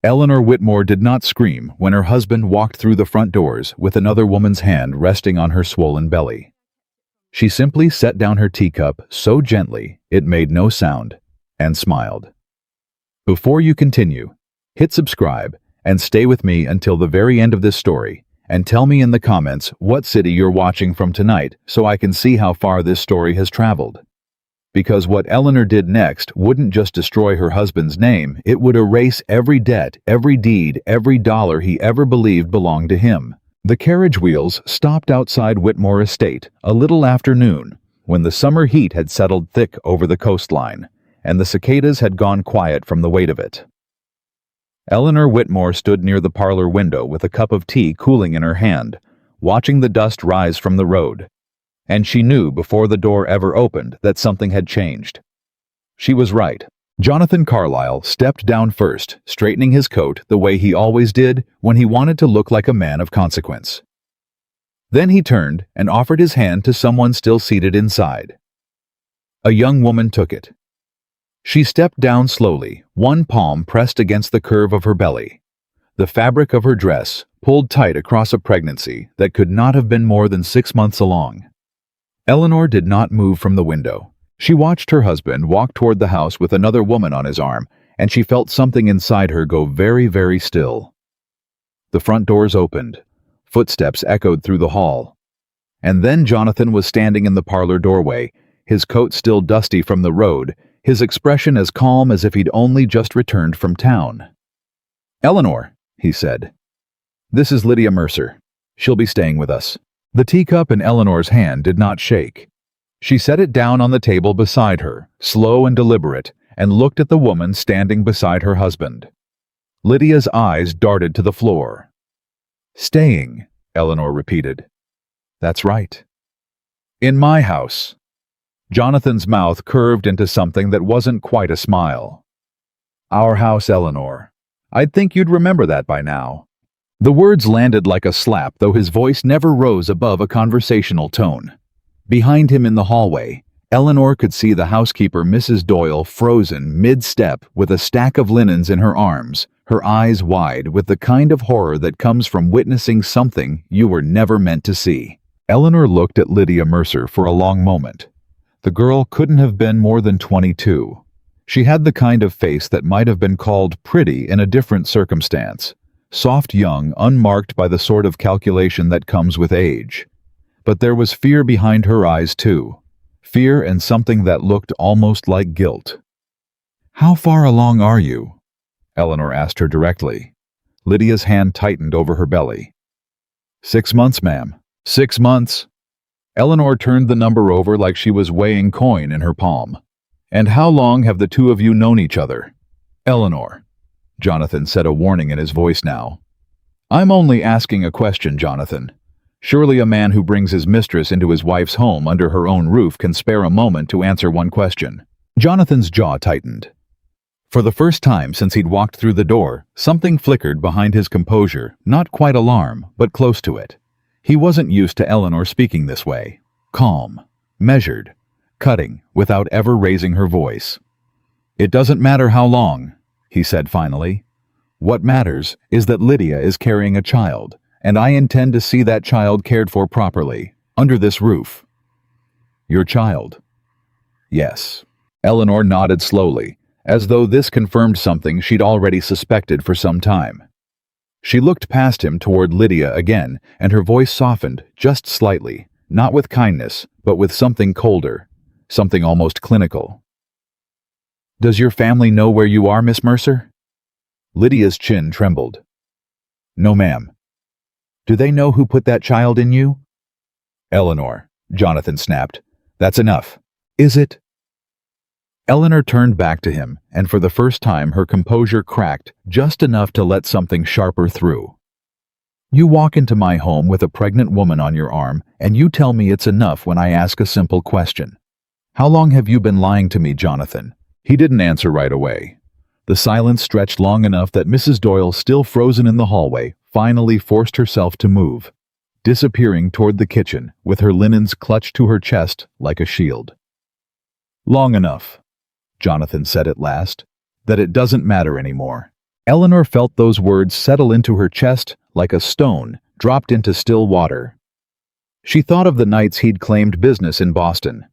Eleanor Whitmore did not scream when her husband walked through the front doors with another woman's hand resting on her swollen belly. She simply set down her teacup so gently it made no sound and smiled. Before you continue, hit subscribe and stay with me until the very end of this story, and tell me in the comments what city you're watching from tonight so I can see how far this story has traveled. Because what Eleanor did next wouldn't just destroy her husband's name, it would erase every debt, every deed, every dollar he ever believed belonged to him. The carriage wheels stopped outside Whitmore Estate a little after noon, when the summer heat had settled thick over the coastline, and the cicadas had gone quiet from the weight of it. Eleanor Whitmore stood near the parlor window with a cup of tea cooling in her hand, watching the dust rise from the road. And she knew before the door ever opened that something had changed. She was right. Jonathan Carlisle stepped down first, straightening his coat the way he always did when he wanted to look like a man of consequence. Then he turned and offered his hand to someone still seated inside. A young woman took it. She stepped down slowly, one palm pressed against the curve of her belly. The fabric of her dress pulled tight across a pregnancy that could not have been more than 6 months along. Eleanor did not move from the window. She watched her husband walk toward the house with another woman on his arm, and she felt something inside her go very, very still. The front doors opened. Footsteps echoed through the hall. And then Jonathan was standing in the parlor doorway, his coat still dusty from the road, his expression as calm as if he'd only just returned from town. "Eleanor," he said. "This is Lydia Mercer. She'll be staying with us." The teacup in Eleanor's hand did not shake. She set it down on the table beside her, slow and deliberate, and looked at the woman standing beside her husband. Lydia's eyes darted to the floor. "Staying," Eleanor repeated. "That's right. In my house." Jonathan's mouth curved into something that wasn't quite a smile. "Our house, Eleanor. I'd think you'd remember that by now." The words landed like a slap, though his voice never rose above a conversational tone. Behind him in the hallway, Eleanor could see the housekeeper, Mrs. Doyle, frozen mid-step with a stack of linens in her arms, her eyes wide with the kind of horror that comes from witnessing something you were never meant to see. Eleanor looked at Lydia Mercer for a long moment. The girl couldn't have been more than 22. She had the kind of face that might have been called pretty in a different circumstance. Soft young, unmarked by the sort of calculation that comes with age. But there was fear behind her eyes too. Fear and something that looked almost like guilt. "How far along are you?" Eleanor asked her directly. Lydia's hand tightened over her belly. 6 months, ma'am. 6 months. Eleanor turned the number over like she was weighing coin in her palm. "And how long have the two of you known each other?" "Eleanor." Jonathan said, a warning in his voice now. "I'm only asking a question, Jonathan. Surely a man who brings his mistress into his wife's home under her own roof can spare a moment to answer one question." Jonathan's jaw tightened. For the first time since he'd walked through the door, something flickered behind his composure, not quite alarm, but close to it. He wasn't used to Eleanor speaking this way. Calm, measured, cutting, without ever raising her voice. "It doesn't matter how long," he said finally. "What matters is that Lydia is carrying a child, and I intend to see that child cared for properly, under this roof." "Your child?" "Yes." Eleanor nodded slowly, as though this confirmed something she'd already suspected for some time. She looked past him toward Lydia again, and her voice softened, just slightly, not with kindness, but with something colder, something almost clinical. "Does your family know where you are, Miss Mercer?" Lydia's chin trembled. "No, ma'am." "Do they know who put that child in you?" "Eleanor," Jonathan snapped. "That's enough." "Is it?" Eleanor turned back to him, and for the first time her composure cracked just enough to let something sharper through. "You walk into my home with a pregnant woman on your arm, and you tell me it's enough when I ask a simple question. How long have you been lying to me, Jonathan?" He didn't answer right away. The silence stretched long enough that Mrs. Doyle, still frozen in the hallway, finally forced herself to move, disappearing toward the kitchen with her linens clutched to her chest like a shield. "Long enough," Jonathan said at last, "that it doesn't matter anymore. Eleanor felt those words settle into her chest like a stone dropped into still water. She thought of the nights he'd claimed business in Boston,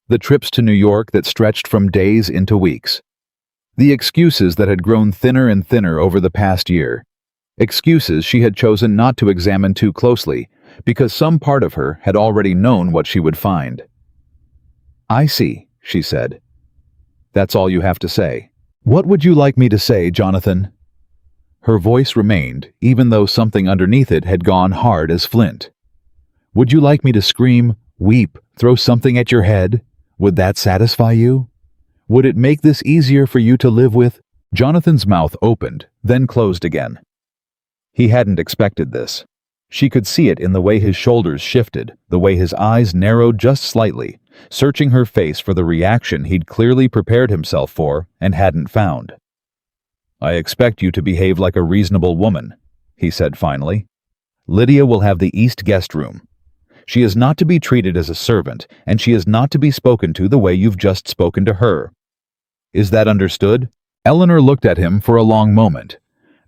the trips to New York that stretched from days into weeks, the excuses that had grown thinner and thinner over the past year, excuses she had chosen not to examine too closely because some part of her had already known what she would find. "I see," she said. "That's all you have to say." "What would you like me to say, Jonathan?" Her voice remained, even though something underneath it had gone hard as flint. "Would you like me to scream, weep, throw something at your head? Would that satisfy you? Would it make this easier for you to live with?" Jonathan's mouth opened, then closed again. He hadn't expected this. She could see it in the way his shoulders shifted, the way his eyes narrowed just slightly, searching her face for the reaction he'd clearly prepared himself for and hadn't found. "I expect you to behave like a reasonable woman," he said finally. "Lydia will have the East guest room. She is not to be treated as a servant, and she is not to be spoken to the way you've just spoken to her. Is that understood?" Eleanor looked at him for a long moment.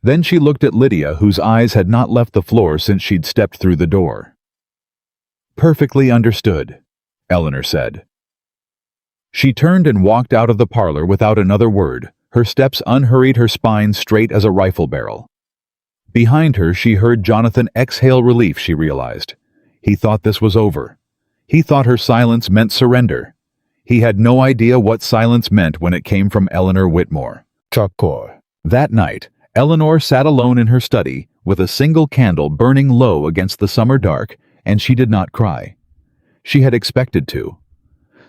Then she looked at Lydia, whose eyes had not left the floor since she'd stepped through the door. "Perfectly understood," Eleanor said. She turned and walked out of the parlor without another word, her steps unhurried, her spine straight as a rifle barrel. Behind her she heard Jonathan exhale relief, she realized. He thought this was over. He thought her silence meant surrender. He had no idea what silence meant when it came from Eleanor Whitmore. Chakor. That night, Eleanor sat alone in her study, with a single candle burning low against the summer dark, and she did not cry. She had expected to.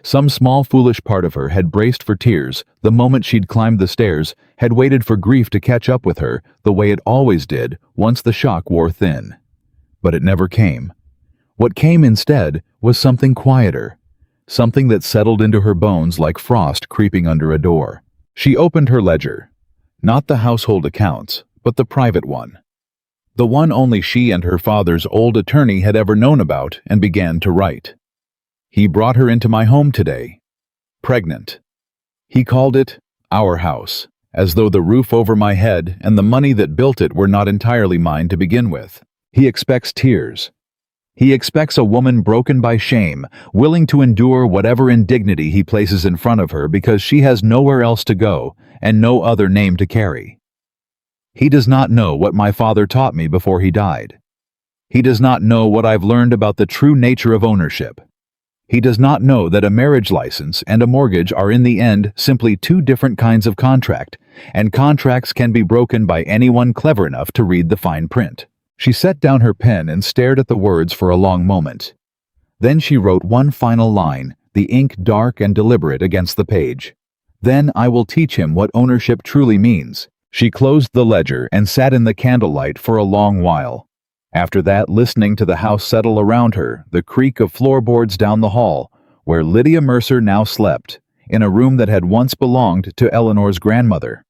Some small foolish part of her had braced for tears the moment she'd climbed the stairs, had waited for grief to catch up with her the way it always did once the shock wore thin. But it never came. What came instead was something quieter, something that settled into her bones like frost creeping under a door. She opened her ledger. Not the household accounts, but the private one. The one only she and her father's old attorney had ever known about, and began to write. "He brought her into my home today. Pregnant. He called it our house, as though the roof over my head and the money that built it were not entirely mine to begin with. He expects tears. He expects a woman broken by shame, willing to endure whatever indignity he places in front of her because she has nowhere else to go and no other name to carry. He does not know what my father taught me before he died. He does not know what I've learned about the true nature of ownership. He does not know that a marriage license and a mortgage are in the end simply two different kinds of contract, and contracts can be broken by anyone clever enough to read the fine print." She set down her pen and stared at the words for a long moment. Then she wrote one final line, the ink dark and deliberate against the page. "Then I will teach him what ownership truly means." She closed the ledger and sat in the candlelight for a long while. After that, listening to the house settle around her, the creak of floorboards down the hall, where Lydia Mercer now slept, in a room that had once belonged to Eleanor's grandmother.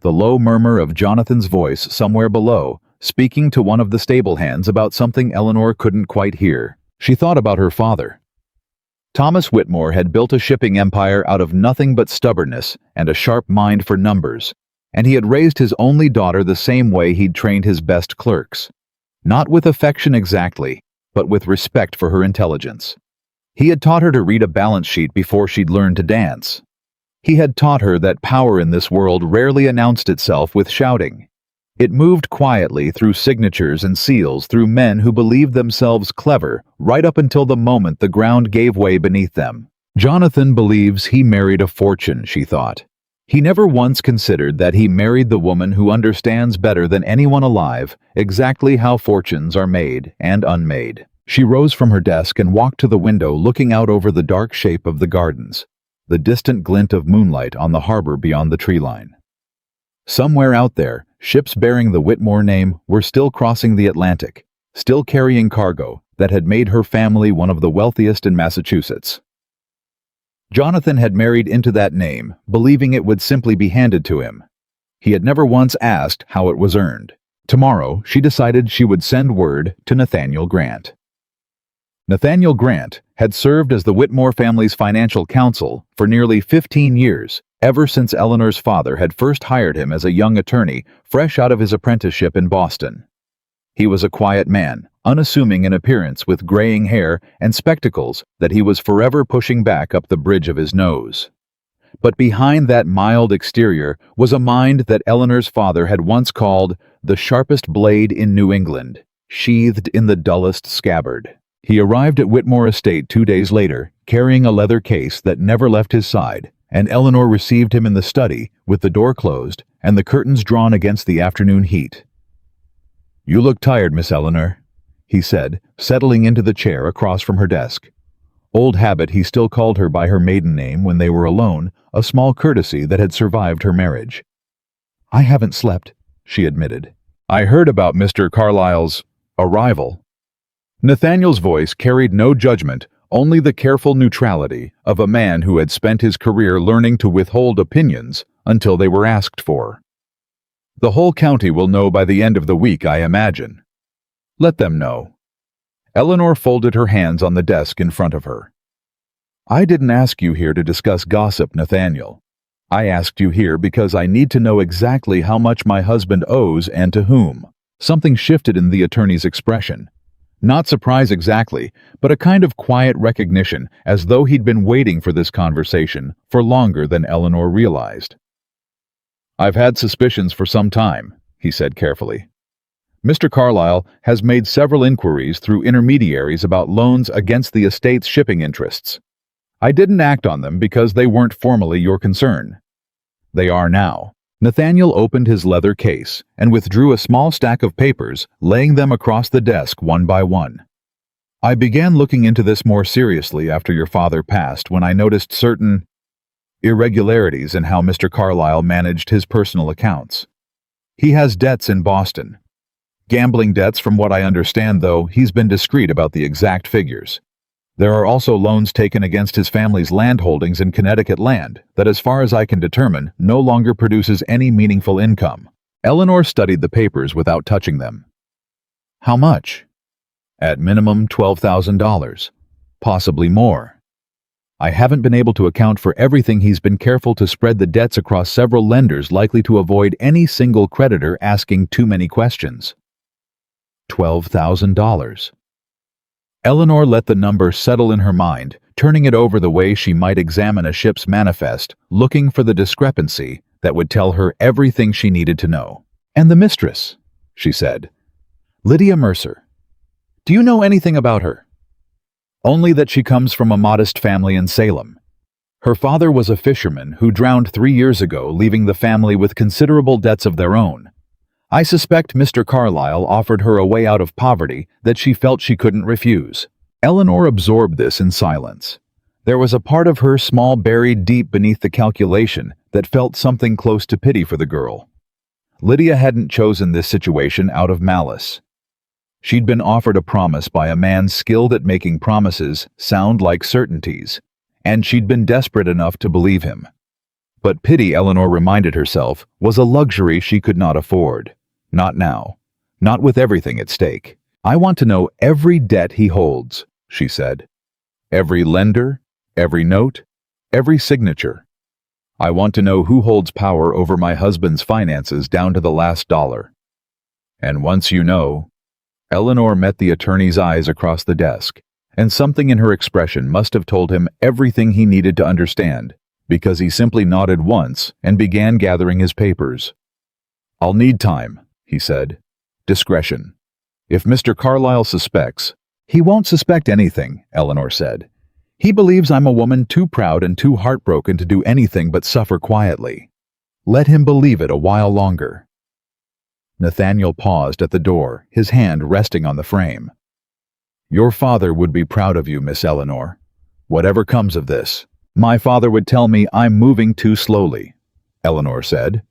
The low murmur of Jonathan's voice somewhere below, speaking to one of the stable hands about something Eleanor couldn't quite hear. She thought about her father. Thomas Whitmore had built a shipping empire out of nothing but stubbornness and a sharp mind for numbers, and he had raised his only daughter the same way he'd trained his best clerks. Not with affection exactly, but with respect for her intelligence. He had taught her to read a balance sheet before she'd learned to dance. He had taught her that power in this world rarely announced itself with shouting. It moved quietly through signatures and seals, through men who believed themselves clever right up until the moment the ground gave way beneath them. Jonathan believes he married a fortune, she thought. He never once considered that he married the woman who understands better than anyone alive exactly how fortunes are made and unmade. She rose from her desk and walked to the window, looking out over the dark shape of the gardens, the distant glint of moonlight on the harbor beyond the tree line. Somewhere out there, ships bearing the Whitmore name were still crossing the Atlantic, still carrying cargo that had made her family one of the wealthiest in Massachusetts. Jonathan had married into that name, believing it would simply be handed to him. He had never once asked how it was earned. Tomorrow, she decided she would send word to Nathaniel Grant. Nathaniel Grant had served as the Whitmore family's financial counsel for nearly 15 years, ever since Eleanor's father had first hired him as a young attorney fresh out of his apprenticeship in Boston. He was a quiet man, unassuming in appearance with graying hair and spectacles that he was forever pushing back up the bridge of his nose. But behind that mild exterior was a mind that Eleanor's father had once called the sharpest blade in New England, sheathed in the dullest scabbard. He arrived at Whitmore Estate 2 days later, carrying a leather case that never left his side, and Eleanor received him in the study with the door closed and the curtains drawn against the afternoon heat. "You look tired, Miss Eleanor," he said, settling into the chair across from her desk. Old habit, he still called her by her maiden name when they were alone, a small courtesy that had survived her marriage. "I haven't slept," she admitted. "I heard about Mr. Carlisle's arrival." Nathaniel's voice carried no judgment, only the careful neutrality of a man who had spent his career learning to withhold opinions until they were asked for. "The whole county will know by the end of the week, I imagine." "Let them know." Eleanor folded her hands on the desk in front of her. "I didn't ask you here to discuss gossip, Nathaniel. I asked you here because I need to know exactly how much my husband owes and to whom." Something shifted in the attorney's expression. Not surprise exactly, but a kind of quiet recognition, as though he'd been waiting for this conversation for longer than Eleanor realized. "I've had suspicions for some time," he said carefully. "Mr. Carlisle has made several inquiries through intermediaries about loans against the estate's shipping interests. I didn't act on them because they weren't formally your concern. They are now." Nathaniel opened his leather case and withdrew a small stack of papers, laying them across the desk one by one. "I began looking into this more seriously after your father passed when I noticed certain irregularities in how Mr. Carlisle managed his personal accounts. He has debts in Boston. Gambling debts, from what I understand, though he's been discreet about the exact figures. There are also loans taken against his family's land holdings in Connecticut land that, as far as I can determine, no longer produces any meaningful income." Eleanor studied the papers without touching them. "How much?" "At minimum $12,000. Possibly more. I haven't been able to account for everything. He's been careful to spread the debts across several lenders, likely to avoid any single creditor asking too many questions." $12,000. Eleanor let the number settle in her mind, turning it over the way she might examine a ship's manifest, looking for the discrepancy that would tell her everything she needed to know. "And the mistress," she said. "Lydia Mercer. Do you know anything about her?" "Only that she comes from a modest family in Salem. Her father was a fisherman who drowned 3 years ago, leaving the family with considerable debts of their own. I suspect Mr. Carlisle offered her a way out of poverty that she felt she couldn't refuse." Eleanor absorbed this in silence. There was a part of her small buried deep beneath the calculation that felt something close to pity for the girl. Lydia hadn't chosen this situation out of malice. She'd been offered a promise by a man skilled at making promises sound like certainties, and she'd been desperate enough to believe him. But pity, Eleanor reminded herself, was a luxury she could not afford. Not now. Not with everything at stake. "I want to know every debt he holds," she said. "Every lender, every note, every signature. I want to know who holds power over my husband's finances down to the last dollar. And once you know..." Eleanor met the attorney's eyes across the desk, and something in her expression must have told him everything he needed to understand, because he simply nodded once and began gathering his papers. "I'll need time," he said. "Discretion. If Mr. Carlisle suspects..." "He won't suspect anything," Eleanor said. "He believes I'm a woman too proud and too heartbroken to do anything but suffer quietly. Let him believe it a while longer." Nathaniel paused at the door, his hand resting on the frame. "Your father would be proud of you, Miss Eleanor. Whatever comes of this. My father would tell me I'm moving too slowly," Eleanor said.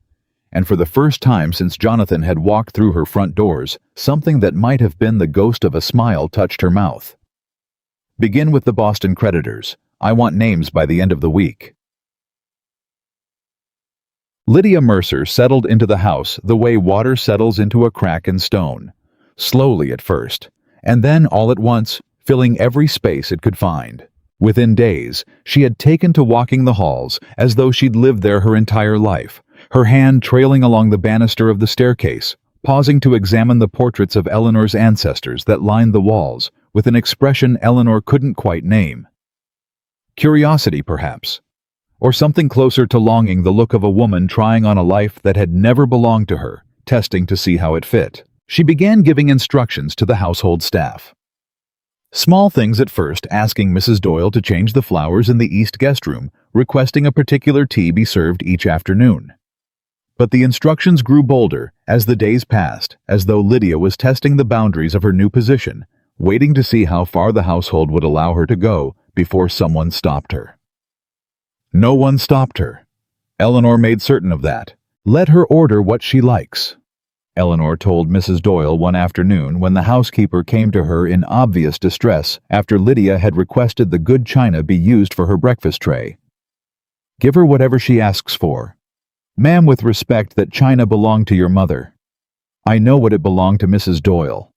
And for the first time since Jonathan had walked through her front doors, something that might have been the ghost of a smile touched her mouth. "Begin with the Boston creditors. I want names by the end of the week." Lydia Mercer settled into the house the way water settles into a crack in stone, slowly at first, and then all at once, filling every space it could find. Within days, she had taken to walking the halls as though she'd lived there her entire life, her hand trailing along the banister of the staircase, pausing to examine the portraits of Eleanor's ancestors that lined the walls with an expression Eleanor couldn't quite name. Curiosity, perhaps, or something closer to longing, the look of a woman trying on a life that had never belonged to her, testing to see how it fit. She began giving instructions to the household staff. Small things at first, asking Mrs. Doyle to change the flowers in the east guest room, requesting a particular tea be served each afternoon. But the instructions grew bolder as the days passed, as though Lydia was testing the boundaries of her new position, waiting to see how far the household would allow her to go before someone stopped her. No one stopped her. Eleanor made certain of that. Let her order what she likes, Eleanor told Mrs. Doyle one afternoon when the housekeeper came to her in obvious distress after Lydia had requested the good china be used for her breakfast tray. Give her whatever she asks for. Ma'am, with respect, that china belonged to your mother. I know what it belonged to Mrs. Doyle.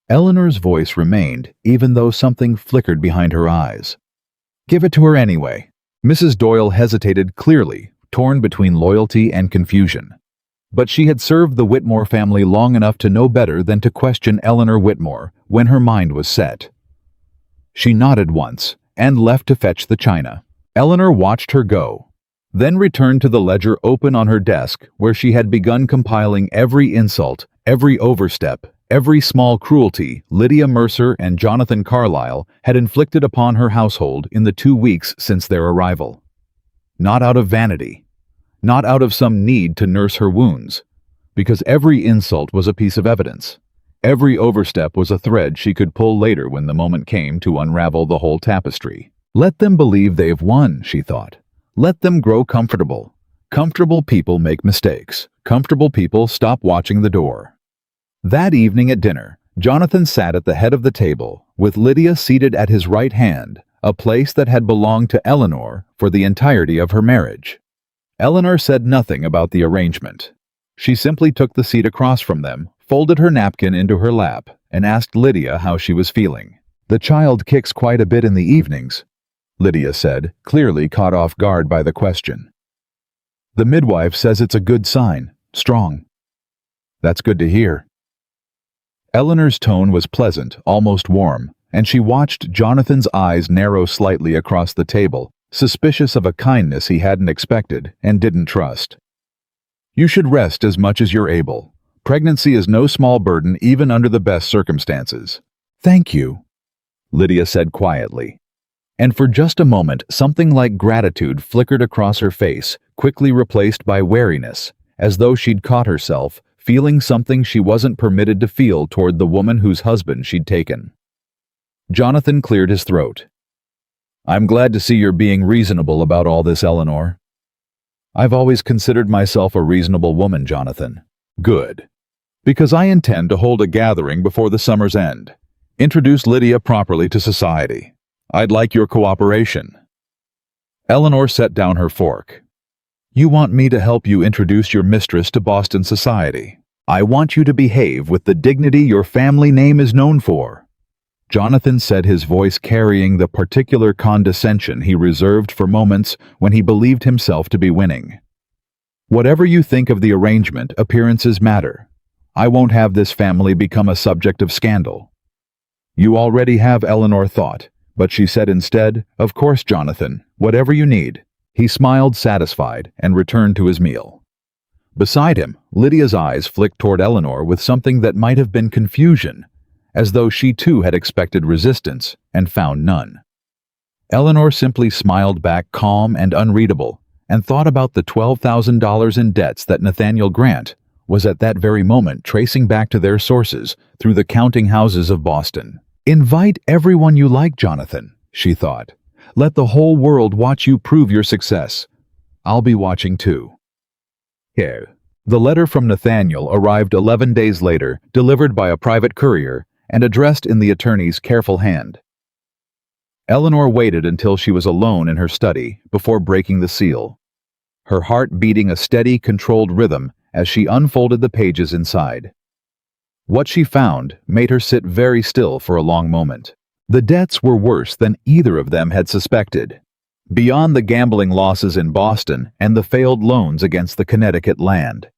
Eleanor's voice remained, even though something flickered behind her eyes. Give it to her anyway. Mrs. Doyle hesitated, clearly torn between loyalty and confusion. But she had served the Whitmore family long enough to know better than to question Eleanor Whitmore when her mind was set. She nodded once and left to fetch the china. Eleanor watched her go, then returned to the ledger open on her desk where she had begun compiling every insult, every overstep, every small cruelty Lydia Mercer and Jonathan Carlisle had inflicted upon her household in the 2 weeks since their arrival. Not out of vanity, not out of some need to nurse her wounds, because every insult was a piece of evidence. Every overstep was a thread she could pull later when the moment came to unravel the whole tapestry. Let them believe they've won, she thought. Let them grow comfortable. Comfortable people make mistakes. Comfortable people stop watching the door. That evening at dinner, Jonathan sat at the head of the table, with Lydia seated at his right hand, a place that had belonged to Eleanor for the entirety of her marriage. Eleanor said nothing about the arrangement. She simply took the seat across from them, folded her napkin into her lap, and asked Lydia how she was feeling. The child kicks quite a bit in the evenings, Lydia said, clearly caught off guard by the question. The midwife says it's a good sign, strong. That's good to hear. Eleanor's tone was pleasant, almost warm, and she watched Jonathan's eyes narrow slightly across the table, suspicious of a kindness he hadn't expected and didn't trust. You should rest as much as you're able. Pregnancy is no small burden even under the best circumstances. Thank you, Lydia said quietly. And for just a moment, something like gratitude flickered across her face, quickly replaced by wariness, as though she'd caught herself feeling something she wasn't permitted to feel toward the woman whose husband she'd taken. Jonathan cleared his throat. I'm glad to see you're being reasonable about all this, Eleanor. I've always considered myself a reasonable woman, Jonathan. Good. Because I intend to hold a gathering before the summer's end. Introduce Lydia properly to society. I'd like your cooperation. Eleanor set down her fork. You want me to help you introduce your mistress to Boston society. I want you to behave with the dignity your family name is known for. Jonathan said, his voice carrying the particular condescension he reserved for moments when he believed himself to be winning. Whatever you think of the arrangement, appearances matter. I won't have this family become a subject of scandal. You already have, Eleanor thought, but she said instead, Of course, Jonathan, whatever you need. He smiled, satisfied, and returned to his meal. Beside him, Lydia's eyes flicked toward Eleanor with something that might have been confusion, as though she too had expected resistance and found none. Eleanor simply smiled back, calm and unreadable, and thought about the $12,000 in debts that Nathaniel Grant was at that very moment tracing back to their sources through the counting houses of Boston. Invite everyone you like, Jonathan, she thought. Let the whole world watch you prove your success. I'll be watching too. Here. The letter from Nathaniel arrived 11 days later, delivered by a private courier and addressed in the attorney's careful hand. Eleanor waited until she was alone in her study before breaking the seal, her heart beating a steady, controlled rhythm as she unfolded the pages inside. What she found made her sit very still for a long moment. The debts were worse than either of them had suspected. Beyond the gambling losses in Boston and the failed loans against the Connecticut land,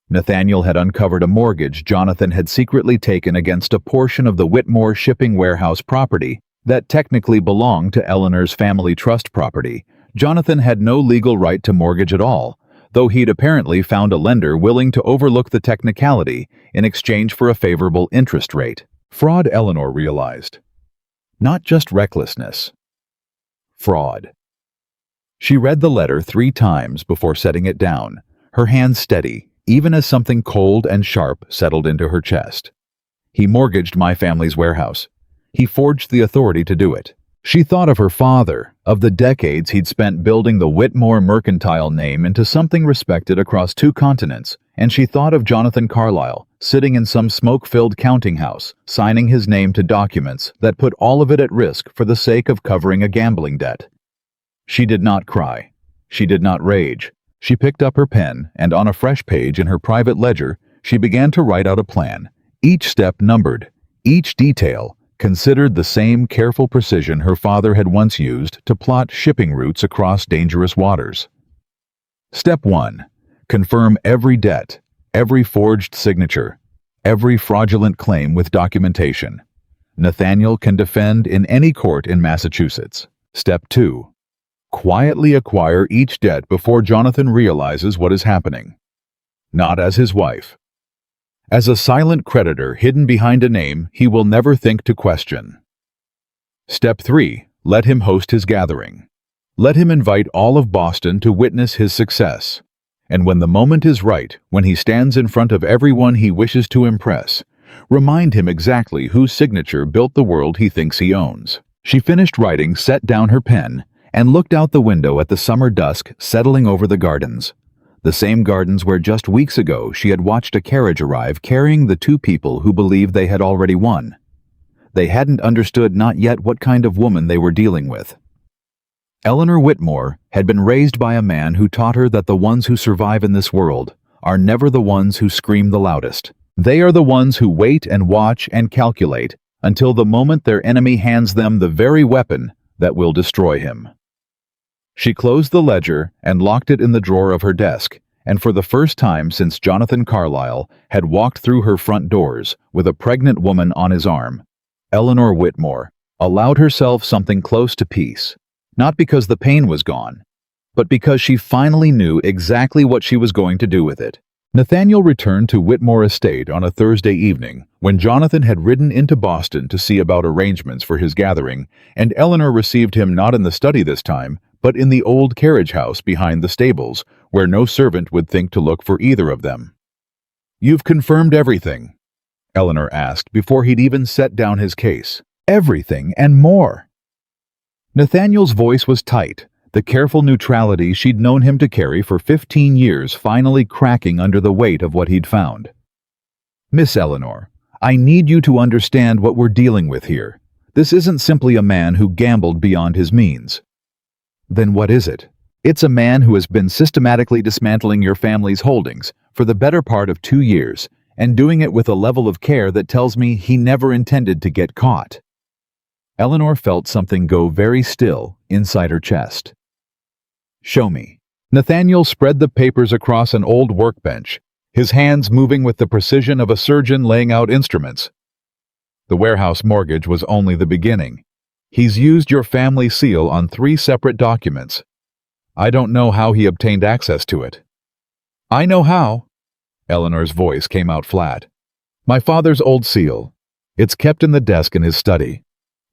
Nathaniel had uncovered a mortgage Jonathan had secretly taken against a portion of the Whitmore shipping warehouse property that technically belonged to Eleanor's family trust property. Jonathan had no legal right to mortgage at all, though he'd apparently found a lender willing to overlook the technicality in exchange for a favorable interest rate. Fraud, Eleanor realized. Not just recklessness. Fraud. She read the letter 3 times before setting it down, her hands steady, even as something cold and sharp settled into her chest. He mortgaged my family's warehouse. He forged the authority to do it. She thought of her father, of the decades he'd spent building the Whitmore mercantile name into something respected across 2 continents, and she thought of Jonathan Carlisle, sitting in some smoke-filled counting house, signing his name to documents that put all of it at risk for the sake of covering a gambling debt. She did not cry. She did not rage. She picked up her pen, and on a fresh page in her private ledger, she began to write out a plan, each step numbered, each detail considered the same careful precision her father had once used to plot shipping routes across dangerous waters. Step 1. Confirm every debt, every forged signature, every fraudulent claim with documentation. Nathaniel can defend in any court in Massachusetts. Step 2. Quietly acquire each debt before Jonathan realizes what is happening. Not as his wife. As a silent creditor hidden behind a name he will never think to question. Step 3. Let him host his gathering. Let him invite all of Boston to witness his success. And when the moment is right, when he stands in front of everyone he wishes to impress, remind him exactly whose signature built the world he thinks he owns. She finished writing, set down her pen, and looked out the window at the summer dusk settling over the gardens. The same gardens where just weeks ago she had watched a carriage arrive carrying the 2 people who believed they had already won. They hadn't understood not yet what kind of woman they were dealing with. Eleanor Whitmore had been raised by a man who taught her that the ones who survive in this world are never the ones who scream the loudest. They are the ones who wait and watch and calculate until the moment their enemy hands them the very weapon that will destroy him. She closed the ledger and locked it in the drawer of her desk, and for the first time since Jonathan Carlisle had walked through her front doors with a pregnant woman on his arm, Eleanor Whitmore allowed herself something close to peace, not because the pain was gone, but because she finally knew exactly what she was going to do with it. Nathaniel returned to Whitmore Estate on a Thursday evening when Jonathan had ridden into Boston to see about arrangements for his gathering, and Eleanor received him not in the study this time, but in the old carriage house behind the stables, where no servant would think to look for either of them. "You've confirmed everything?" Eleanor asked before he'd even set down his case. "Everything and more." Nathaniel's voice was tight, the careful neutrality she'd known him to carry for 15 years finally cracking under the weight of what he'd found. "Miss Eleanor, I need you to understand what we're dealing with here. This isn't simply a man who gambled beyond his means." "Then what is it?" "It's a man who has been systematically dismantling your family's holdings for the better part of 2 years, and doing it with a level of care that tells me he never intended to get caught." Eleanor felt something go very still inside her chest. "Show me." Nathaniel spread the papers across an old workbench, his hands moving with the precision of a surgeon laying out instruments. "The warehouse mortgage was only the beginning. He's used your family seal on 3 separate documents. I don't know how he obtained access to it." "I know how." Eleanor's voice came out flat. "My father's old seal. It's kept in the desk in his study.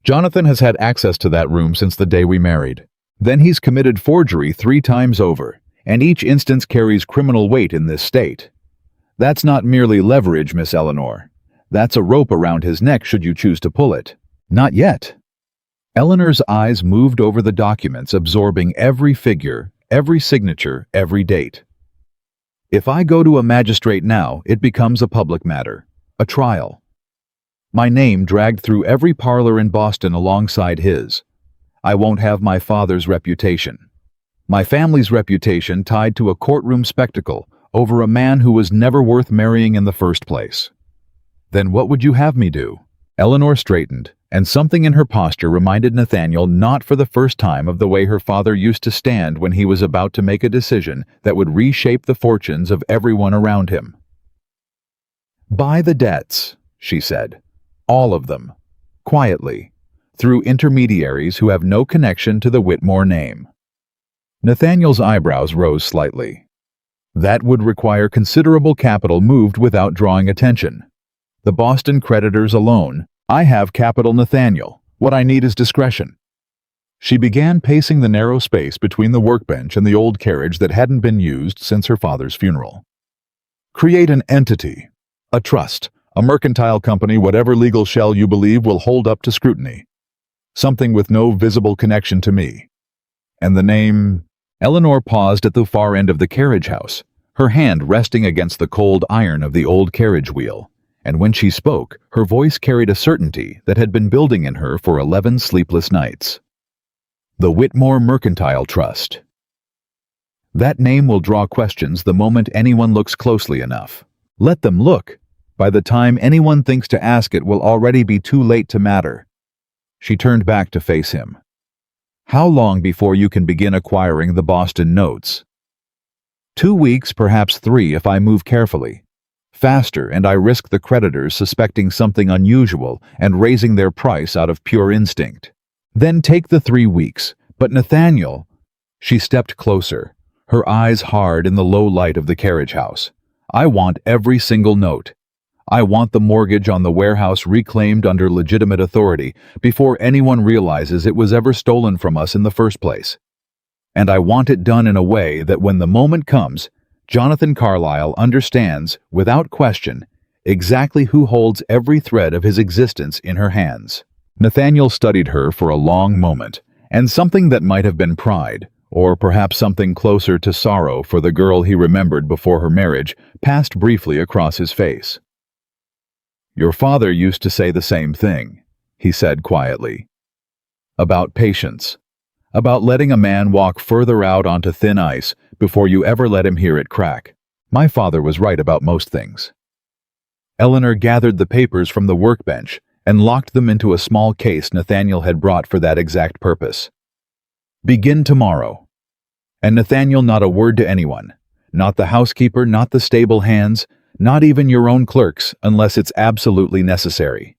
Jonathan has had access to that room since the day we married. Then he's committed forgery 3 times over, and each instance carries criminal weight in this state. That's not merely leverage, Miss Eleanor. That's a rope around his neck should you choose to pull it." "Not yet." Eleanor's eyes moved over the documents, absorbing every figure, every signature, every date. "If I go to a magistrate now, it becomes a public matter, a trial. My name dragged through every parlor in Boston alongside his. I won't have my father's reputation. My family's reputation tied to a courtroom spectacle over a man who was never worth marrying in the first place." "Then what would you have me do?" Eleanor straightened, and something in her posture reminded Nathaniel not for the first time of the way her father used to stand when he was about to make a decision that would reshape the fortunes of everyone around him. "Buy the debts," she said. "All of them. Quietly. Through intermediaries who have no connection to the Whitmore name." Nathaniel's eyebrows rose slightly. That would require considerable capital moved without drawing attention. The Boston creditors alone. "I have capital, Nathaniel. What I need is discretion." She began pacing the narrow space between the workbench and the old carriage that hadn't been used since her father's funeral. "Create an entity, a trust, a mercantile company, whatever legal shell you believe will hold up to scrutiny. Something with no visible connection to me. And the name—" Eleanor paused at the far end of the carriage house, her hand resting against the cold iron of the old carriage wheel, and when she spoke, her voice carried a certainty that had been building in her for 11 sleepless nights. "The Whitmore Mercantile Trust." That name will draw questions the moment anyone looks closely enough. Let them look. By the time anyone thinks to ask, it will already be too late to matter. She turned back to face him. "How long before you can begin acquiring the Boston notes?" 2 weeks, perhaps 3 if I move carefully. Faster, and I risk the creditors suspecting something unusual and raising their price out of pure instinct. Then take the 3 weeks. But Nathaniel—" She stepped closer, her eyes hard in the low light of the carriage house. "I want every single note. I want the mortgage on the warehouse reclaimed under legitimate authority before anyone realizes it was ever stolen from us in the first place. And I want it done in a way that when the moment comes, Jonathan Carlisle understands, without question, exactly who holds every thread of his existence in her hands." Nathaniel studied her for a long moment, and something that might have been pride, or perhaps something closer to sorrow for the girl he remembered before her marriage, passed briefly across his face. "Your father used to say the same thing," he said quietly. "About patience. About letting a man walk further out onto thin ice before you ever let him hear it crack. My father was right about most things." Eleanor gathered the papers from the workbench and locked them into a small case Nathaniel had brought for that exact purpose. "Begin tomorrow." And Nathaniel, not a word to anyone. Not the housekeeper, not the stable hands, not even your own clerks, unless it's absolutely necessary.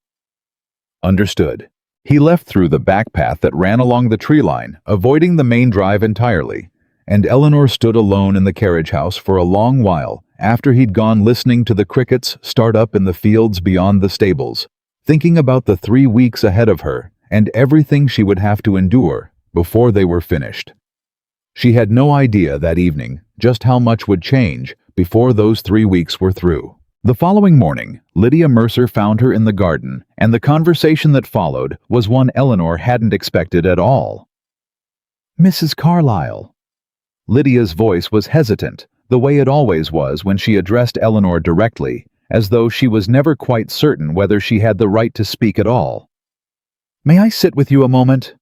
Understood. He left through the back path that ran along the tree line, avoiding the main drive entirely, and Eleanor stood alone in the carriage house for a long while after he'd gone, listening to the crickets start up in the fields beyond the stables, thinking about the 3 weeks ahead of her and everything she would have to endure before they were finished. She had no idea that evening just how much would change before those 3 weeks were through. The following morning, Lydia Mercer found her in the garden, and the conversation that followed was one Eleanor hadn't expected at all. "Mrs. Carlisle." Lydia's voice was hesitant, the way it always was when she addressed Eleanor directly, as though she was never quite certain whether she had the right to speak at all. "May I sit with you a moment?"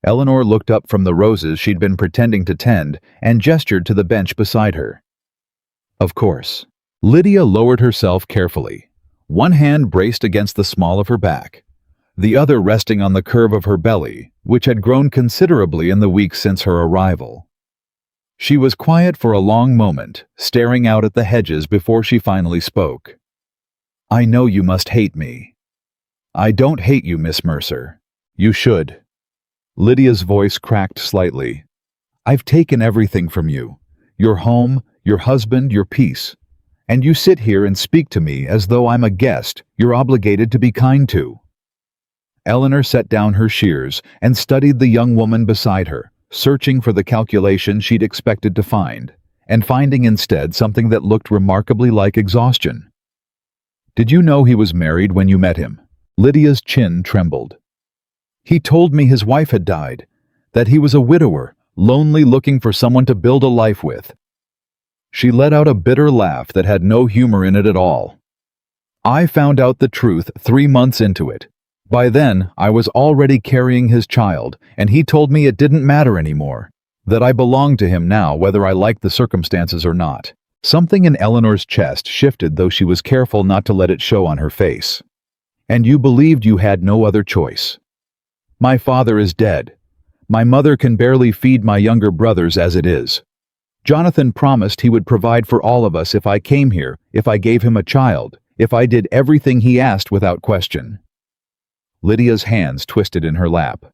Eleanor looked up from the roses she'd been pretending to tend and gestured to the bench beside her. "Of course." Lydia lowered herself carefully, one hand braced against the small of her back, the other resting on the curve of her belly, which had grown considerably in the weeks since her arrival. She was quiet for a long moment, staring out at the hedges before she finally spoke. "I know you must hate me." "I don't hate you, Miss Mercer. You should." Lydia's voice cracked slightly. "I've taken everything from you. Your home, your husband, your peace. And you sit here and speak to me as though I'm a guest you're obligated to be kind to." Eleanor set down her shears and studied the young woman beside her, searching for the calculation she'd expected to find, and finding instead something that looked remarkably like exhaustion. "Did you know he was married when you met him?" Lydia's chin trembled. "He told me his wife had died, that he was a widower, lonely, looking for someone to build a life with." She let out a bitter laugh that had no humor in it at all. "I found out the truth 3 months into it. By then, I was already carrying his child, and he told me it didn't matter anymore, that I belonged to him now whether I liked the circumstances or not." Something in Eleanor's chest shifted, though she was careful not to let it show on her face. And you believed you had no other choice. My father is dead. My mother can barely feed my younger brothers as it is. Jonathan promised he would provide for all of us if I came here, if I gave him a child, if I did everything he asked without question. Lydia's hands twisted in her lap.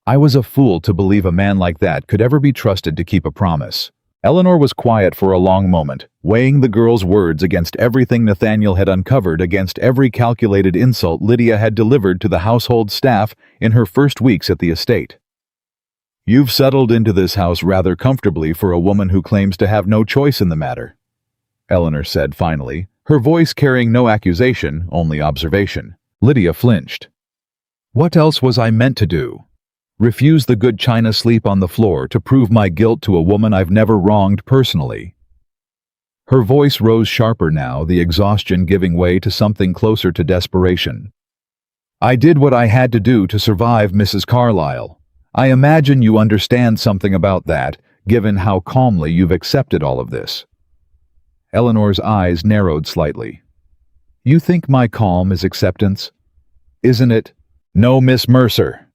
I was a fool to believe a man like that could ever be trusted to keep a promise. Eleanor was quiet for a long moment, weighing the girl's words against everything Nathaniel had uncovered, against every calculated insult Lydia had delivered to the household staff in her first weeks at the estate. You've settled into this house rather comfortably for a woman who claims to have no choice in the matter, Eleanor said finally, her voice carrying no accusation, only observation. Lydia flinched. What else was I meant to do? Refuse the good china sleep on the floor to prove my guilt to a woman I've never wronged personally? Her voice rose sharper now, the exhaustion giving way to something closer to desperation. I did what I had to do to survive, Mrs. Carlisle. I imagine you understand something about that, given how calmly you've accepted all of this. Eleanor's eyes narrowed slightly. You think my calm is acceptance? Isn't it? No, Miss Mercer.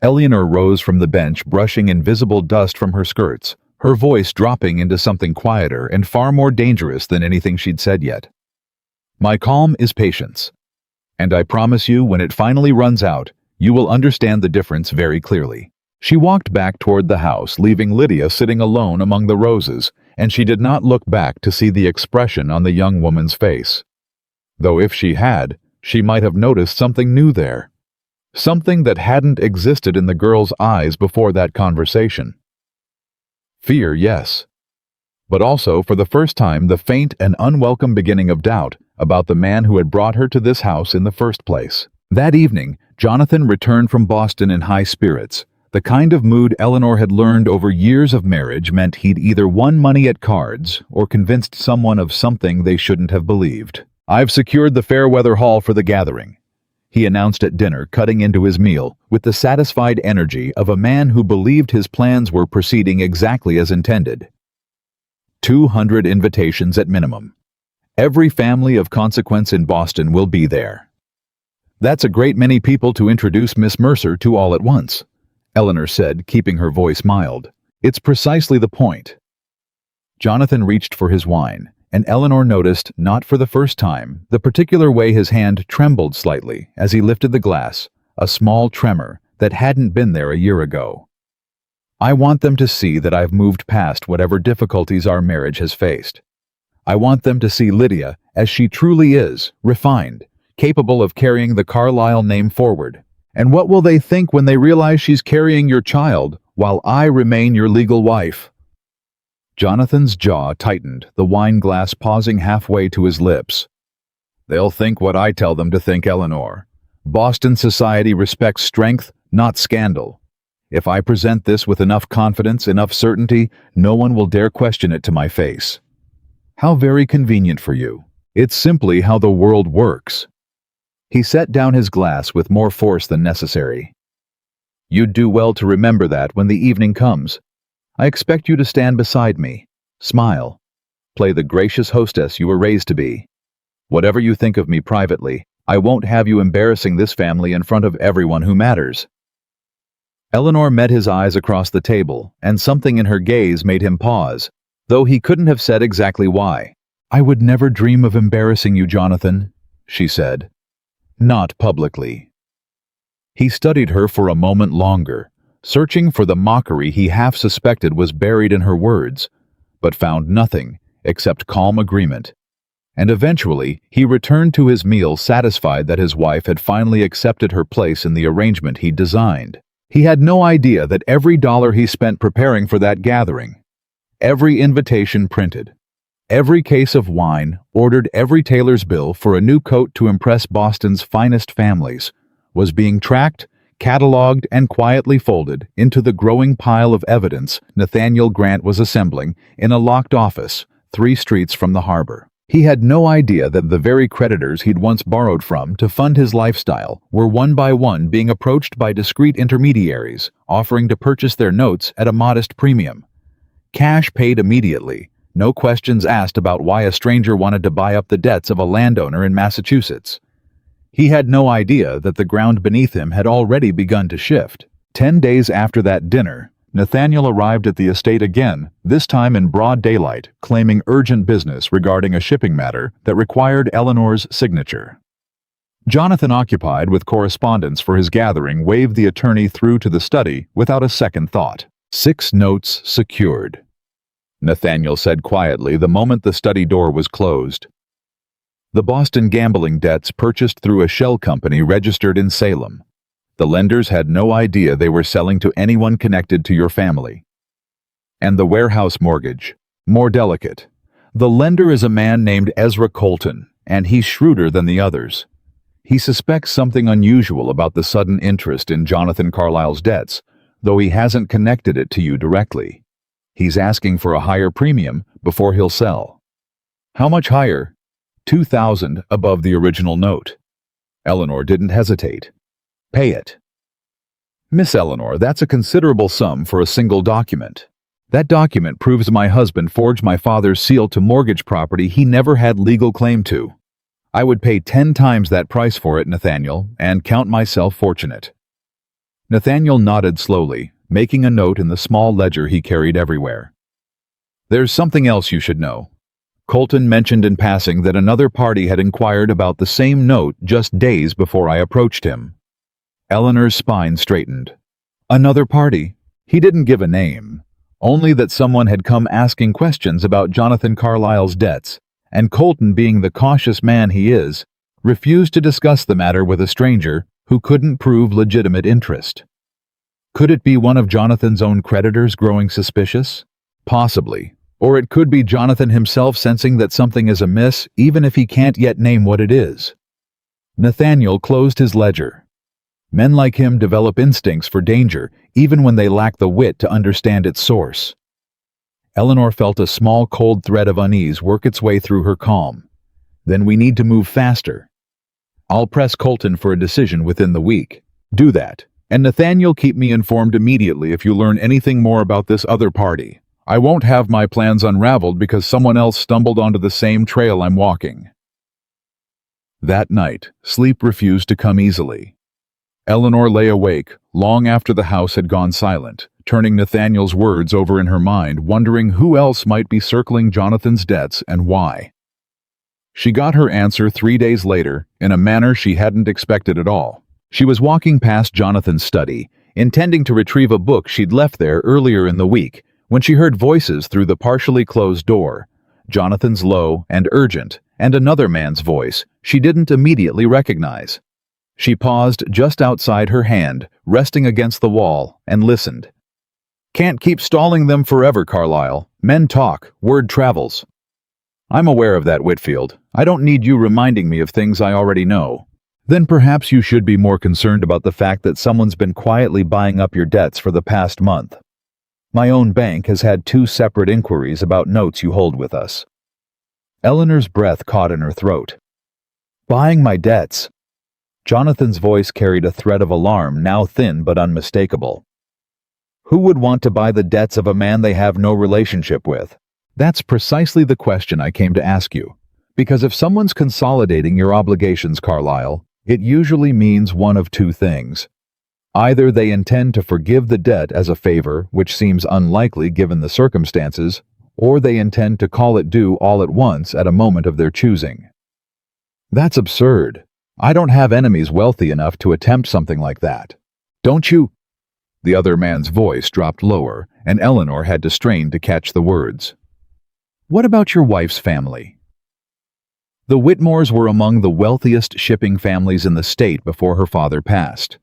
Eleanor rose from the bench, brushing invisible dust from her skirts, her voice dropping into something quieter and far more dangerous than anything she'd said yet. My calm is patience. And I promise you, when it finally runs out, you will understand the difference very clearly. She walked back toward the house, leaving Lydia sitting alone among the roses, and she did not look back to see the expression on the young woman's face. Though if she had, she might have noticed something new there. Something that hadn't existed in the girl's eyes before that conversation. Fear, yes. But also, for the first time, the faint and unwelcome beginning of doubt about the man who had brought her to this house in the first place. That evening, Jonathan returned from Boston in high spirits. The kind of mood Eleanor had learned over years of marriage meant he'd either won money at cards or convinced someone of something they shouldn't have believed. I've secured the Fairweather Hall for the gathering, he announced at dinner, cutting into his meal with the satisfied energy of a man who believed his plans were proceeding exactly as intended. 200 invitations at minimum. Every family of consequence in Boston will be there. That's a great many people to introduce Miss Mercer to all at once, Eleanor said, keeping her voice mild. It's precisely the point. Jonathan reached for his wine, and Eleanor noticed, not for the first time, the particular way his hand trembled slightly as he lifted the glass, a small tremor that hadn't been there a year ago. I want them to see that I've moved past whatever difficulties our marriage has faced. I want them to see Lydia as she truly is, refined, capable of carrying the Carlisle name forward. And what will they think when they realize she's carrying your child while I remain your legal wife? Jonathan's jaw tightened, the wine glass pausing halfway to his lips. They'll think what I tell them to think, Eleanor. Boston society respects strength, not scandal. If I present this with enough confidence, enough certainty, no one will dare question it to my face. How very convenient for you. It's simply how the world works. He set down his glass with more force than necessary. You'd do well to remember that when the evening comes. I expect you to stand beside me, smile, play the gracious hostess you were raised to be. Whatever you think of me privately, I won't have you embarrassing this family in front of everyone who matters. Eleanor met his eyes across the table, and something in her gaze made him pause, though he couldn't have said exactly why. I would never dream of embarrassing you, Jonathan, she said. Not publicly. He studied her for a moment longer, searching for the mockery he half suspected was buried in her words, but found nothing except calm agreement. And eventually, he returned to his meal satisfied that his wife had finally accepted her place in the arrangement he'd designed. He had no idea that every dollar he spent preparing for that gathering, every invitation printed, every case of wine ordered, every tailor's bill for a new coat to impress Boston's finest families, was being tracked, catalogued, and quietly folded into the growing pile of evidence Nathaniel Grant was assembling in a locked office 3 streets from the harbor. He had no idea that the very creditors he'd once borrowed from to fund his lifestyle were one by one being approached by discreet intermediaries, offering to purchase their notes at a modest premium. Cash paid immediately, no questions asked about why a stranger wanted to buy up the debts of a landowner in Massachusetts. He had no idea that the ground beneath him had already begun to shift. 10 days after that dinner, Nathaniel arrived at the estate again, this time in broad daylight, claiming urgent business regarding a shipping matter that required Eleanor's signature. Jonathan, occupied with correspondence for his gathering, waved the attorney through to the study without a second thought. 6 notes secured, Nathaniel said quietly the moment the study door was closed. The Boston gambling debts purchased through a shell company registered in Salem. The lenders had no idea they were selling to anyone connected to your family. And the warehouse mortgage, more delicate. The lender is a man named Ezra Colton, and he's shrewder than the others. He suspects something unusual about the sudden interest in Jonathan Carlisle's debts, though he hasn't connected it to you directly. He's asking for a higher premium before he'll sell. How much higher? $2,000 above the original note. Eleanor didn't hesitate. Pay it. Miss Eleanor, that's a considerable sum for a single document. That document proves my husband forged my father's seal to mortgage property he never had legal claim to. I would pay 10 times that price for it, Nathaniel, and count myself fortunate. Nathaniel nodded slowly, making a note in the small ledger he carried everywhere. There's something else you should know. Colton mentioned in passing that another party had inquired about the same note just days before I approached him. Eleanor's spine straightened. Another party? He didn't give a name, only that someone had come asking questions about Jonathan Carlisle's debts, and Colton, being the cautious man he is, refused to discuss the matter with a stranger who couldn't prove legitimate interest. Could it be one of Jonathan's own creditors growing suspicious? Possibly. Or it could be Jonathan himself sensing that something is amiss, even if he can't yet name what it is. Nathaniel closed his ledger. Men like him develop instincts for danger, even when they lack the wit to understand its source. Eleanor felt a small cold thread of unease work its way through her calm. Then we need to move faster. I'll press Colton for a decision within the week. Do that. And Nathaniel, keep me informed immediately if you learn anything more about this other party. I won't have my plans unraveled because someone else stumbled onto the same trail I'm walking. That night, sleep refused to come easily. Eleanor lay awake long after the house had gone silent, turning Nathaniel's words over in her mind, wondering who else might be circling Jonathan's debts and why. She got her answer 3 days later, in a manner she hadn't expected at all. She was walking past Jonathan's study, intending to retrieve a book she'd left there earlier in the week, when she heard voices through the partially closed door, Jonathan's low and urgent, and another man's voice she didn't immediately recognize. She paused just outside her hand, resting against the wall, and listened. Can't keep stalling them forever, Carlisle. Men talk, word travels. I'm aware of that, Whitfield. I don't need you reminding me of things I already know. Then perhaps you should be more concerned about the fact that someone's been quietly buying up your debts for the past month. My own bank has had 2 separate inquiries about notes you hold with us. Eleanor's breath caught in her throat. Buying my debts. Jonathan's voice carried a thread of alarm, now thin but unmistakable. Who would want to buy the debts of a man they have no relationship with? That's precisely the question I came to ask you. Because if someone's consolidating your obligations, Carlisle, it usually means one of 2 things. Either they intend to forgive the debt as a favor, which seems unlikely given the circumstances, or they intend to call it due all at once at a moment of their choosing. That's absurd. I don't have enemies wealthy enough to attempt something like that. Don't you? The other man's voice dropped lower, and Eleanor had to strain to catch the words. What about your wife's family? The Whitmores were among the wealthiest shipping families in the state before her father passed.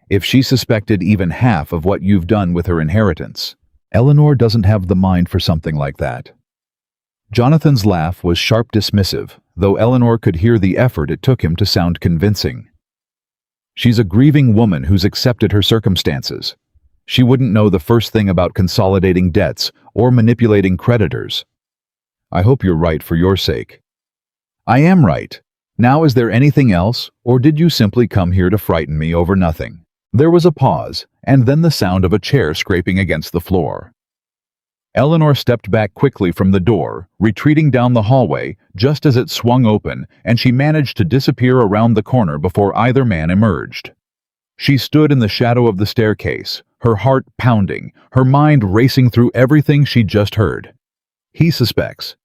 If she suspected even half of what you've done with her inheritance, Eleanor doesn't have the mind for something like that. Jonathan's laugh was sharp dismissive, though Eleanor could hear the effort it took him to sound convincing. She's a grieving woman who's accepted her circumstances. She wouldn't know the first thing about consolidating debts or manipulating creditors. I hope you're right for your sake. I am right. Now, is there anything else, or did you simply come here to frighten me over nothing? There was a pause, and then the sound of a chair scraping against the floor. Eleanor stepped back quickly from the door, retreating down the hallway just as it swung open, and she managed to disappear around the corner before either man emerged. She stood in the shadow of the staircase, her heart pounding, her mind racing through everything she'd just heard. He suspects.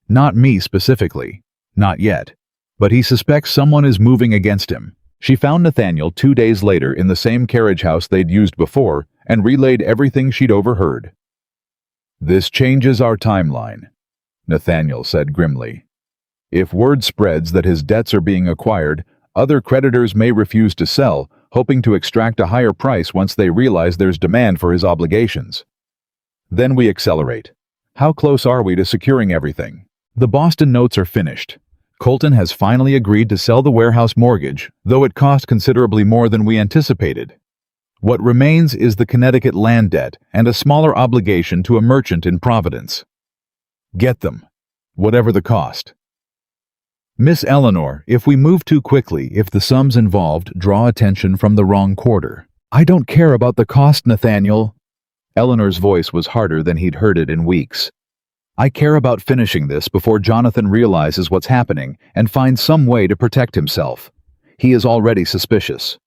Not me specifically. Not yet. But he suspects someone is moving against him. She found Nathaniel 2 days later in the same carriage house they'd used before and relayed everything she'd overheard. "This changes our timeline," Nathaniel said grimly. "If word spreads that his debts are being acquired, other creditors may refuse to sell, hoping to extract a higher price once they realize there's demand for his obligations. Then we accelerate. How close are we to securing everything? The Boston notes are finished. Colton has finally agreed to sell the warehouse mortgage, though it cost considerably more than we anticipated. What remains is the Connecticut land debt and a smaller obligation to a merchant in Providence. Get them, whatever the cost. Miss Eleanor, if we move too quickly, if the sums involved draw attention from the wrong quarter." "I don't care about the cost, Nathaniel." Eleanor's voice was harder than he'd heard it in weeks. "I care about finishing this before Jonathan realizes what's happening and finds some way to protect himself. He is already suspicious.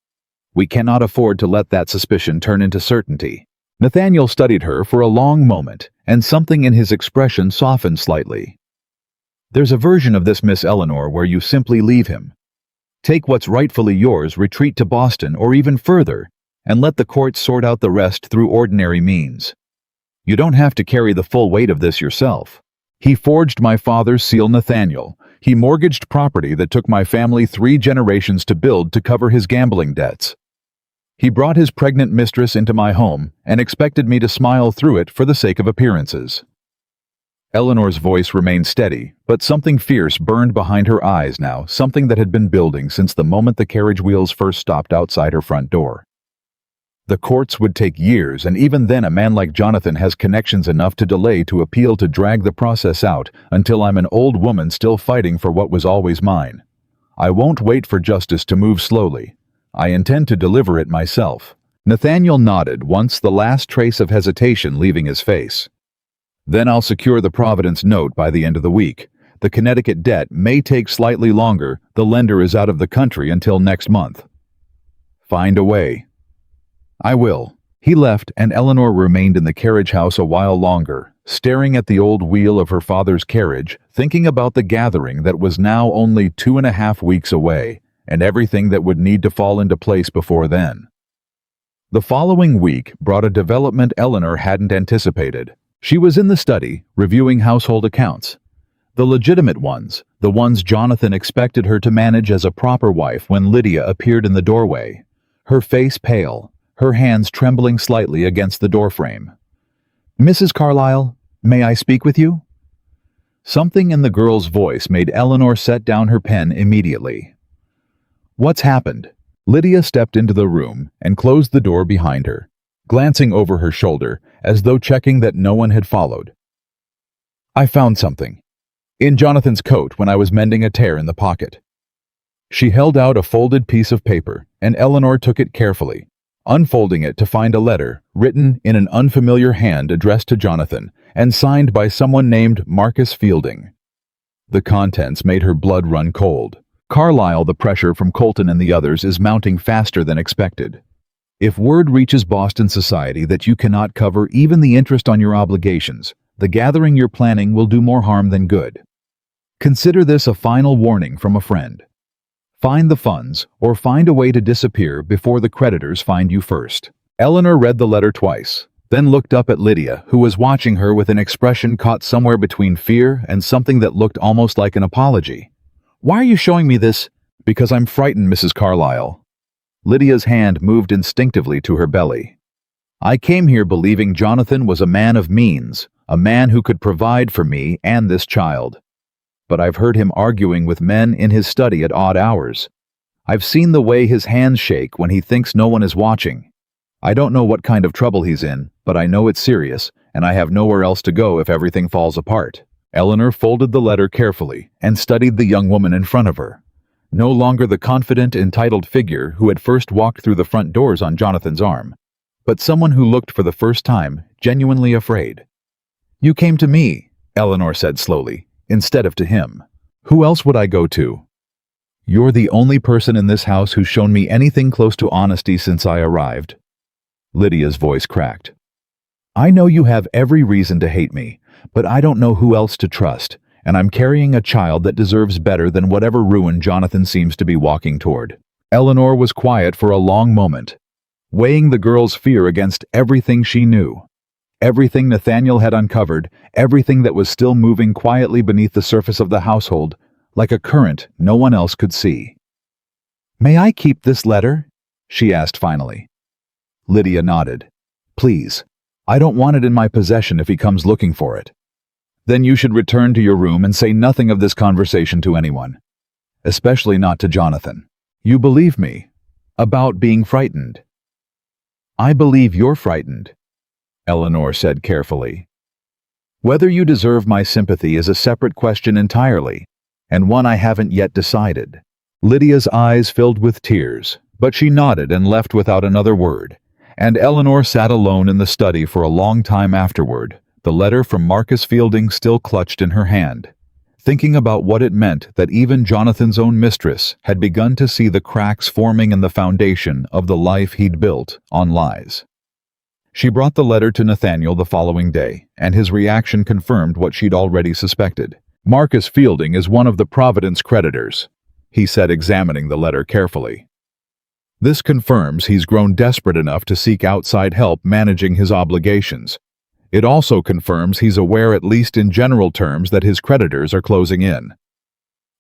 We cannot afford to let that suspicion turn into certainty." Nathaniel studied her for a long moment, and something in his expression softened slightly. "There's a version of this, Miss Eleanor, where you simply leave him. Take what's rightfully yours, retreat to Boston, or even further, and let the courts sort out the rest through ordinary means. You don't have to carry the full weight of this yourself. He forged my father's seal, Nathaniel. He mortgaged property that took my family 3 generations to build to cover his gambling debts. He brought his pregnant mistress into my home and expected me to smile through it for the sake of appearances." Eleanor's voice remained steady, but something fierce burned behind her eyes now, something that had been building since the moment the carriage wheels first stopped outside her front door. "The courts would take years, and even then a man like Jonathan has connections enough to delay to appeal to drag the process out until I'm an old woman still fighting for what was always mine. I won't wait for justice to move slowly. I intend to deliver it myself." Nathaniel nodded, once the last trace of hesitation leaving his face. "Then I'll secure the Providence note by the end of the week. The Connecticut debt may take slightly longer. The lender is out of the country until next month." "Find a way." "I will." He left, and Eleanor remained in the carriage house a while longer, staring at the old wheel of her father's carriage, thinking about the gathering that was now only 2.5 weeks away, and everything that would need to fall into place before then. The following week brought a development Eleanor hadn't anticipated. She was in the study, reviewing household accounts. The legitimate ones, the ones Jonathan expected her to manage as a proper wife, when Lydia appeared in the doorway, her face pale, her hands trembling slightly against the doorframe. "Mrs. Carlisle, may I speak with you?" Something in the girl's voice made Eleanor set down her pen immediately. "What's happened?" Lydia stepped into the room and closed the door behind her, glancing over her shoulder as though checking that no one had followed. "I found something in Jonathan's coat when I was mending a tear in the pocket." She held out a folded piece of paper, and Eleanor took it carefully, unfolding it to find a letter written in an unfamiliar hand addressed to Jonathan and signed by someone named Marcus Fielding. The contents made her blood run cold. "Carlisle, the pressure from Colton and the others is mounting faster than expected. If word reaches Boston society that you cannot cover even the interest on your obligations, the gathering you're planning will do more harm than good. Consider this a final warning from a friend. Find the funds, or find a way to disappear before the creditors find you first." Eleanor read the letter twice, then looked up at Lydia, who was watching her with an expression caught somewhere between fear and something that looked almost like an apology. "Why are you showing me this?" "Because I'm frightened, Mrs. Carlisle." Lydia's hand moved instinctively to her belly. "I came here believing Jonathan was a man of means, a man who could provide for me and this child. But I've heard him arguing with men in his study at odd hours. I've seen the way his hands shake when he thinks no one is watching. I don't know what kind of trouble he's in, but I know it's serious, and I have nowhere else to go if everything falls apart." Eleanor folded the letter carefully and studied the young woman in front of her. No longer the confident, entitled figure who had first walked through the front doors on Jonathan's arm, but someone who looked for the first time genuinely afraid. You came to me, Eleanor said slowly, instead of to him. Who else would I go to? You're the only person in this house who's shown me anything close to honesty since I arrived. Lydia's voice cracked. I know you have every reason to hate me, but I don't know who else to trust, and I'm carrying a child that deserves better than whatever ruin Jonathan seems to be walking toward. Eleanor was quiet for a long moment, weighing the girl's fear against everything she knew. Everything Nathaniel had uncovered, everything that was still moving quietly beneath the surface of the household, like a current no one else could see. May I keep this letter? She asked finally. Lydia nodded. Please. I don't want it in my possession if he comes looking for it. Then you should return to your room and say nothing of this conversation to anyone. Especially not to Jonathan. You believe me. About being frightened. I believe you're frightened, Eleanor said carefully. Whether you deserve my sympathy is a separate question entirely, and one I haven't yet decided. Lydia's eyes filled with tears, but she nodded and left without another word, and Eleanor sat alone in the study for a long time afterward, the letter from Marcus Fielding still clutched in her hand, thinking about what it meant that even Jonathan's own mistress had begun to see the cracks forming in the foundation of the life he'd built on lies. She brought the letter to Nathaniel the following day, and his reaction confirmed what she'd already suspected. Marcus Fielding is one of the Providence creditors, he said, examining the letter carefully. This confirms he's grown desperate enough to seek outside help managing his obligations. It also confirms he's aware, at least in general terms, that his creditors are closing in.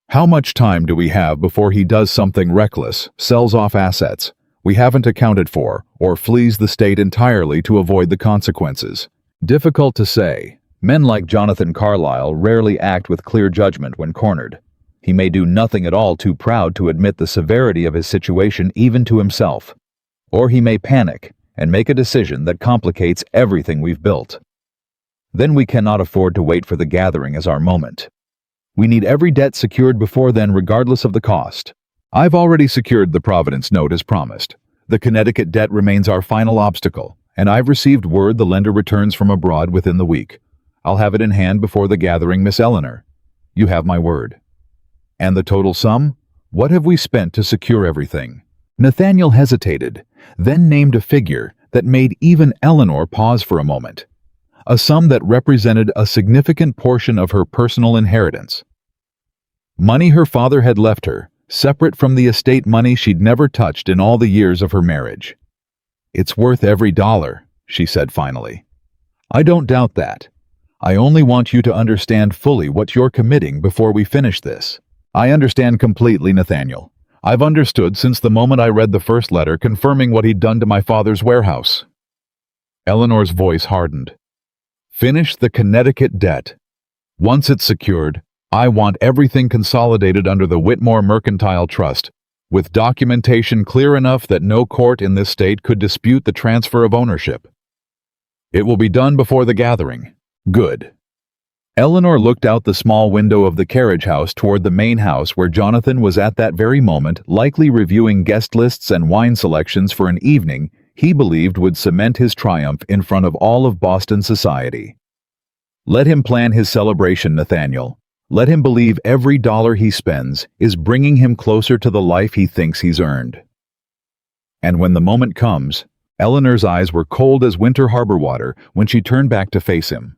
How much time do we have before he does something reckless, sells off assets we haven't accounted for, or flees the state entirely to avoid the consequences? Difficult to say. Men like Jonathan Carlisle rarely act with clear judgment when cornered. He may do nothing at all too proud to admit the severity of his situation even to himself. Or he may panic and make a decision that complicates everything we've built. Then we cannot afford to wait for the gathering as our moment. We need every debt secured before then, regardless of the cost. I've already secured the Providence note as promised. The Connecticut debt remains our final obstacle, and I've received word the lender returns from abroad within the week. I'll have it in hand before the gathering, Miss Eleanor. You have my word. And the total sum? What have we spent to secure everything? Nathaniel hesitated, then named a figure that made even Eleanor pause for a moment. A sum that represented a significant portion of her personal inheritance. Money her father had left her, separate from the estate money she'd never touched in all the years of her marriage. It's worth every dollar, she said finally. I don't doubt that. I only want you to understand fully what you're committing before we finish this. I understand completely, Nathaniel. I've understood since the moment I read the first letter confirming what he'd done to my father's warehouse. Eleanor's voice hardened. Finish the Connecticut debt. Once it's secured, I want everything consolidated under the Whitmore Mercantile Trust, with documentation clear enough that no court in this state could dispute the transfer of ownership. It will be done before the gathering. Good. Eleanor looked out the small window of the carriage house toward the main house where Jonathan was at that very moment likely reviewing guest lists and wine selections for an evening he believed would cement his triumph in front of all of Boston society. Let him plan his celebration, Nathaniel. Let him believe every dollar he spends is bringing him closer to the life he thinks he's earned. And when the moment comes, Eleanor's eyes were cold as winter harbor water when she turned back to face him.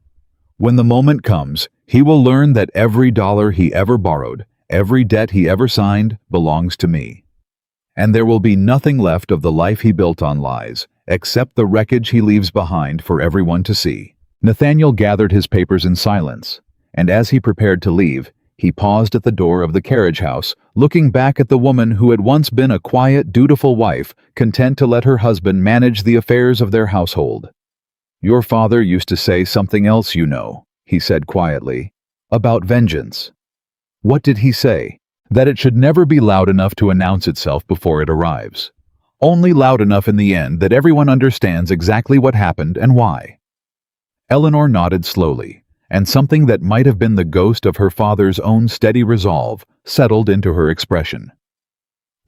When the moment comes, he will learn that every dollar he ever borrowed, every debt he ever signed, belongs to me. And there will be nothing left of the life he built on lies, except the wreckage he leaves behind for everyone to see. Nathaniel gathered his papers in silence, and as he prepared to leave, he paused at the door of the carriage house, looking back at the woman who had once been a quiet, dutiful wife, content to let her husband manage the affairs of their household. Your father used to say something else, you know, he said quietly, about vengeance. What did he say? That it should never be loud enough to announce itself before it arrives. Only loud enough in the end that everyone understands exactly what happened and why. Eleanor nodded slowly, and something that might have been the ghost of her father's own steady resolve settled into her expression.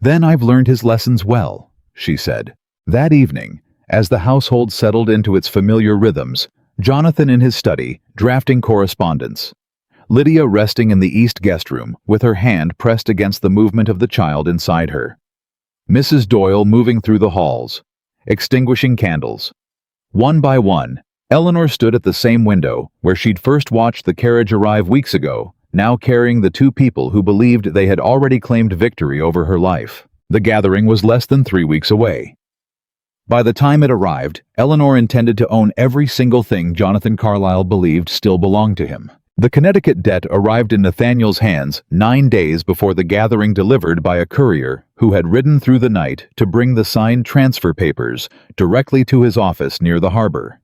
Then I've learned his lessons well, she said. That evening, as the household settled into its familiar rhythms, Jonathan in his study, drafting correspondence. Lydia resting in the east guest room, with her hand pressed against the movement of the child inside her. Mrs. Doyle moving through the halls, extinguishing candles. One by one, Eleanor stood at the same window where she'd first watched the carriage arrive weeks ago, now carrying the two people who believed they had already claimed victory over her life. The gathering was less than 3 weeks away. By the time it arrived, Eleanor intended to own every single thing Jonathan Carlisle believed still belonged to him. The Connecticut debt arrived in Nathaniel's hands 9 days before the gathering, delivered by a courier who had ridden through the night to bring the signed transfer papers directly to his office near the harbor.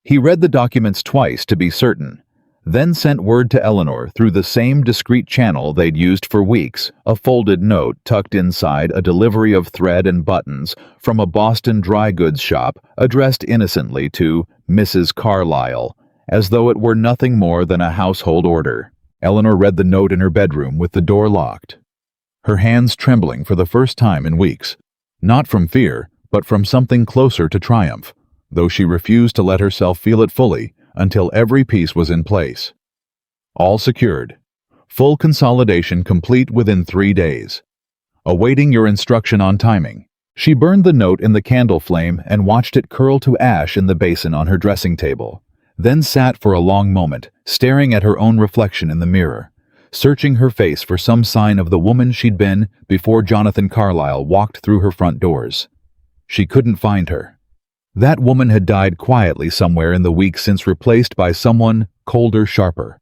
He read the documents twice to be certain, then sent word to Eleanor through the same discreet channel they'd used for weeks, a folded note tucked inside a delivery of thread and buttons from a Boston dry goods shop addressed innocently to Mrs. Carlisle, as though it were nothing more than a household order. Eleanor read the note in her bedroom with the door locked, her hands trembling for the first time in weeks, not from fear, but from something closer to triumph, though she refused to let herself feel it fully until every piece was in place. All secured. Full consolidation complete within 3 days. Awaiting your instruction on timing. She burned the note in the candle flame and watched it curl to ash in the basin on her dressing table, then sat for a long moment, staring at her own reflection in the mirror, searching her face for some sign of the woman she'd been before Jonathan Carlisle walked through her front doors. She couldn't find her. That woman had died quietly somewhere in the weeks since, replaced by someone colder, sharper.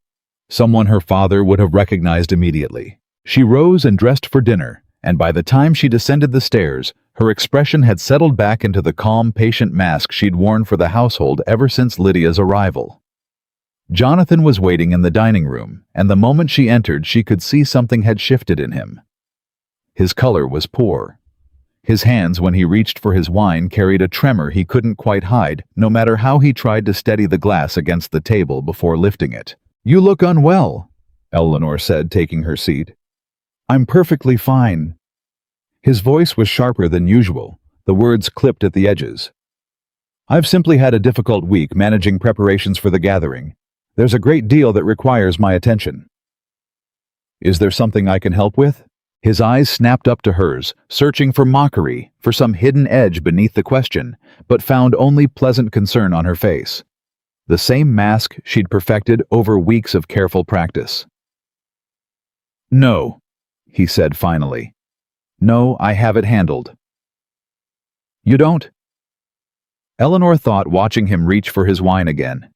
Someone her father would have recognized immediately. She rose and dressed for dinner, and by the time she descended the stairs, her expression had settled back into the calm, patient mask she'd worn for the household ever since Lydia's arrival. Jonathan was waiting in the dining room, and the moment she entered she could see something had shifted in him. His color was poor. His hands, when he reached for his wine, carried a tremor he couldn't quite hide, no matter how he tried to steady the glass against the table before lifting it. "You look unwell," Eleanor said, taking her seat. "I'm perfectly fine." His voice was sharper than usual, the words clipped at the edges. "I've simply had a difficult week managing preparations for the gathering. There's a great deal that requires my attention." "Is there something I can help with?" His eyes snapped up to hers, searching for mockery, for some hidden edge beneath the question, but found only pleasant concern on her face. The same mask she'd perfected over weeks of careful practice. "No," he said finally. "No, I have it handled." "You don't?" Eleanor thought, watching him reach for his wine again.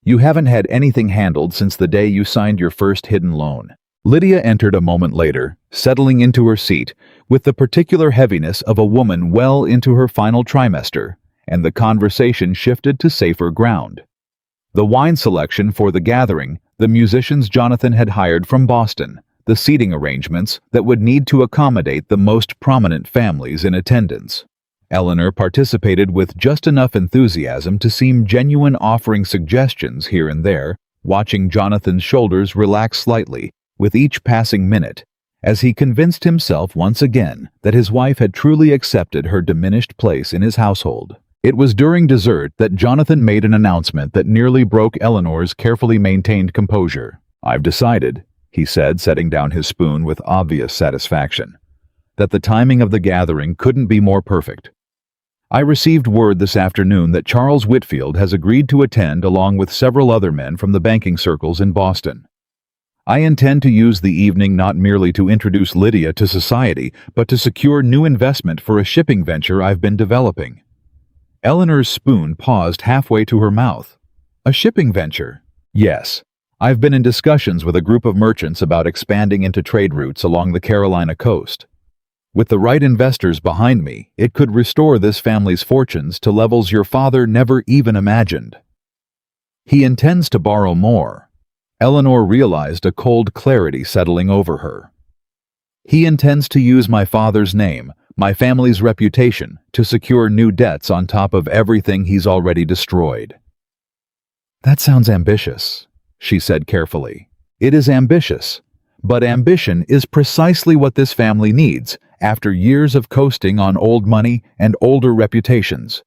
"You haven't had anything handled since the day you signed your first hidden loan." Lydia entered a moment later, settling into her seat with the particular heaviness of a woman well into her final trimester, and the conversation shifted to safer ground. The wine selection for the gathering, the musicians Jonathan had hired from Boston, the seating arrangements that would need to accommodate the most prominent families in attendance. Eleanor participated with just enough enthusiasm to seem genuine, offering suggestions here and there, watching Jonathan's shoulders relax slightly with each passing minute, as he convinced himself once again that his wife had truly accepted her diminished place in his household. It was during dessert that Jonathan made an announcement that nearly broke Eleanor's carefully maintained composure. "I've decided," he said, setting down his spoon with obvious satisfaction, "that the timing of the gathering couldn't be more perfect. I received word this afternoon that Charles Whitfield has agreed to attend along with several other men from the banking circles in Boston. I intend to use the evening not merely to introduce Lydia to society, but to secure new investment for a shipping venture I've been developing." Eleanor's spoon paused halfway to her mouth. "A shipping venture?" "Yes. I've been in discussions with a group of merchants about expanding into trade routes along the Carolina coast. With the right investors behind me, it could restore this family's fortunes to levels your father never even imagined." "He intends to borrow more." Eleanor realized a cold clarity settling over her. "He intends to use my father's name, my family's reputation, to secure new debts on top of everything he's already destroyed." "That sounds ambitious," she said carefully. "It is ambitious, but ambition is precisely what this family needs after years of coasting on old money and older reputations.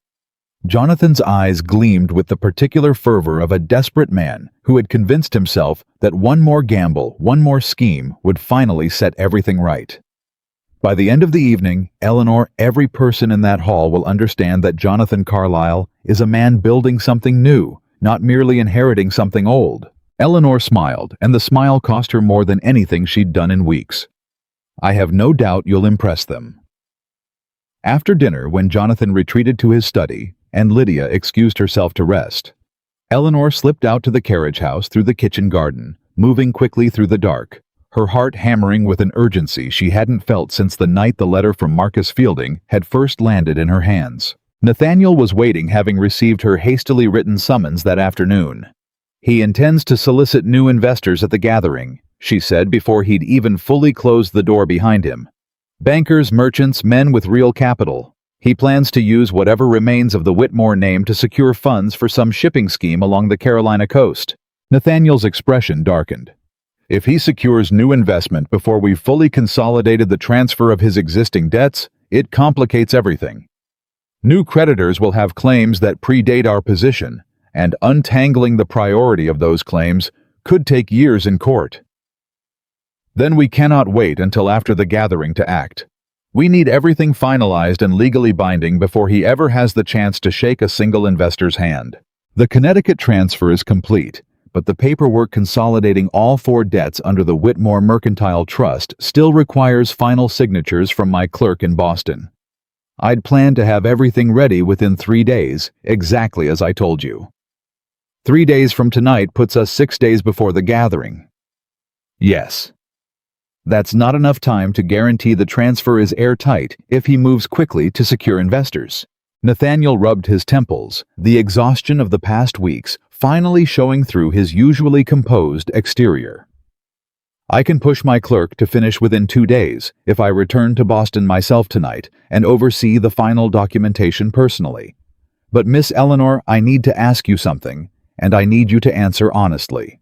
Jonathan's eyes gleamed with the particular fervor of a desperate man who had convinced himself that one more gamble, one more scheme would finally set everything right. By the end of the evening, Eleanor, every person in that hall will understand that Jonathan Carlisle is a man building something new, not merely inheriting something old. Eleanor smiled, and the smile cost her more than anything she'd done in weeks. I have no doubt you'll impress them. After dinner, when Jonathan retreated to his study, and Lydia excused herself to rest, Eleanor slipped out to the carriage house through the kitchen garden, moving quickly through the dark, her heart hammering with an urgency she hadn't felt since the night the letter from Marcus Fielding had first landed in her hands. Nathaniel was waiting, having received her hastily written summons that afternoon. He intends to solicit new investors at the gathering, she said before he'd even fully closed the door behind him. Bankers, merchants, men with real capital. He plans to use whatever remains of the Whitmore name to secure funds for some shipping scheme along the Carolina coast. Nathaniel's expression darkened. If he secures new investment before we've fully consolidated the transfer of his existing debts, it complicates everything. New creditors will have claims that predate our position, and untangling the priority of those claims could take years in court. Then we cannot wait until after the gathering to act. We need everything finalized and legally binding before he ever has the chance to shake a single investor's hand. The Connecticut transfer is complete, but the paperwork consolidating all 4 debts under the Whitmore Mercantile Trust still requires final signatures from my clerk in Boston. I'd planned to have everything ready within 3 days, exactly as I told you. 3 days from tonight puts us 6 days before the gathering. Yes. That's not enough time to guarantee the transfer is airtight if he moves quickly to secure investors. Nathaniel rubbed his temples, the exhaustion of the past weeks finally showing through his usually composed exterior. I can push my clerk to finish within 2 days if I return to Boston myself tonight and oversee the final documentation personally. But Miss Eleanor, I need to ask you something, and I need you to answer honestly.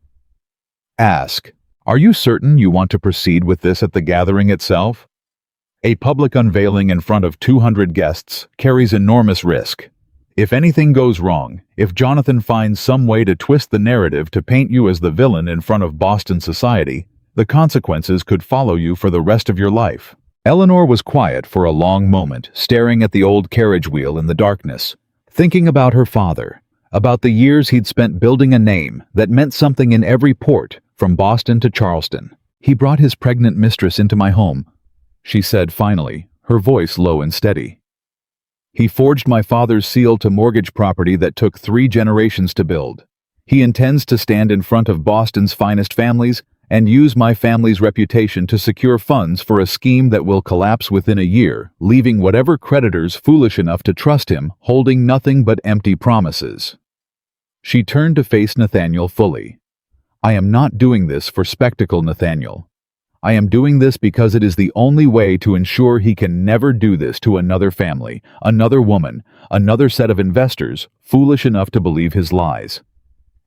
Ask. Are you certain you want to proceed with this at the gathering itself? A public unveiling in front of 200 guests carries enormous risk. If anything goes wrong, if Jonathan finds some way to twist the narrative to paint you as the villain in front of Boston society, the consequences could follow you for the rest of your life. Eleanor was quiet for a long moment, staring at the old carriage wheel in the darkness, thinking about her father, about the years he'd spent building a name that meant something in every port, from Boston to Charleston. He brought his pregnant mistress into my home, she said finally, her voice low and steady. He forged my father's seal to mortgage property that took 3 generations to build. He intends to stand in front of Boston's finest families and use my family's reputation to secure funds for a scheme that will collapse within a year, leaving whatever creditors foolish enough to trust him holding nothing but empty promises. She turned to face Nathaniel fully. I am not doing this for spectacle, Nathaniel. I am doing this because it is the only way to ensure he can never do this to another family, another woman, another set of investors foolish enough to believe his lies.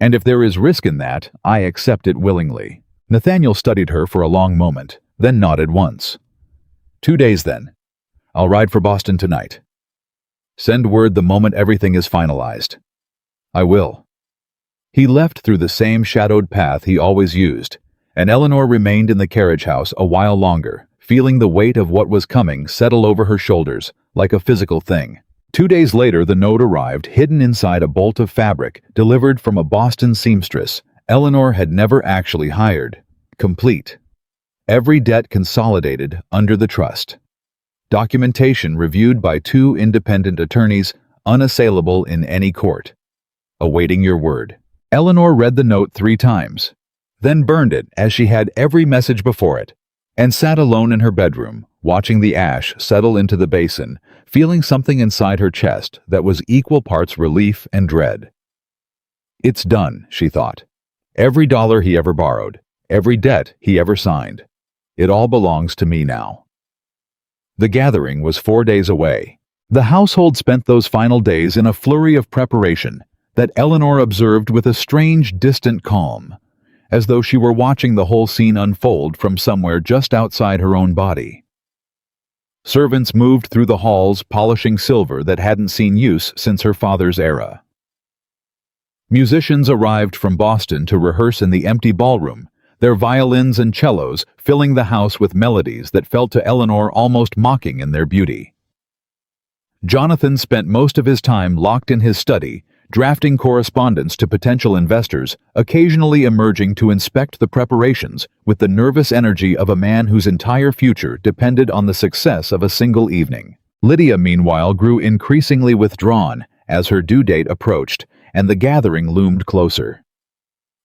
And if there is risk in that, I accept it willingly. Nathaniel studied her for a long moment, then nodded once. 2 days then. I'll ride for Boston tonight. Send word the moment everything is finalized. I will. He left through the same shadowed path he always used, and Eleanor remained in the carriage house a while longer, feeling the weight of what was coming settle over her shoulders like a physical thing. 2 days later, the note arrived hidden inside a bolt of fabric delivered from a Boston seamstress Eleanor had never actually hired. Complete. Every debt consolidated under the trust. Documentation reviewed by 2 independent attorneys, unassailable in any court. Awaiting your word. Eleanor read the note 3 times, then burned it as she had every message before it, and sat alone in her bedroom, watching the ash settle into the basin, feeling something inside her chest that was equal parts relief and dread. It's done, she thought. Every dollar he ever borrowed, every debt he ever signed. It all belongs to me now. The gathering was 4 days away. The household spent those final days in a flurry of preparation that Eleanor observed with a strange, distant calm, as though she were watching the whole scene unfold from somewhere just outside her own body. Servants moved through the halls polishing silver that hadn't seen use since her father's era. Musicians arrived from Boston to rehearse in the empty ballroom, their violins and cellos filling the house with melodies that felt to Eleanor almost mocking in their beauty. Jonathan spent most of his time locked in his study, drafting correspondence to potential investors, occasionally emerging to inspect the preparations with the nervous energy of a man whose entire future depended on the success of a single evening. Lydia, meanwhile, grew increasingly withdrawn as her due date approached, and the gathering loomed closer.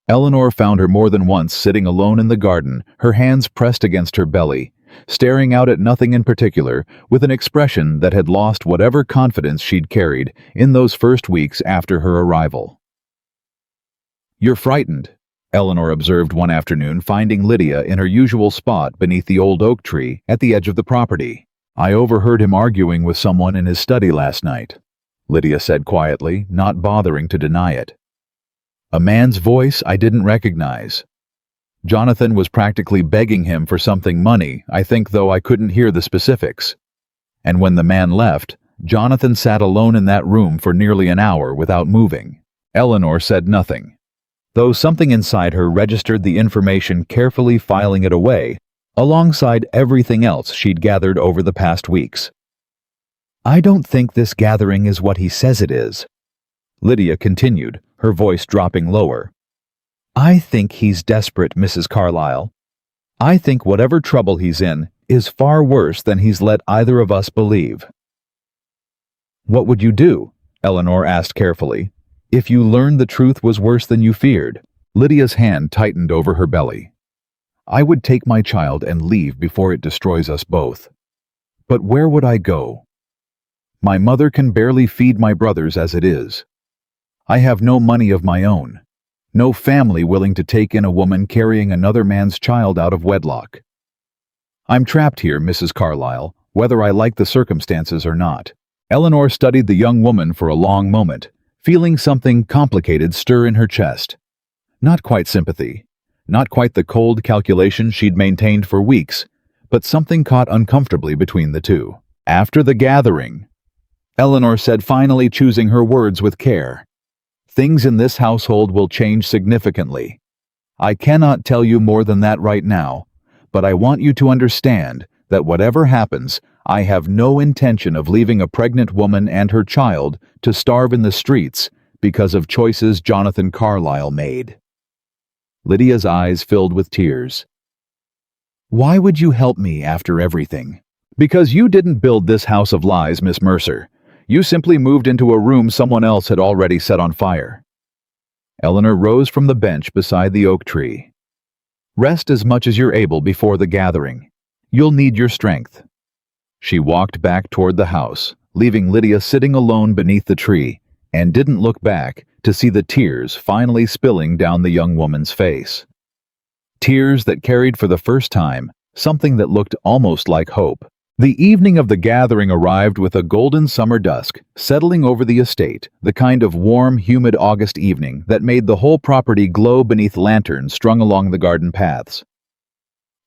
Eleanor found her more than once sitting alone in the garden, her hands pressed against her belly, staring out at nothing in particular, with an expression that had lost whatever confidence she'd carried in those first weeks after her arrival. "You're frightened," Eleanor observed one afternoon, finding Lydia in her usual spot beneath the old oak tree at the edge of the property. "I overheard him arguing with someone in his study last night," Lydia said quietly, not bothering to deny it. "A man's voice I didn't recognize. Jonathan was practically begging him for something money, I think, though I couldn't hear the specifics. And when the man left, Jonathan sat alone in that room for nearly an hour without moving." Eleanor said nothing, though something inside her registered the information, carefully filing it away, alongside everything else she'd gathered over the past weeks. "I don't think this gathering is what he says it is," Lydia continued, her voice dropping lower. "I think he's desperate, Mrs. Carlisle. I think whatever trouble he's in is far worse than he's let either of us believe." "What would you do?" Eleanor asked carefully, "if you learned the truth was worse than you feared?" Lydia's hand tightened over her belly. "I would take my child and leave before it destroys us both. But where would I go? My mother can barely feed my brothers as it is. I have no money of my own. No family willing to take in a woman carrying another man's child out of wedlock. I'm trapped here, Mrs. Carlisle, whether I like the circumstances or not." Eleanor studied the young woman for a long moment, feeling something complicated stir in her chest. Not quite sympathy, not quite the cold calculation she'd maintained for weeks, but something caught uncomfortably between the two. "After the gathering," Eleanor said, finally choosing her words with care, "things in this household will change significantly. I cannot tell you more than that right now, but I want you to understand that whatever happens, I have no intention of leaving a pregnant woman and her child to starve in the streets because of choices Jonathan Carlisle made." Lydia's eyes filled with tears. "Why would you help me after everything?" "Because you didn't build this house of lies, Miss Mercer. You simply moved into a room someone else had already set on fire." Eleanor rose from the bench beside the oak tree. "Rest as much as you're able before the gathering. You'll need your strength." She walked back toward the house, leaving Lydia sitting alone beneath the tree, and didn't look back to see the tears finally spilling down the young woman's face. Tears that carried for the first time something that looked almost like hope. The evening of the gathering arrived with a golden summer dusk settling over the estate, the kind of warm, humid August evening that made the whole property glow beneath lanterns strung along the garden paths.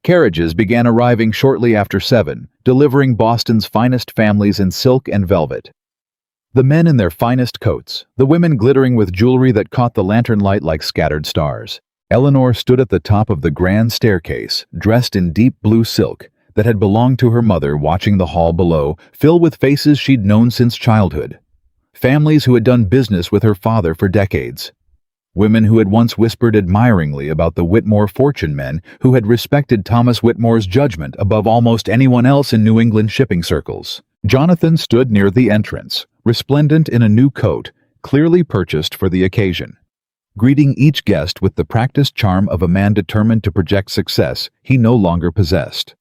Carriages began arriving shortly after 7, delivering Boston's finest families in silk and velvet. The men in their finest coats, the women glittering with jewelry that caught the lantern light like scattered stars. Eleanor stood at the top of the grand staircase, dressed in deep blue silk that had belonged to her mother, watching the hall below, filled with faces she'd known since childhood. Families who had done business with her father for decades. Women who had once whispered admiringly about the Whitmore fortune men who had respected Thomas Whitmore's judgment above almost anyone else in New England shipping circles. Jonathan stood near the entrance, resplendent in a new coat, clearly purchased for the occasion, greeting each guest with the practiced charm of a man determined to project success he no longer possessed.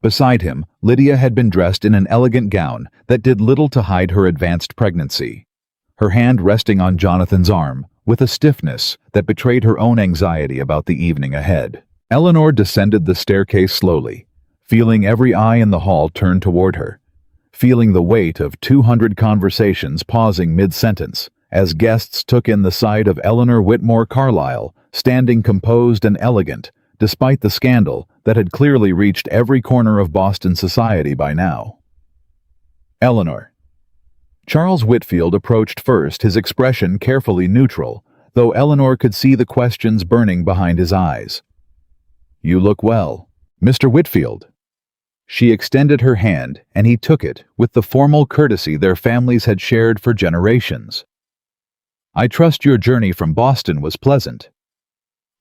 Beside him, Lydia had been dressed in an elegant gown that did little to hide her advanced pregnancy, her hand resting on Jonathan's arm, with a stiffness that betrayed her own anxiety about the evening ahead. Eleanor descended the staircase slowly, feeling every eye in the hall turn toward her, feeling the weight of 200 conversations pausing mid-sentence as guests took in the sight of Eleanor Whitmore Carlisle, standing composed and elegant, despite the scandal that had clearly reached every corner of Boston society by now. Eleanor. Charles Whitfield approached first, his expression carefully neutral, though Eleanor could see the questions burning behind his eyes. "You look well, Mr. Whitfield." She extended her hand, and he took it with the formal courtesy their families had shared for generations. "I trust your journey from Boston was pleasant."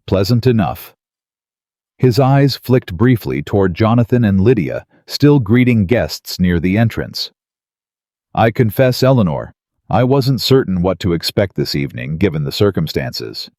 "Pleasant enough." His eyes flicked briefly toward Jonathan and Lydia, still greeting guests near the entrance. "I confess, Eleanor, I wasn't certain what to expect this evening, given the circumstances."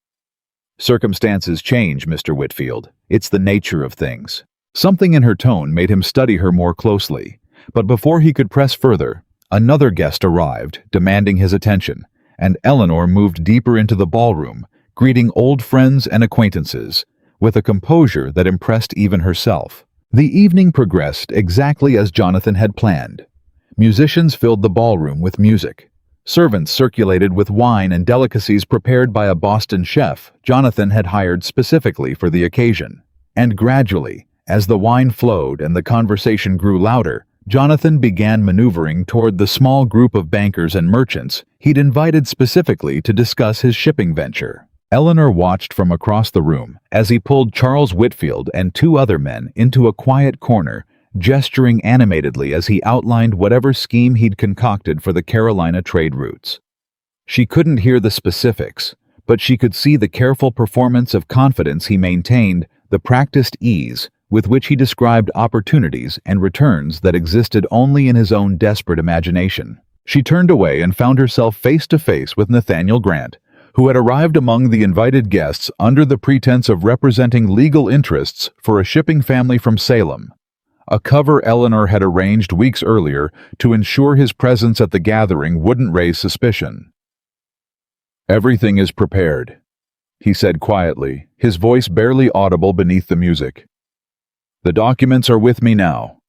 "Circumstances change, Mr. Whitfield. It's the nature of things." Something in her tone made him study her more closely, but before he could press further, another guest arrived, demanding his attention, and Eleanor moved deeper into the ballroom, greeting old friends and acquaintances, with a composure that impressed even herself. The evening progressed exactly as Jonathan had planned. Musicians filled the ballroom with music. Servants circulated with wine and delicacies prepared by a Boston chef Jonathan had hired specifically for the occasion. And gradually, as the wine flowed and the conversation grew louder, Jonathan began maneuvering toward the small group of bankers and merchants he'd invited specifically to discuss his shipping venture. Eleanor watched from across the room as he pulled Charles Whitfield and two other men into a quiet corner, gesturing animatedly as he outlined whatever scheme he'd concocted for the Carolina trade routes. She couldn't hear the specifics, but she could see the careful performance of confidence he maintained, the practiced ease with which he described opportunities and returns that existed only in his own desperate imagination. She turned away and found herself face to face with Nathaniel Grant, who had arrived among the invited guests under the pretense of representing legal interests for a shipping family from Salem, a cover Eleanor had arranged weeks earlier to ensure his presence at the gathering wouldn't raise suspicion. "Everything is prepared," he said quietly, his voice barely audible beneath the music. "The documents are with me now,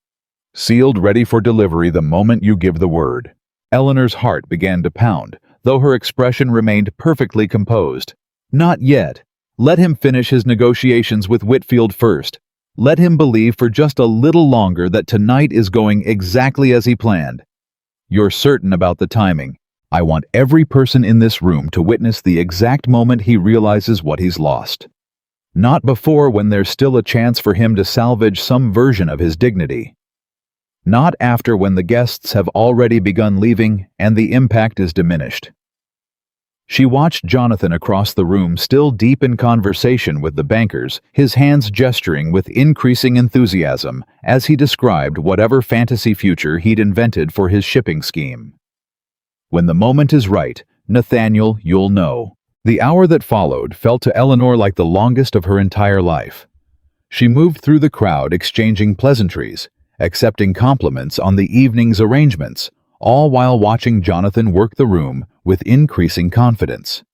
sealed, ready for delivery the moment you give the word." Eleanor's heart began to pound, though her expression remained perfectly composed. "Not yet. Let him finish his negotiations with Whitfield first. Let him believe for just a little longer that tonight is going exactly as he planned. You're certain about the timing. I want every person in this room to witness the exact moment he realizes what he's lost. Not before, when there's still a chance for him to salvage some version of his dignity. Not after, when the guests have already begun leaving and the impact is diminished." She watched Jonathan across the room, still deep in conversation with the bankers, his hands gesturing with increasing enthusiasm as he described whatever fantasy future he'd invented for his shipping scheme. "When the moment is right, Nathaniel, you'll know." The hour that followed felt to Eleanor like the longest of her entire life. She moved through the crowd, exchanging pleasantries, accepting compliments on the evening's arrangements, all while watching Jonathan work the room with increasing confidence.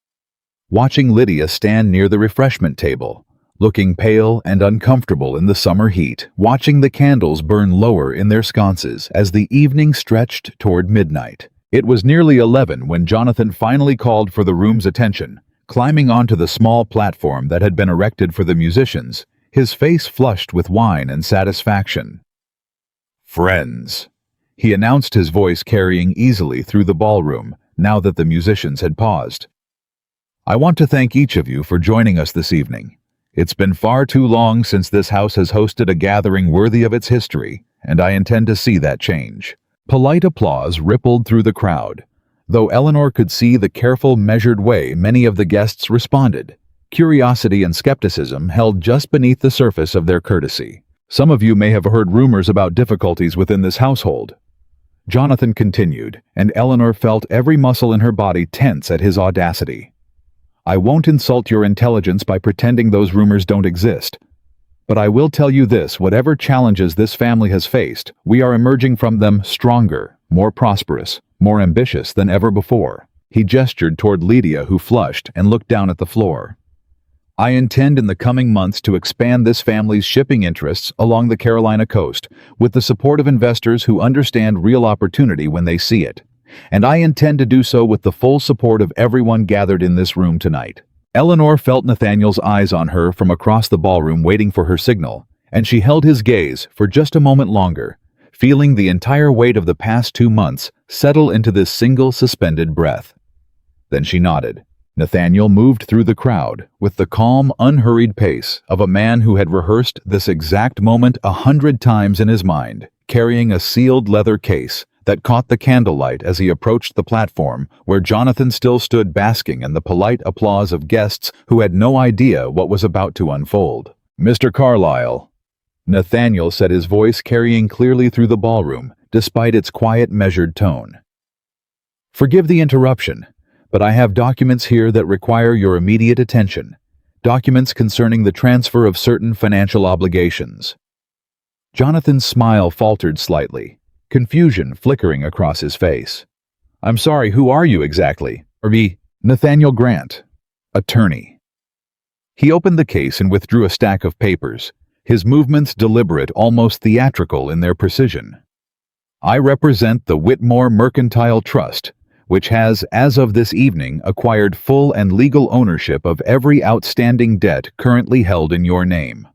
Watching Lydia stand near the refreshment table, looking pale and uncomfortable in the summer heat, watching the candles burn lower in their sconces as the evening stretched toward midnight. It was nearly 11 when Jonathan finally called for the room's attention, climbing onto the small platform that had been erected for the musicians, his face flushed with wine and satisfaction. "Friends," he announced, his voice carrying easily through the ballroom now that the musicians had paused. "I want to thank each of you for joining us this evening. It's been far too long since this house has hosted a gathering worthy of its history, and I intend to see that change." Polite applause rippled through the crowd, though Eleanor could see the careful, measured way many of the guests responded. Curiosity and skepticism held just beneath the surface of their courtesy. "Some of you may have heard rumors about difficulties within this household," Jonathan continued, and Eleanor felt every muscle in her body tense at his audacity. "I won't insult your intelligence by pretending those rumors don't exist. But I will tell you this: whatever challenges this family has faced, we are emerging from them stronger, more prosperous, more ambitious than ever before." He gestured toward Lydia, who flushed and looked down at the floor. "I intend in the coming months to expand this family's shipping interests along the Carolina coast, with the support of investors who understand real opportunity when they see it. And I intend to do so with the full support of everyone gathered in this room tonight." Eleanor felt Nathaniel's eyes on her from across the ballroom, waiting for her signal, and she held his gaze for just a moment longer, feeling the entire weight of the past 2 months settle into this single suspended breath. Then she nodded. Nathaniel moved through the crowd with the calm, unhurried pace of a man who had rehearsed this exact moment 100 times in his mind, carrying a sealed leather case that caught the candlelight as he approached the platform where Jonathan still stood basking in the polite applause of guests who had no idea what was about to unfold. "Mr. Carlisle," Nathaniel said, his voice carrying clearly through the ballroom, despite its quiet, measured tone. "Forgive the interruption, but I have documents here that require your immediate attention. Documents concerning the transfer of certain financial obligations." Jonathan's smile faltered slightly, confusion flickering across his face. "I'm sorry, who are you exactly?" "Nathaniel Grant, attorney." He opened the case and withdrew a stack of papers, his movements deliberate, almost theatrical in their precision. "I represent the Whitmore Mercantile Trust, which has, as of this evening, acquired full and legal ownership of every outstanding debt currently held in your name."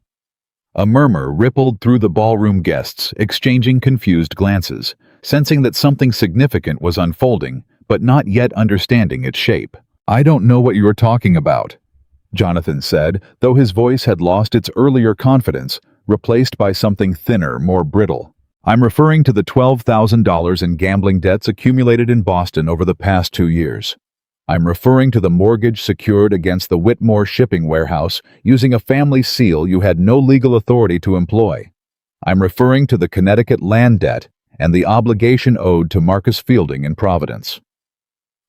A murmur rippled through the ballroom guests, exchanging confused glances, sensing that something significant was unfolding, but not yet understanding its shape. "I don't know what you are talking about," Jonathan said, though his voice had lost its earlier confidence, replaced by something thinner, more brittle. "I'm referring to the $12,000 in gambling debts accumulated in Boston over the past 2 years. I'm referring to the mortgage secured against the Whitmore shipping warehouse using a family seal you had no legal authority to employ. I'm referring to the Connecticut land debt and the obligation owed to Marcus Fielding in Providence."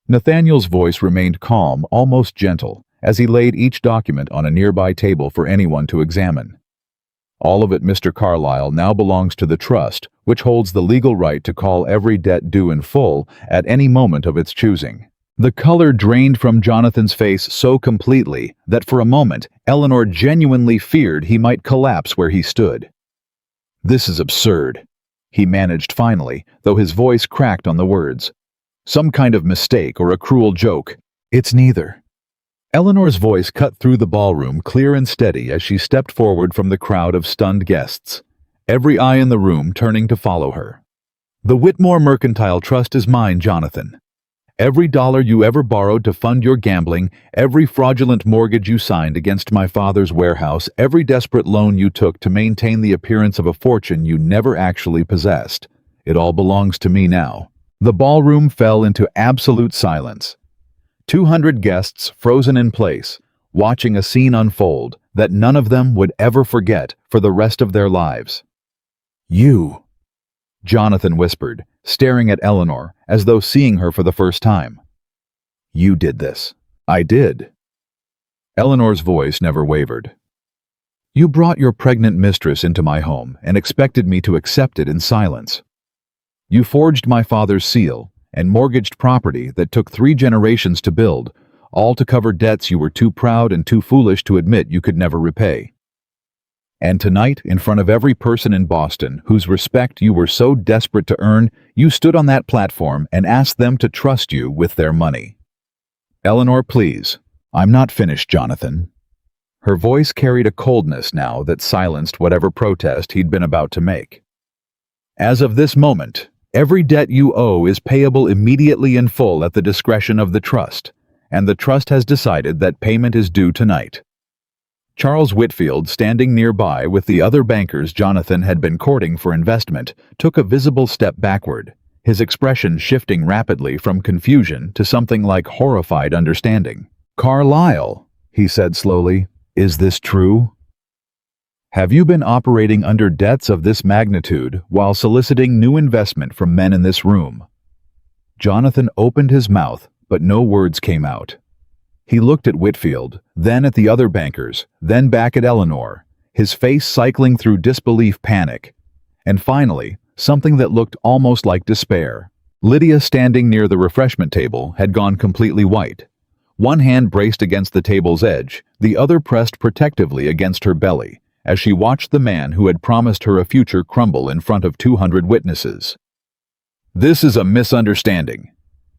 Nathaniel's voice remained calm, almost gentle, as he laid each document on a nearby table for anyone to examine. "All of it, Mr. Carlisle, now belongs to the trust, which holds the legal right to call every debt due in full at any moment of its choosing." The color drained from Jonathan's face so completely that for a moment Eleanor genuinely feared he might collapse where he stood. "This is absurd," he managed finally, though his voice cracked on the words. "Some kind of mistake or a cruel joke." "It's neither." Eleanor's voice cut through the ballroom clear and steady as she stepped forward from the crowd of stunned guests, every eye in the room turning to follow her. "The Whitmore Mercantile Trust is mine, Jonathan. Every dollar you ever borrowed to fund your gambling, every fraudulent mortgage you signed against my father's warehouse, every desperate loan you took to maintain the appearance of a fortune you never actually possessed, it all belongs to me now." The ballroom fell into absolute silence. 200 guests frozen in place, watching a scene unfold that none of them would ever forget for the rest of their lives. "You," Jonathan whispered, staring at Eleanor as though seeing her for the first time. "You did this." "I did." Eleanor's voice never wavered. "You brought your pregnant mistress into my home and expected me to accept it in silence. You forged my father's seal and mortgaged property that took 3 generations to build, all to cover debts you were too proud and too foolish to admit you could never repay. And tonight, in front of every person in Boston whose respect you were so desperate to earn, you stood on that platform and asked them to trust you with their money." "Eleanor, please. I'm not finished, Jonathan." Her voice carried a coldness now that silenced whatever protest he'd been about to make. "As of this moment, every debt you owe is payable immediately in full at the discretion of the trust, and the trust has decided that payment is due tonight." Charles Whitfield, standing nearby with the other bankers Jonathan had been courting for investment, took a visible step backward, his expression shifting rapidly from confusion to something like horrified understanding. "Carlisle," he said slowly, "is this true? Have you been operating under debts of this magnitude while soliciting new investment from men in this room?" Jonathan opened his mouth, but no words came out. He looked at Whitfield, then at the other bankers, then back at Eleanor, his face cycling through disbelief, panic, and finally, something that looked almost like despair. Lydia, standing near the refreshment table, had gone completely white. One hand braced against the table's edge, the other pressed protectively against her belly, as she watched the man who had promised her a future crumble in front of 200 witnesses. "This is a misunderstanding,"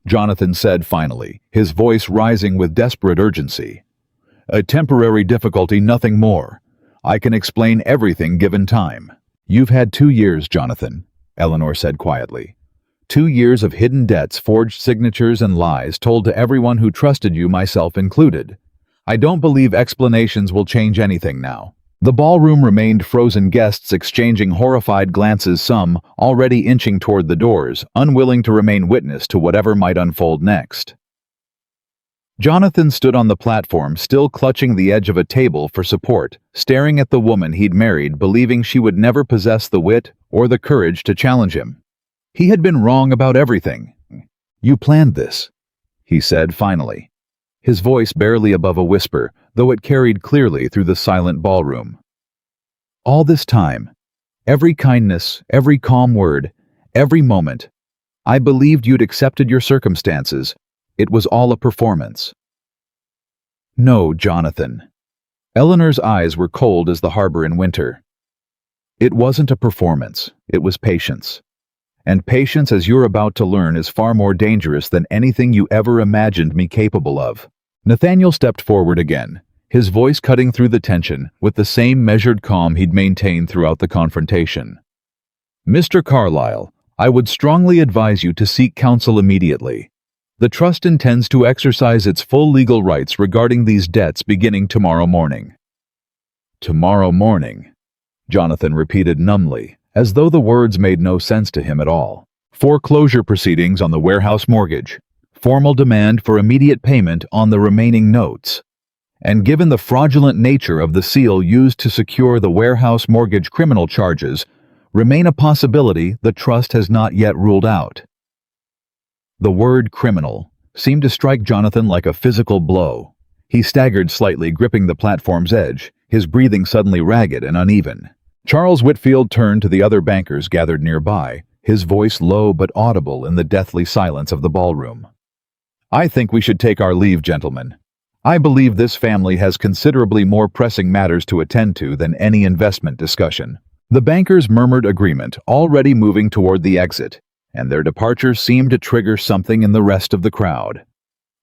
Jonathan said finally, his voice rising with desperate urgency. "A temporary difficulty, nothing more. I can explain everything given time. You've had 2 years, Jonathan, Eleanor said quietly. 2 years of hidden debts, forged signatures, and lies told to everyone who trusted you, myself included. I don't believe explanations will change anything now. The ballroom remained frozen, guests exchanging horrified glances, some already inching toward the doors, unwilling to remain witness to whatever might unfold next. Jonathan stood on the platform, still clutching the edge of a table for support, staring at the woman he'd married, believing she would never possess the wit or the courage to challenge him. He had been wrong about everything. "You planned this," he said finally, his voice barely above a whisper, though it carried clearly through the silent ballroom. "All this time, every kindness, every calm word, every moment, I believed you'd accepted your circumstances. It was all a performance." "No, Jonathan." Eleanor's eyes were cold as the harbor in winter. "It wasn't a performance, it was patience. And patience, as you're about to learn, is far more dangerous than anything you ever imagined me capable of." Nathaniel stepped forward again, his voice cutting through the tension with the same measured calm he'd maintained throughout the confrontation. "Mr. Carlisle, I would strongly advise you to seek counsel immediately. The trust intends to exercise its full legal rights regarding these debts beginning tomorrow morning." "Tomorrow morning," Jonathan repeated numbly, as though the words made no sense to him at all. "Foreclosure proceedings on the warehouse mortgage. Formal demand for immediate payment on the remaining notes. And given the fraudulent nature of the seal used to secure the warehouse mortgage, criminal charges remain a possibility the trust has not yet ruled out." The word criminal seemed to strike Jonathan like a physical blow. He staggered slightly, gripping the platform's edge, his breathing suddenly ragged and uneven. Charles Whitfield turned to the other bankers gathered nearby, his voice low but audible in the deathly silence of the ballroom. "I think we should take our leave, gentlemen. I believe this family has considerably more pressing matters to attend to than any investment discussion." The bankers murmured agreement, already moving toward the exit, and their departure seemed to trigger something in the rest of the crowd.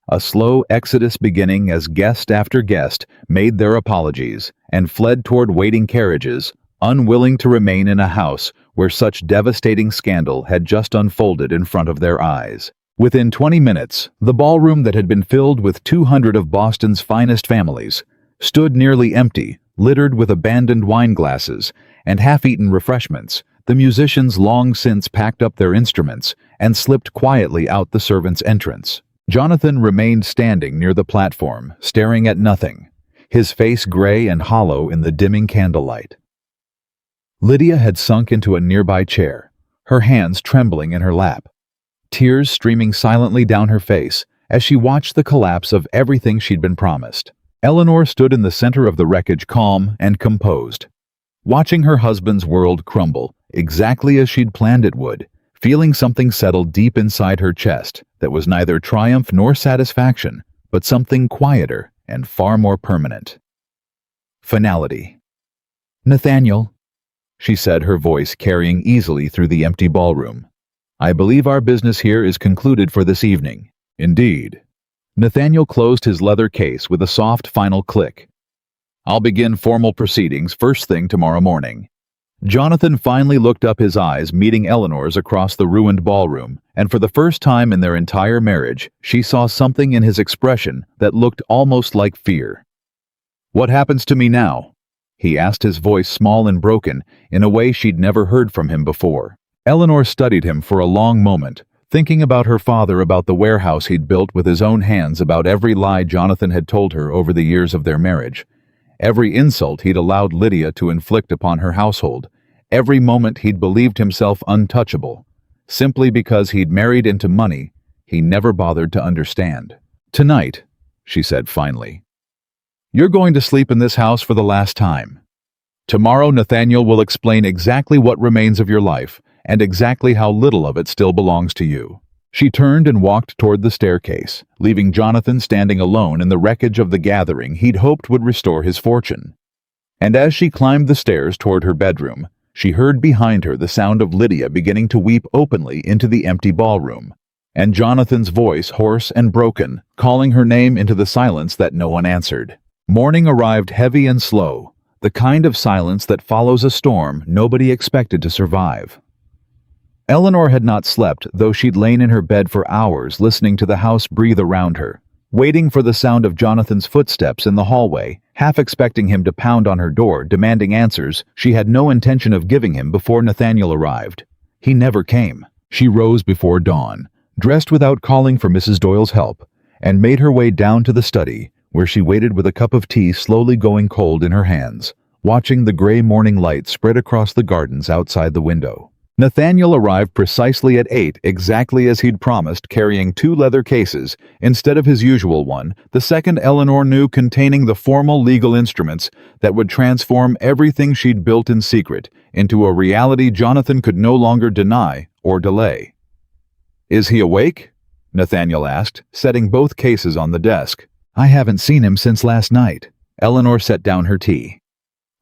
A slow exodus beginning as guest after guest made their apologies and fled toward waiting carriages, unwilling to remain in a house where such devastating scandal had just unfolded in front of their eyes. Within 20 minutes, the ballroom that had been filled with 200 of Boston's finest families stood nearly empty, littered with abandoned wine glasses and half-eaten refreshments. The musicians long since packed up their instruments and slipped quietly out the servants' entrance. Jonathan remained standing near the platform, staring at nothing, his face gray and hollow in the dimming candlelight. Lydia had sunk into a nearby chair, her hands trembling in her lap, tears streaming silently down her face as she watched the collapse of everything she'd been promised. Eleanor stood in the center of the wreckage, calm and composed, watching her husband's world crumble exactly as she'd planned it would, feeling something settle deep inside her chest that was neither triumph nor satisfaction, but something quieter and far more permanent. Finality. "Nathaniel," she said, her voice carrying easily through the empty ballroom, "I believe our business here is concluded for this evening." "Indeed." Nathaniel closed his leather case with a soft final click. "I'll begin formal proceedings first thing tomorrow morning." Jonathan finally looked up, his eyes meeting Eleanor's across the ruined ballroom, and for the first time in their entire marriage, she saw something in his expression that looked almost like fear. "What happens to me now?" he asked, his voice small and broken in a way she'd never heard from him before. Eleanor studied him for a long moment, thinking about her father, about the warehouse he'd built with his own hands, about every lie Jonathan had told her over the years of their marriage, every insult he'd allowed Lydia to inflict upon her household, every moment he'd believed himself untouchable, simply because he'd married into money he never bothered to understand. "Tonight," she said finally, "you're going to sleep in this house for the last time. Tomorrow Nathaniel will explain exactly what remains of your life and exactly how little of it still belongs to you." She turned and walked toward the staircase, leaving Jonathan standing alone in the wreckage of the gathering he'd hoped would restore his fortune. And as she climbed the stairs toward her bedroom, she heard behind her the sound of Lydia beginning to weep openly into the empty ballroom, and Jonathan's voice, hoarse and broken, calling her name into the silence that no one answered. Morning arrived heavy and slow, the kind of silence that follows a storm nobody expected to survive. Eleanor had not slept, though she'd lain in her bed for hours listening to the house breathe around her, waiting for the sound of Jonathan's footsteps in the hallway, half expecting him to pound on her door, demanding answers she had no intention of giving him before Nathaniel arrived. He never came. She rose before dawn, dressed without calling for Mrs. Doyle's help, and made her way down to the study, where she waited with a cup of tea slowly going cold in her hands, watching the gray morning light spread across the gardens outside the window. Nathaniel arrived precisely at 8, exactly as he'd promised, carrying 2 leather cases instead of his usual one, the second Eleanor knew containing the formal legal instruments that would transform everything she'd built in secret into a reality Jonathan could no longer deny or delay. "Is he awake?" Nathaniel asked, setting both cases on the desk. "I haven't seen him since last night." Eleanor set down her tea.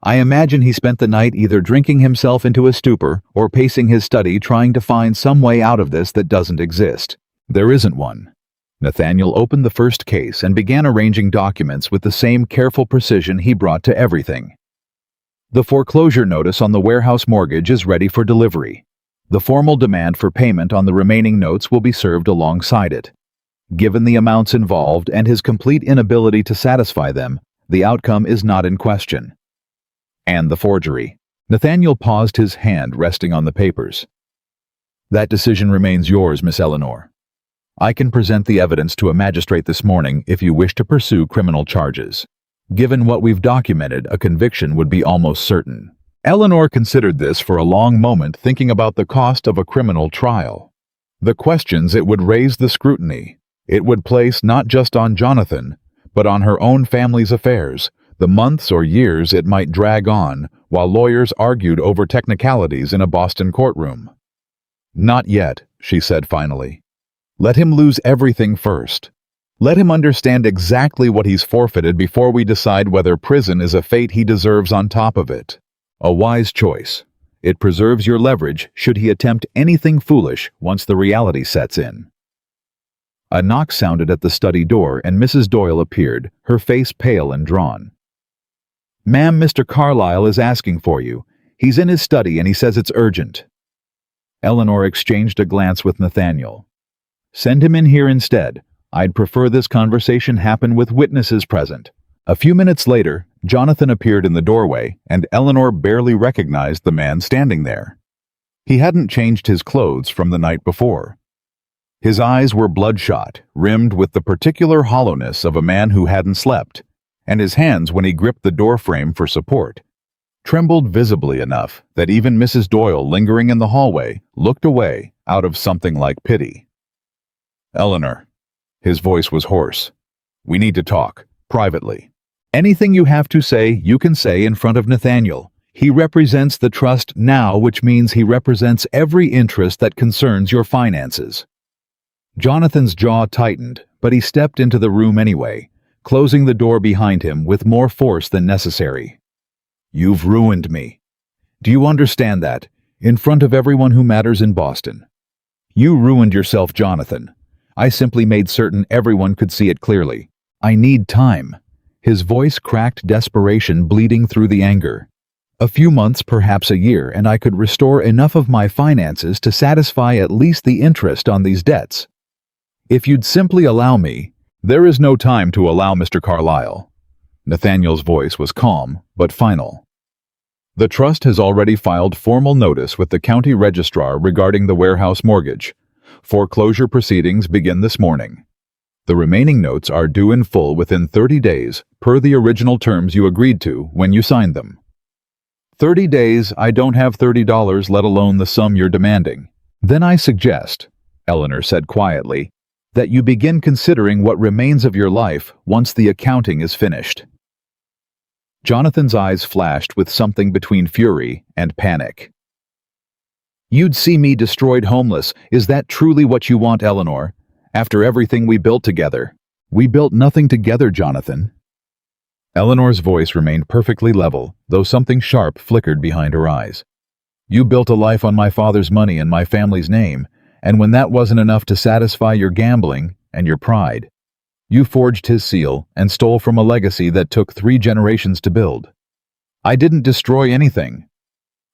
"I imagine he spent the night either drinking himself into a stupor or pacing his study trying to find some way out of this that doesn't exist." "There isn't one." Nathaniel opened the first case and began arranging documents with the same careful precision he brought to everything. "The foreclosure notice on the warehouse mortgage is ready for delivery. The formal demand for payment on the remaining notes will be served alongside it. Given the amounts involved and his complete inability to satisfy them, the outcome is not in question. And the forgery." Nathaniel paused, his hand resting on the papers. "That decision remains yours, Miss Eleanor. I can present the evidence to a magistrate this morning if you wish to pursue criminal charges. Given what we've documented, a conviction would be almost certain." Eleanor considered this for a long moment, thinking about the cost of a criminal trial. The questions it would raise, the scrutiny it would place not just on Jonathan, but on her own family's affairs, the months or years it might drag on while lawyers argued over technicalities in a Boston courtroom. "Not yet," she said finally. "Let him lose everything first. Let him understand exactly what he's forfeited before we decide whether prison is a fate he deserves on top of it. A wise choice. It preserves your leverage should he attempt anything foolish once the reality sets in." A knock sounded at the study door and Mrs. Doyle appeared, her face pale and drawn. "Ma'am, Mr. Carlisle is asking for you. He's in his study and he says it's urgent." Eleanor exchanged a glance with Nathaniel. "Send him in here instead. I'd prefer this conversation happen with witnesses present." A few minutes later, Jonathan appeared in the doorway, and Eleanor barely recognized the man standing there. He hadn't changed his clothes from the night before. His eyes were bloodshot, rimmed with the particular hollowness of a man who hadn't slept, and his hands, when he gripped the doorframe for support, trembled visibly enough that even Mrs. Doyle, lingering in the hallway, looked away out of something like pity. "Eleanor," his voice was hoarse, "we need to talk, privately. Anything you have to say, you can say in front of Nathaniel. He represents the trust now, which means he represents every interest that concerns your finances." Jonathan's jaw tightened, but he stepped into the room anyway, closing the door behind him with more force than necessary. "You've ruined me. Do you understand that? In front of everyone who matters in Boston. You ruined yourself, Jonathan. I simply made certain everyone could see it clearly. I need time." His voice cracked, desperation bleeding through the anger. "A few months, perhaps a year, and I could restore enough of my finances to satisfy at least the interest on these debts. If you'd simply allow me—" "There is no time to allow, Mr. Carlisle." Nathaniel's voice was calm, but final. "The trust has already filed formal notice with the county registrar regarding the warehouse mortgage. Foreclosure proceedings begin this morning. The remaining notes are due in full within 30 days, per the original terms you agreed to when you signed them." 30 days, I don't have $30, let alone the sum you're demanding." "Then I suggest," Eleanor said quietly, "that you begin considering what remains of your life once the accounting is finished." Jonathan's eyes flashed with something between fury and panic. "You'd see me destroyed, homeless. Is that truly what you want, Eleanor? After everything we built together?" "We built nothing together, Jonathan." Eleanor's voice remained perfectly level, though something sharp flickered behind her eyes. "You built a life on my father's money and my family's name, and when that wasn't enough to satisfy your gambling and your pride, you forged his seal and stole from a legacy that took 3 generations to build. I didn't destroy anything.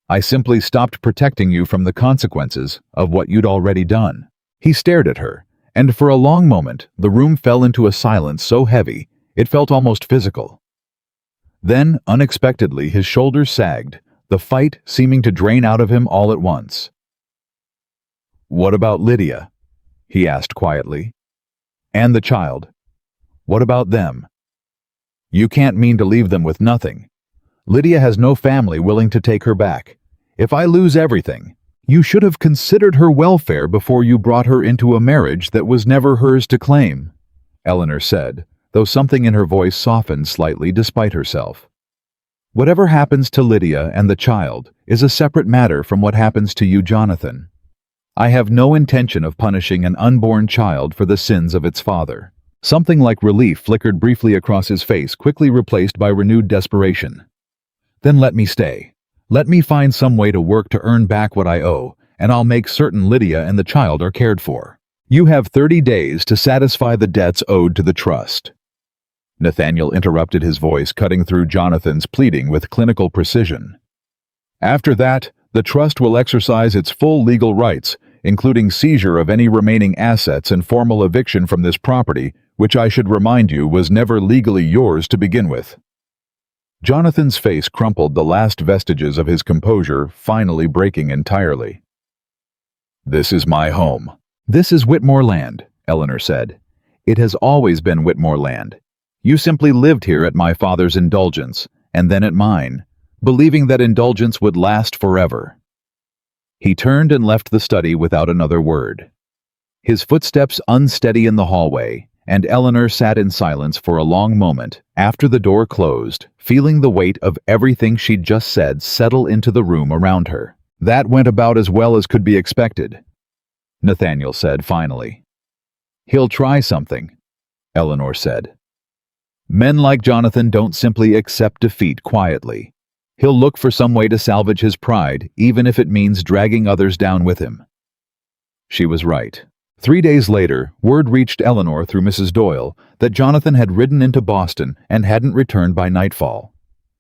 I simply stopped protecting you from the consequences of what you'd already done." He stared at her, and for a long moment the room fell into a silence so heavy it felt almost physical. Then, unexpectedly, his shoulders sagged, the fight seeming to drain out of him all at once. "What about Lydia?" he asked quietly. "And the child? What about them? You can't mean to leave them with nothing. Lydia has no family willing to take her back. If I lose everything, you should have considered her welfare before you brought her into a marriage that was never hers to claim," Eleanor said, though something in her voice softened slightly despite herself. "Whatever happens to Lydia and the child is a separate matter from what happens to you, Jonathan. I have no intention of punishing an unborn child for the sins of its father." Something like relief flickered briefly across his face, quickly replaced by renewed desperation. "Then let me stay. Let me find some way to work to earn back what I owe, and I'll make certain Lydia and the child are cared for. You have 30 days to satisfy the debts owed to the trust." Nathaniel interrupted, his voice cutting through Jonathan's pleading with clinical precision. "After that, the trust will exercise its full legal rights, including seizure of any remaining assets and formal eviction from this property, which I should remind you was never legally yours to begin with." Jonathan's face crumpled, the last vestiges of his composure finally breaking entirely. "This is my home." "This is Whitmore land," Eleanor said. "It has always been Whitmore land. You simply lived here at my father's indulgence, and then at mine, believing that indulgence would last forever." He turned and left the study without another word. His footsteps unsteady in the hallway, and Eleanor sat in silence for a long moment after the door closed, feeling the weight of everything she'd just said settle into the room around her. "That went about as well as could be expected," Nathaniel said finally. "He'll try something," Eleanor said. "Men like Jonathan don't simply accept defeat quietly. He'll look for some way to salvage his pride, even if it means dragging others down with him." She was right. 3 days later, word reached Eleanor through Mrs. Doyle that Jonathan had ridden into Boston and hadn't returned by nightfall.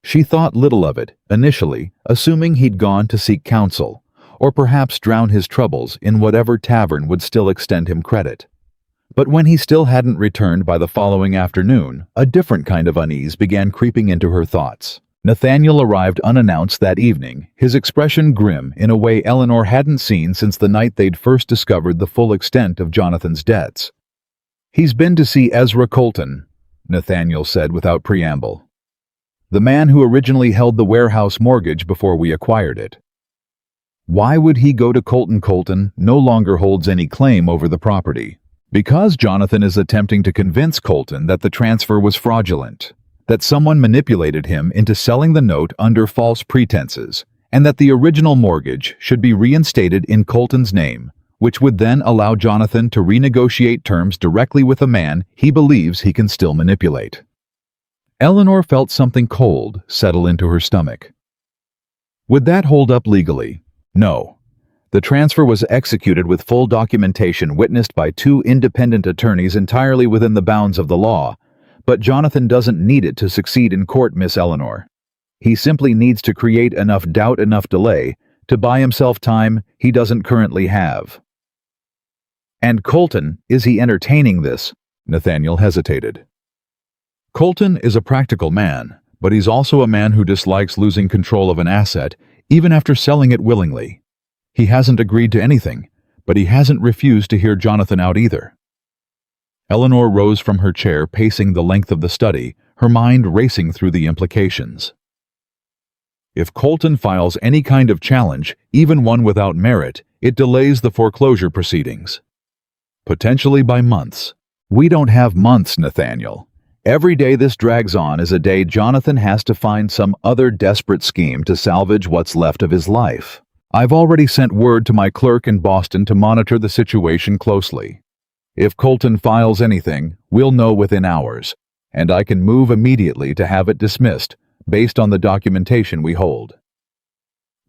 She thought little of it, initially, assuming he'd gone to seek counsel, or perhaps drown his troubles in whatever tavern would still extend him credit. But when he still hadn't returned by the following afternoon, a different kind of unease began creeping into her thoughts. Nathaniel arrived unannounced that evening, his expression grim in a way Eleanor hadn't seen since the night they'd first discovered the full extent of Jonathan's debts. "He's been to see Ezra Colton," Nathaniel said without preamble. "The man who originally held the warehouse mortgage before we acquired it." Why would he go to Colton? Colton no longer holds any claim over the property. Because Jonathan is attempting to convince Colton that the transfer was fraudulent, that someone manipulated him into selling the note under false pretenses, and that the original mortgage should be reinstated in Colton's name, which would then allow Jonathan to renegotiate terms directly with a man he believes he can still manipulate. Eleanor felt something cold settle into her stomach. Would that hold up legally? No. The transfer was executed with full documentation witnessed by 2 independent attorneys entirely within the bounds of the law, but Jonathan doesn't need it to succeed in court, Miss Eleanor. He simply needs to create enough doubt, enough delay, to buy himself time he doesn't currently have. And Colton, is he entertaining this? Nathaniel hesitated. Colton is a practical man, but he's also a man who dislikes losing control of an asset, even after selling it willingly. He hasn't agreed to anything, but he hasn't refused to hear Jonathan out either. Eleanor rose from her chair, pacing the length of the study, her mind racing through the implications. If Colton files any kind of challenge, even one without merit, it delays the foreclosure proceedings. Potentially by months. We don't have months, Nathaniel. Every day this drags on is a day Jonathan has to find some other desperate scheme to salvage what's left of his life. I've already sent word to my clerk in Boston to monitor the situation closely. If Colton files anything, we'll know within hours, and I can move immediately to have it dismissed, based on the documentation we hold.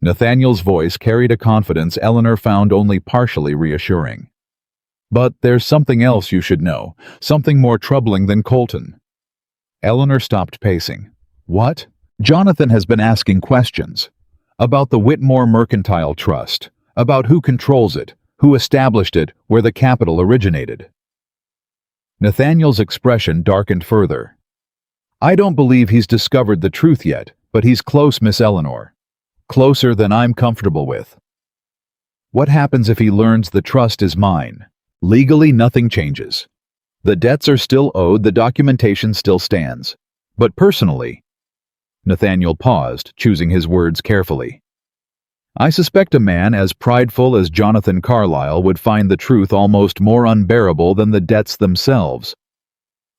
Nathaniel's voice carried a confidence Eleanor found only partially reassuring. But there's something else you should know, something more troubling than Colton. Eleanor stopped pacing. What? Jonathan has been asking questions about the Whitmore Mercantile Trust, about who controls it, who established it, where the capital originated. Nathaniel's expression darkened further. I don't believe he's discovered the truth yet, but he's close, Miss Eleanor. Closer than I'm comfortable with. What happens if he learns the trust is mine? Legally, nothing changes. The debts are still owed, the documentation still stands. But personally, Nathaniel paused, choosing his words carefully. I suspect a man as prideful as Jonathan Carlisle would find the truth almost more unbearable than the debts themselves.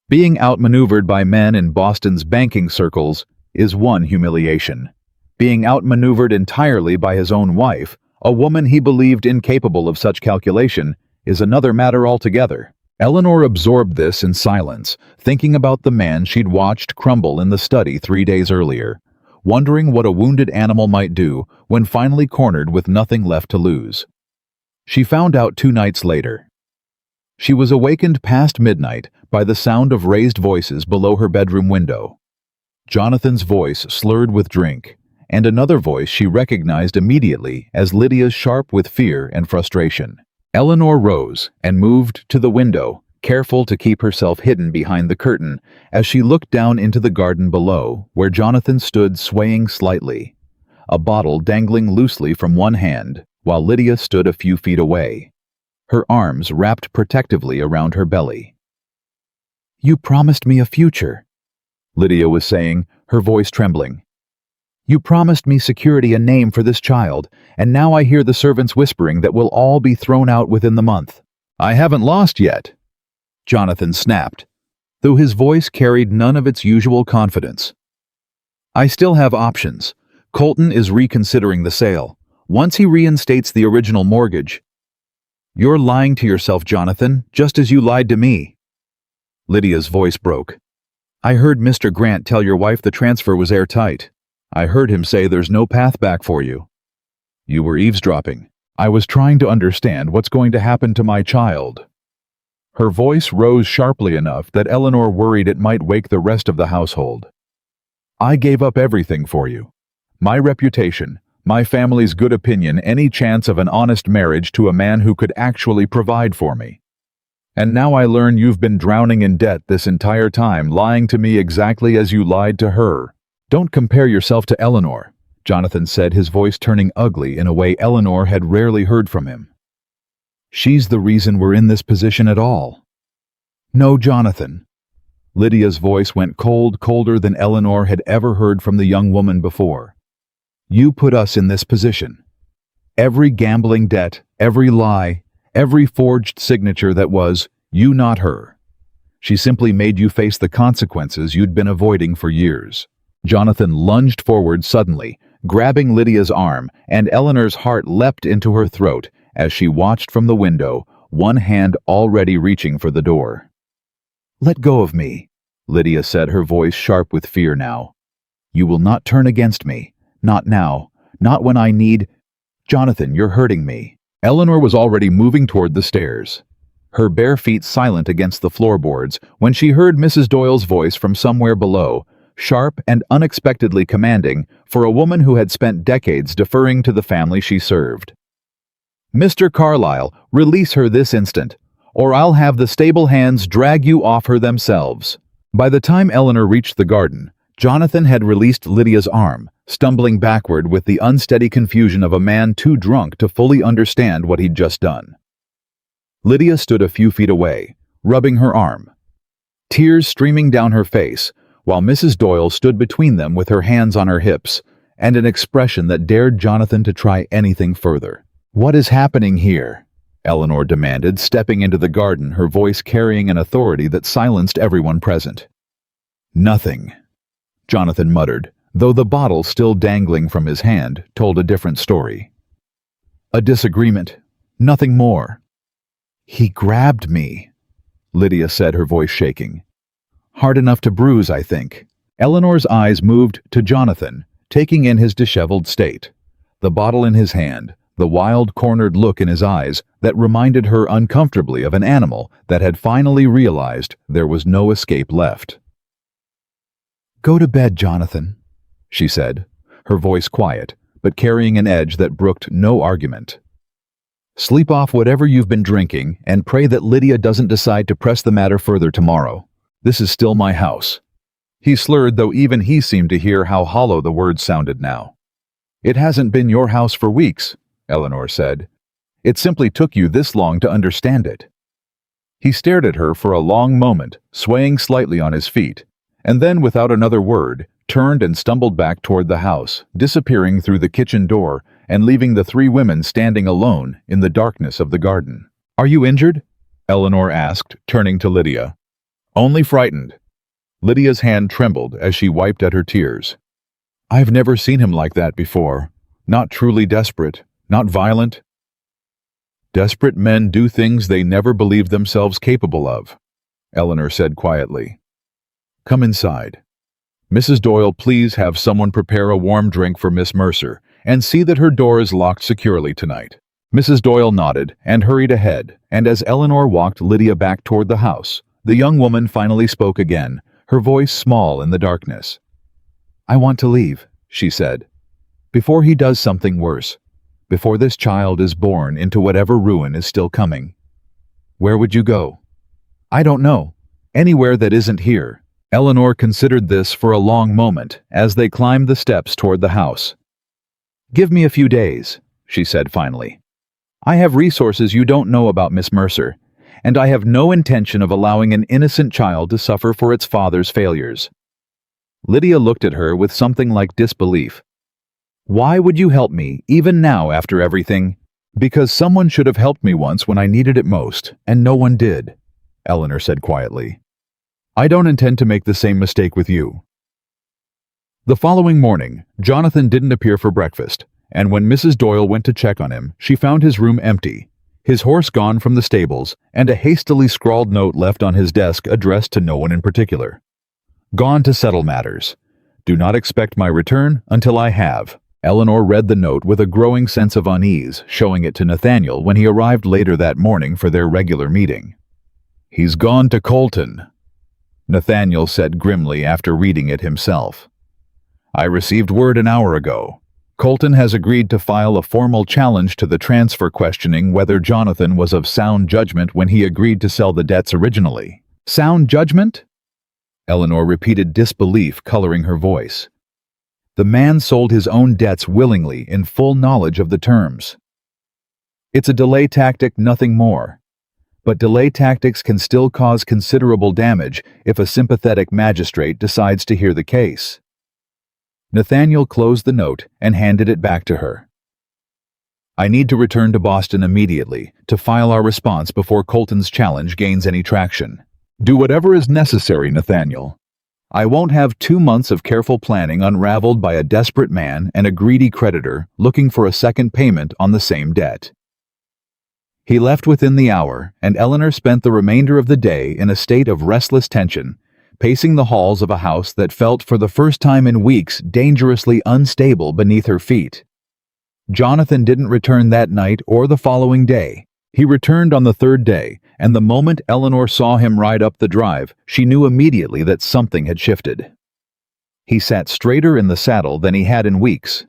Being outmaneuvered by men in Boston's banking circles is one humiliation. Being outmaneuvered entirely by his own wife, a woman he believed incapable of such calculation, is another matter altogether. Eleanor absorbed this in silence, thinking about the man she'd watched crumble in the study 3 days earlier, wondering what a wounded animal might do when finally cornered with nothing left to lose. She found out 2 nights later. She was awakened past midnight by the sound of raised voices below her bedroom window. Jonathan's voice slurred with drink, and another voice she recognized immediately as Lydia's, sharp with fear and frustration. Eleanor rose and moved to the window, careful to keep herself hidden behind the curtain as she looked down into the garden below, where Jonathan stood swaying slightly, a bottle dangling loosely from one hand, while Lydia stood a few feet away, her arms wrapped protectively around her belly. You promised me a future, Lydia was saying, her voice trembling. You promised me security, a name for this child, and now I hear the servants whispering that we'll all be thrown out within the month. I haven't lost yet, Jonathan snapped, though his voice carried none of its usual confidence. I still have options. Colton is reconsidering the sale. Once he reinstates the original mortgage. You're lying to yourself, Jonathan, just as you lied to me. Lydia's voice broke. I heard Mr. Grant tell your wife the transfer was airtight. I heard him say there's no path back for you. You were eavesdropping. I was trying to understand what's going to happen to my child. Her voice rose sharply enough that Eleanor worried it might wake the rest of the household. I gave up everything for you. My reputation, my family's good opinion, any chance of an honest marriage to a man who could actually provide for me. And now I learn you've been drowning in debt this entire time, lying to me exactly as you lied to her. Don't compare yourself to Eleanor, Jonathan said, his voice turning ugly in a way Eleanor had rarely heard from him. She's the reason we're in this position at all. No, Jonathan. Lydia's voice went cold, colder than Eleanor had ever heard from the young woman before. You put us in this position. Every gambling debt, every lie, every forged signature that was, you not her. She simply made you face the consequences you'd been avoiding for years. Jonathan lunged forward suddenly, grabbing Lydia's arm, and Eleanor's heart leapt into her throat as she watched from the window, one hand already reaching for the door. Let go of me, Lydia said, her voice sharp with fear now. You will not turn against me. Not now. Not when I need... Jonathan, you're hurting me. Eleanor was already moving toward the stairs, her bare feet silent against the floorboards, when she heard Mrs. Doyle's voice from somewhere below, sharp and unexpectedly commanding for a woman who had spent decades deferring to the family she served. Mr. Carlisle, release her this instant, or I'll have the stable hands drag you off her themselves. By the time Eleanor reached the garden, Jonathan had released Lydia's arm, stumbling backward with the unsteady confusion of a man too drunk to fully understand what he'd just done. Lydia stood a few feet away, rubbing her arm, tears streaming down her face, while Mrs. Doyle stood between them with her hands on her hips, and an expression that dared Jonathan to try anything further. What is happening here? Eleanor demanded, stepping into the garden, her voice carrying an authority that silenced everyone present. Nothing, Jonathan muttered, though the bottle still dangling from his hand told a different story. A disagreement, nothing more. He grabbed me, Lydia said, her voice shaking. Hard enough to bruise, I think. Eleanor's eyes moved to Jonathan, taking in his disheveled state, the bottle in his hand, the wild, cornered look in his eyes that reminded her uncomfortably of an animal that had finally realized there was no escape left. Go to bed, Jonathan, she said, her voice quiet, but carrying an edge that brooked no argument. Sleep off whatever you've been drinking and pray that Lydia doesn't decide to press the matter further tomorrow. This is still my house. He slurred, though even he seemed to hear how hollow the words sounded now. It hasn't been your house for weeks, Eleanor said. It simply took you this long to understand it. He stared at her for a long moment, swaying slightly on his feet, and then, without another word, turned and stumbled back toward the house, disappearing through the kitchen door and leaving the three women standing alone in the darkness of the garden. Are you injured? Eleanor asked, turning to Lydia. Only frightened. Lydia's hand trembled as she wiped at her tears. I've never seen him like that before. Not truly desperate, not violent. Desperate men do things they never believed themselves capable of, Eleanor said quietly. Come inside. Mrs. Doyle, please have someone prepare a warm drink for Miss Mercer, and see that her door is locked securely tonight. Mrs. Doyle nodded and hurried ahead, and as Eleanor walked Lydia back toward the house, the young woman finally spoke again, her voice small in the darkness. I want to leave, she said, before he does something worse, before this child is born into whatever ruin is still coming. Where would you go? I don't know. Anywhere that isn't here. Eleanor considered this for a long moment as they climbed the steps toward the house. Give me a few days, she said finally. I have resources you don't know about, Miss Mercer, and I have no intention of allowing an innocent child to suffer for its father's failures. Lydia looked at her with something like disbelief. Why would you help me, even now after everything? Because someone should have helped me once when I needed it most, and no one did, Eleanor said quietly. I don't intend to make the same mistake with you. The following morning, Jonathan didn't appear for breakfast, and when Mrs. Doyle went to check on him, she found his room empty, his horse gone from the stables, and a hastily scrawled note left on his desk addressed to no one in particular. Gone to settle matters. Do not expect my return until I have. Eleanor read the note with a growing sense of unease, showing it to Nathaniel when he arrived later that morning for their regular meeting. He's gone to Colton, Nathaniel said grimly after reading it himself. I received word an hour ago. Colton has agreed to file a formal challenge to the transfer, questioning whether Jonathan was of sound judgment when he agreed to sell the debts originally. Sound judgment? Eleanor repeated, disbelief coloring her voice. The man sold his own debts willingly in full knowledge of the terms. It's a delay tactic, nothing more. But delay tactics can still cause considerable damage if a sympathetic magistrate decides to hear the case. Nathaniel closed the note and handed it back to her. I need to return to Boston immediately to file our response before Colton's challenge gains any traction. Do whatever is necessary, Nathaniel. I won't have 2 months of careful planning unraveled by a desperate man and a greedy creditor looking for a second payment on the same debt. He left within the hour, and Eleanor spent the remainder of the day in a state of restless tension, pacing the halls of a house that felt for the first time in weeks dangerously unstable beneath her feet. Jonathan didn't return that night or the following day. He returned on the third day, and the moment Eleanor saw him ride up the drive, she knew immediately that something had shifted. He sat straighter in the saddle than he had in weeks,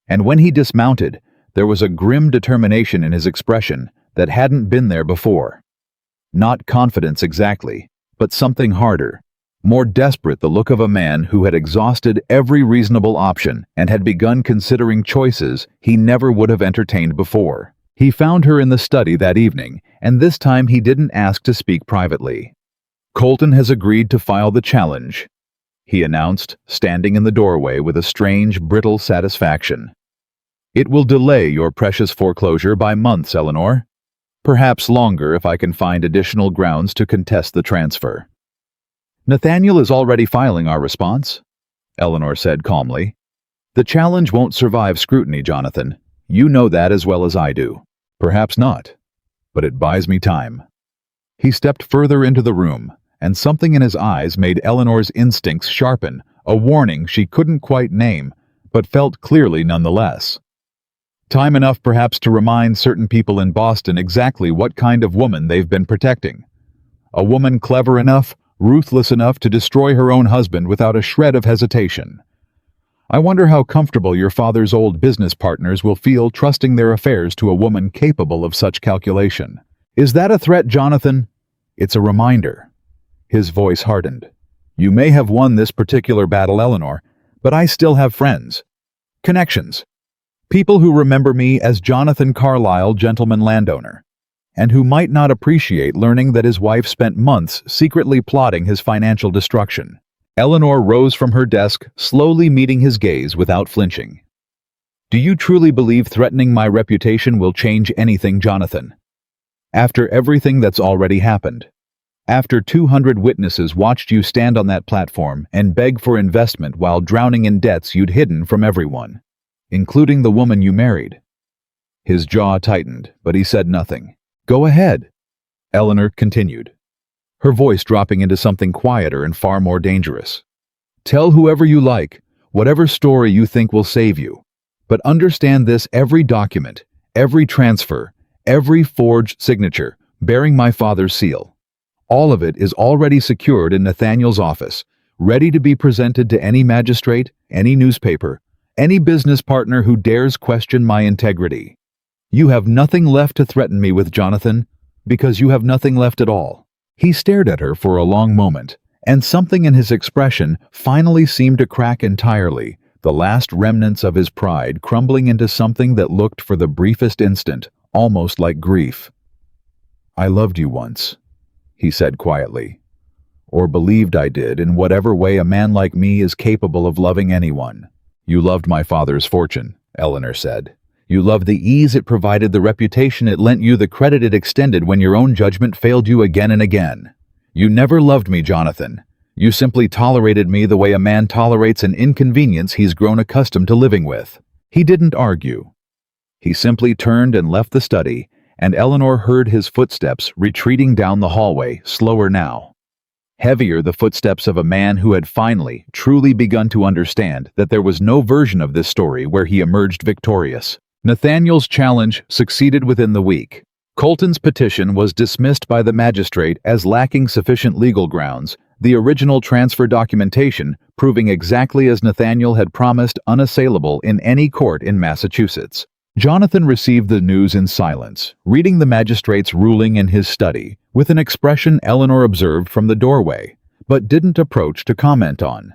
and when he dismounted, there was a grim determination in his expression that hadn't been there before. Not confidence exactly, but something harder, more desperate, the look of a man who had exhausted every reasonable option and had begun considering choices he never would have entertained before. He found her in the study that evening, and this time he didn't ask to speak privately. Colton has agreed to file the challenge, he announced, standing in the doorway with a strange, brittle satisfaction. It will delay your precious foreclosure by months, Eleanor. Perhaps longer if I can find additional grounds to contest the transfer. Nathaniel is already filing our response, Eleanor said calmly. The challenge won't survive scrutiny, Jonathan. You know that as well as I do. Perhaps not, but it buys me time. He stepped further into the room, and something in his eyes made Eleanor's instincts sharpen, a warning she couldn't quite name, but felt clearly nonetheless. Time enough perhaps to remind certain people in Boston exactly what kind of woman they've been protecting. A woman clever enough, ruthless enough to destroy her own husband without a shred of hesitation. I wonder how comfortable your father's old business partners will feel trusting their affairs to a woman capable of such calculation. Is that a threat, Jonathan? It's a reminder. His voice hardened. You may have won this particular battle, Eleanor, but I still have friends. Connections. People who remember me as Jonathan Carlisle, gentleman landowner, and who might not appreciate learning that his wife spent months secretly plotting his financial destruction. Eleanor rose from her desk, slowly meeting his gaze without flinching. Do you truly believe threatening my reputation will change anything, Jonathan? After everything that's already happened. After 200 witnesses watched you stand on that platform and beg for investment while drowning in debts you'd hidden from everyone, including the woman you married. His jaw tightened, but he said nothing. Go ahead, Eleanor continued, her voice dropping into something quieter and far more dangerous. Tell whoever you like, whatever story you think will save you. But understand this: every document, every transfer, every forged signature bearing my father's seal, all of it is already secured in Nathaniel's office, ready to be presented to any magistrate, any newspaper, any business partner who dares question my integrity. You have nothing left to threaten me with, Jonathan, because you have nothing left at all. He stared at her for a long moment, and something in his expression finally seemed to crack entirely, the last remnants of his pride crumbling into something that looked for the briefest instant almost like grief. I loved you once, he said quietly, or believed I did in whatever way a man like me is capable of loving anyone. You loved my father's fortune, Eleanor said. You loved the ease it provided, the reputation it lent you, the credit it extended when your own judgment failed you again and again. You never loved me, Jonathan. You simply tolerated me the way a man tolerates an inconvenience he's grown accustomed to living with. He didn't argue. He simply turned and left the study, and Eleanor heard his footsteps retreating down the hallway, slower now. Heavier, the footsteps of a man who had finally, truly begun to understand that there was no version of this story where he emerged victorious. Nathaniel's challenge succeeded within the week. Colton's petition was dismissed by the magistrate as lacking sufficient legal grounds, the original transfer documentation proving exactly as Nathaniel had promised unassailable in any court in Massachusetts. Jonathan received the news in silence, reading the magistrate's ruling in his study, with an expression Eleanor observed from the doorway, but didn't approach to comment on.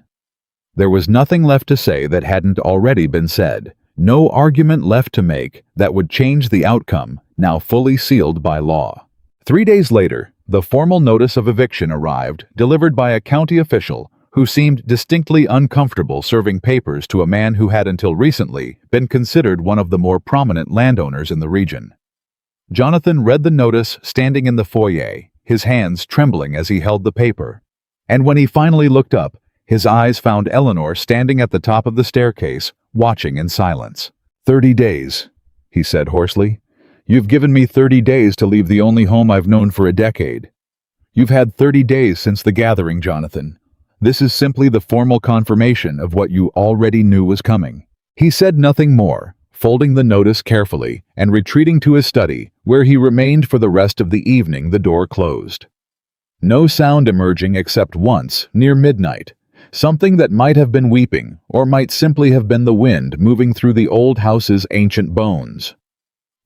There was nothing left to say that hadn't already been said. No argument left to make that would change the outcome, now fully sealed by law. 3 days later, the formal notice of eviction arrived, delivered by a county official who seemed distinctly uncomfortable serving papers to a man who had until recently been considered one of the more prominent landowners in the region. Jonathan read the notice standing in the foyer, his hands trembling as he held the paper. And when he finally looked up, his eyes found Eleanor standing at the top of the staircase, watching in silence. 30 days, he said hoarsely. You've given me 30 days to leave the only home I've known for a decade. You've had 30 days since the gathering, Jonathan. This is simply the formal confirmation of what you already knew was coming. He said nothing more, folding the notice carefully and retreating to his study, where he remained for the rest of the evening, the door closed. No sound emerging except once, near midnight. Something that might have been weeping, or might simply have been the wind moving through the old house's ancient bones.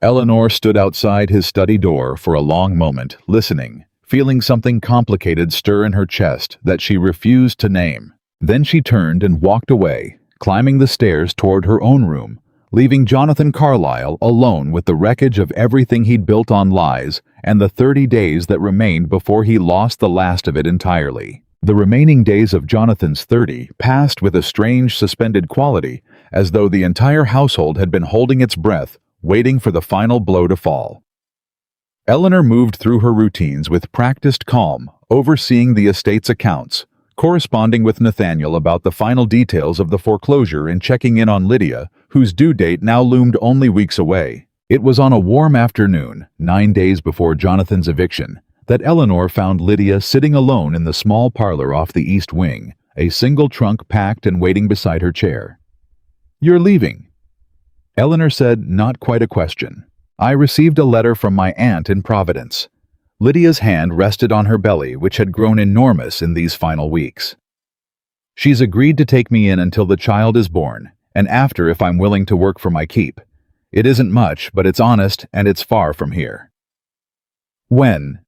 Eleanor stood outside his study door for a long moment, listening, feeling something complicated stir in her chest that she refused to name. Then she turned and walked away, climbing the stairs toward her own room, leaving Jonathan Carlisle alone with the wreckage of everything he'd built on lies and the 30 days that remained before he lost the last of it entirely. The remaining days of Jonathan's 30 passed with a strange suspended quality, as though the entire household had been holding its breath, waiting for the final blow to fall. Eleanor moved through her routines with practiced calm, overseeing the estate's accounts, corresponding with Nathaniel about the final details of the foreclosure and checking in on Lydia, whose due date now loomed only weeks away. It was on a warm afternoon, 9 days before Jonathan's eviction, that Eleanor found Lydia sitting alone in the small parlor off the east wing, a single trunk packed and waiting beside her chair. You're leaving, Eleanor said, not quite a question. I received a letter from my aunt in Providence. Lydia's hand rested on her belly, which had grown enormous in these final weeks. She's agreed to take me in until the child is born, and after if I'm willing to work for my keep. It isn't much, but it's honest and it's far from here. When?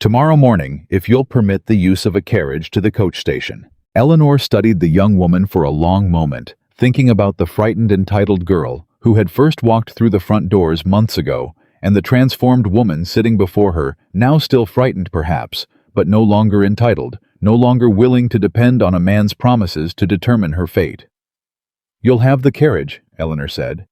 Tomorrow morning, if you'll permit the use of a carriage to the coach station. Eleanor studied the young woman for a long moment, thinking about the frightened, entitled girl who had first walked through the front doors months ago, and the transformed woman sitting before her, now still frightened perhaps, but no longer entitled, no longer willing to depend on a man's promises to determine her fate. "You'll have the carriage," Eleanor said,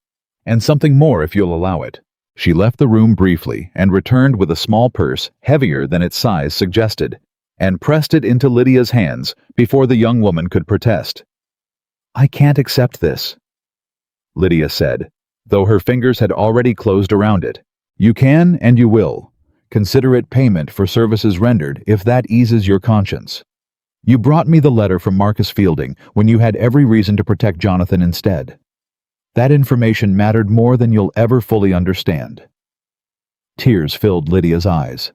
"and something more if you'll allow it." She left the room briefly and returned with a small purse, heavier than its size suggested, and pressed it into Lydia's hands before the young woman could protest. "I can't accept this," Lydia said, though her fingers had already closed around it. "You can and you will. Consider it payment for services rendered if that eases your conscience. You brought me the letter from Marcus Fielding when you had every reason to protect Jonathan instead. That information mattered more than you'll ever fully understand." Tears filled Lydia's eyes.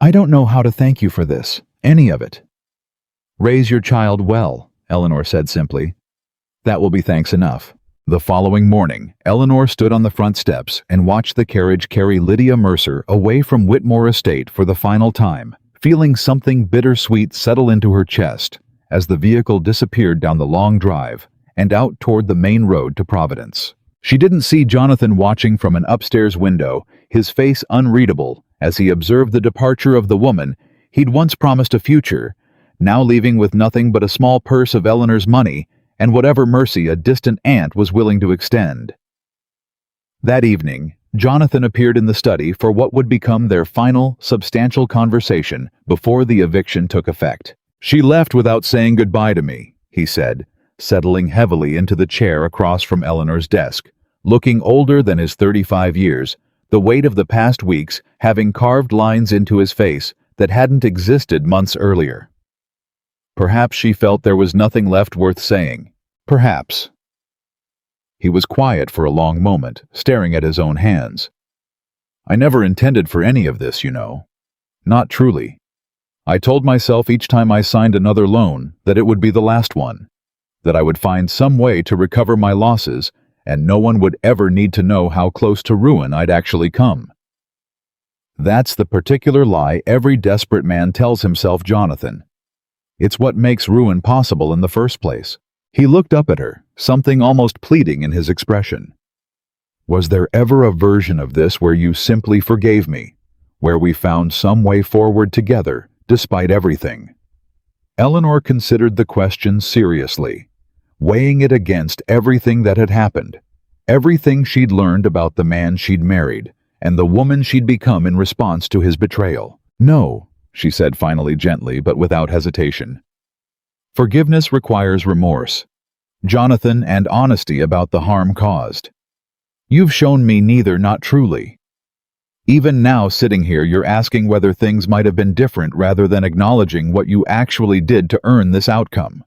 "I don't know how to thank you for this, any of it." "Raise your child well," Eleanor said simply. "That will be thanks enough." The following morning, Eleanor stood on the front steps and watched the carriage carry Lydia Mercer away from Whitmore Estate for the final time, feeling something bittersweet settle into her chest as the vehicle disappeared down the long drive and out toward the main road to Providence. She didn't see Jonathan watching from an upstairs window, his face unreadable as he observed the departure of the woman he'd once promised a future, now leaving with nothing but a small purse of Eleanor's money and whatever mercy a distant aunt was willing to extend. That evening, Jonathan appeared in the study for what would become their final, substantial conversation before the eviction took effect. "She left without saying goodbye to me," he said, settling heavily into the chair across from Eleanor's desk, looking older than his 35 years, the weight of the past weeks having carved lines into his face that hadn't existed months earlier. Perhaps she felt there was nothing left worth saying. Perhaps. He was quiet for a long moment, staring at his own hands. "I never intended for any of this, you know. Not truly. I told myself each time I signed another loan that it would be the last one, that I would find some way to recover my losses, and no one would ever need to know how close to ruin I'd actually come. That's the particular lie every desperate man tells himself, Jonathan. It's what makes ruin possible in the first place." He looked up at her, something almost pleading in his expression. "Was there ever a version of this where you simply forgave me, where we found some way forward together, despite everything?" Eleanor considered the question seriously, weighing it against everything that had happened, everything she'd learned about the man she'd married, and the woman she'd become in response to his betrayal. "No," she said finally, gently but without hesitation. "Forgiveness requires remorse, Jonathan, and honesty about the harm caused. You've shown me neither, not truly. Even now, sitting here, you're asking whether things might have been different rather than acknowledging what you actually did to earn this outcome.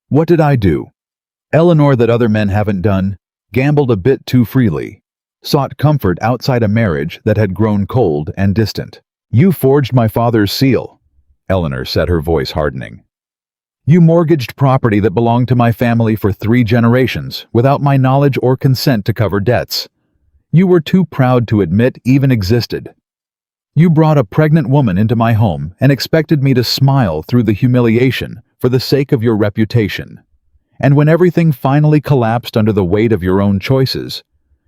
What did I do? Eleanor, that other men haven't done, gambled a bit too freely, sought comfort outside a marriage that had grown cold and distant. You forged my father's seal," Eleanor said, her voice hardening. "You mortgaged property that belonged to my family for 3 generations without my knowledge or consent to cover debts you were too proud to admit even existed. You brought a pregnant woman into my home and expected me to smile through the humiliation for the sake of your reputation. And when everything finally collapsed under the weight of your own choices,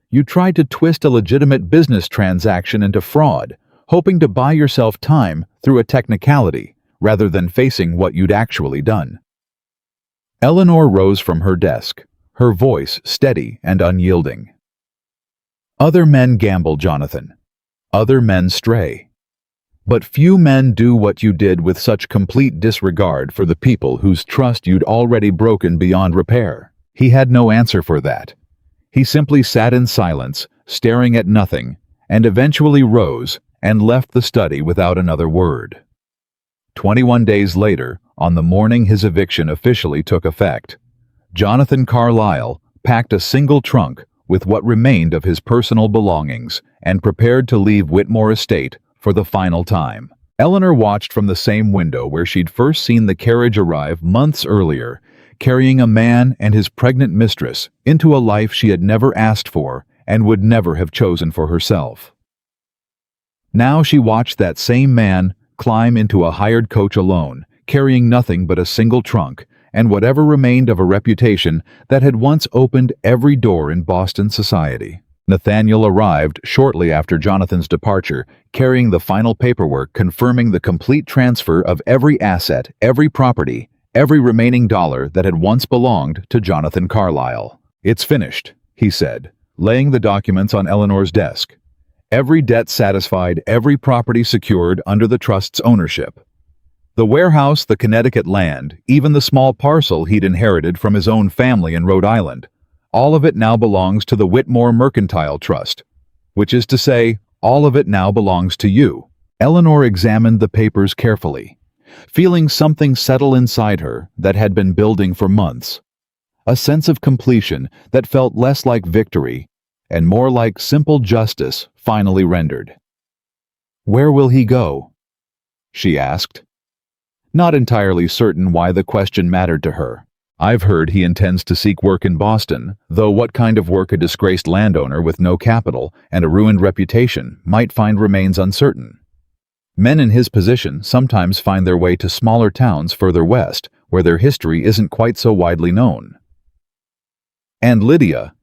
you tried to twist a legitimate business transaction into fraud, hoping to buy yourself time through a technicality rather than facing what you'd actually done." Eleanor rose from her desk, her voice steady and unyielding. "Other men gamble, Jonathan. Other men stray. But few men do what you did with such complete disregard for the people whose trust you'd already broken beyond repair." He had no answer for that. He simply sat in silence, staring at nothing, and eventually rose and left the study without another word. 21 days later, on the morning his eviction officially took effect, Jonathan Carlisle packed a single trunk with what remained of his personal belongings and prepared to leave Whitmore Estate for the final time. Eleanor watched from the same window where she'd first seen the carriage arrive months earlier, carrying a man and his pregnant mistress into a life she had never asked for and would never have chosen for herself. Now she watched that same man climb into a hired coach alone, carrying nothing but a single trunk and whatever remained of a reputation that had once opened every door in Boston society. Nathaniel arrived shortly after Jonathan's departure, carrying the final paperwork confirming the complete transfer of every asset, every property, every remaining dollar that had once belonged to Jonathan Carlisle. "It's finished," he said, laying the documents on Eleanor's desk. "Every debt satisfied, every property secured under the trust's ownership. The warehouse, the Connecticut land, even the small parcel he'd inherited from his own family in Rhode Island, all of it now belongs to the Whitmore Mercantile Trust, which is to say, all of it now belongs to you." Eleanor examined the papers carefully, feeling something settle inside her that had been building for months. A sense of completion that felt less like victory and more like simple justice finally rendered. "Where will he go?" she asked, not entirely certain why the question mattered to her. "I've heard he intends to seek work in Boston, though what kind of work a disgraced landowner with no capital and a ruined reputation might find remains uncertain. Men in his position sometimes find their way to smaller towns further west, where their history isn't quite so widely known." "And Lydia?"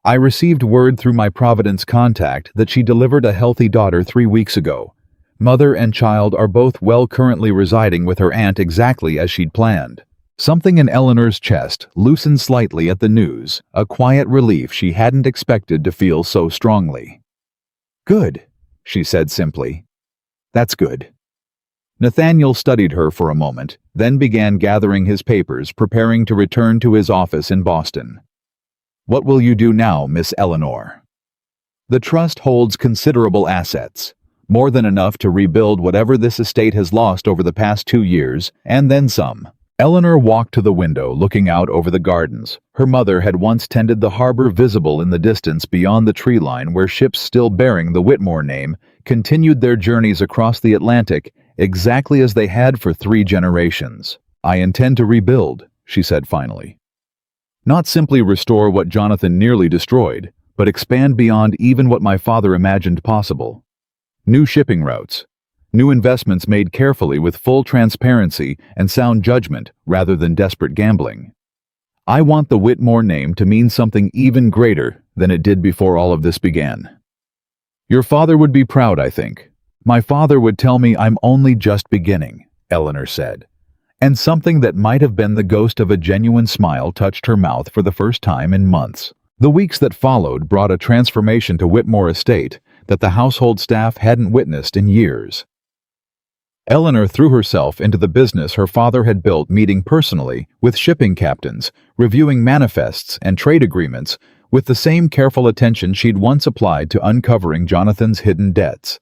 "I received word through my Providence contact that she delivered a healthy daughter 3 weeks ago. Mother and child are both well currently residing with her aunt exactly as she'd planned." Something in Eleanor's chest loosened slightly at the news, a quiet relief she hadn't expected to feel so strongly. "Good," she said simply. "That's good." Nathaniel studied her for a moment, then began gathering his papers, preparing to return to his office in Boston. "What will you do now, Miss Eleanor?" "The trust holds considerable assets, more than enough to rebuild whatever this estate has lost over the past 2 years, and then some." Eleanor walked to the window, looking out over the gardens. Her mother had once tended the harbor visible in the distance beyond the tree line where ships still bearing the Whitmore name continued their journeys across the Atlantic exactly as they had for 3 generations. "I intend to rebuild," she said finally. "Not simply restore what Jonathan nearly destroyed, but expand beyond even what my father imagined possible. New shipping routes. New investments made carefully with full transparency and sound judgment rather than desperate gambling. I want the Whitmore name to mean something even greater than it did before all of this began. Your father would be proud, I think. My father would tell me I'm only just beginning," Eleanor said, and something that might have been the ghost of a genuine smile touched her mouth for the first time in months. The weeks that followed brought a transformation to Whitmore Estate that the household staff hadn't witnessed in years. Eleanor threw herself into the business her father had built, meeting personally with shipping captains, reviewing manifests and trade agreements with the same careful attention she'd once applied to uncovering Jonathan's hidden debts.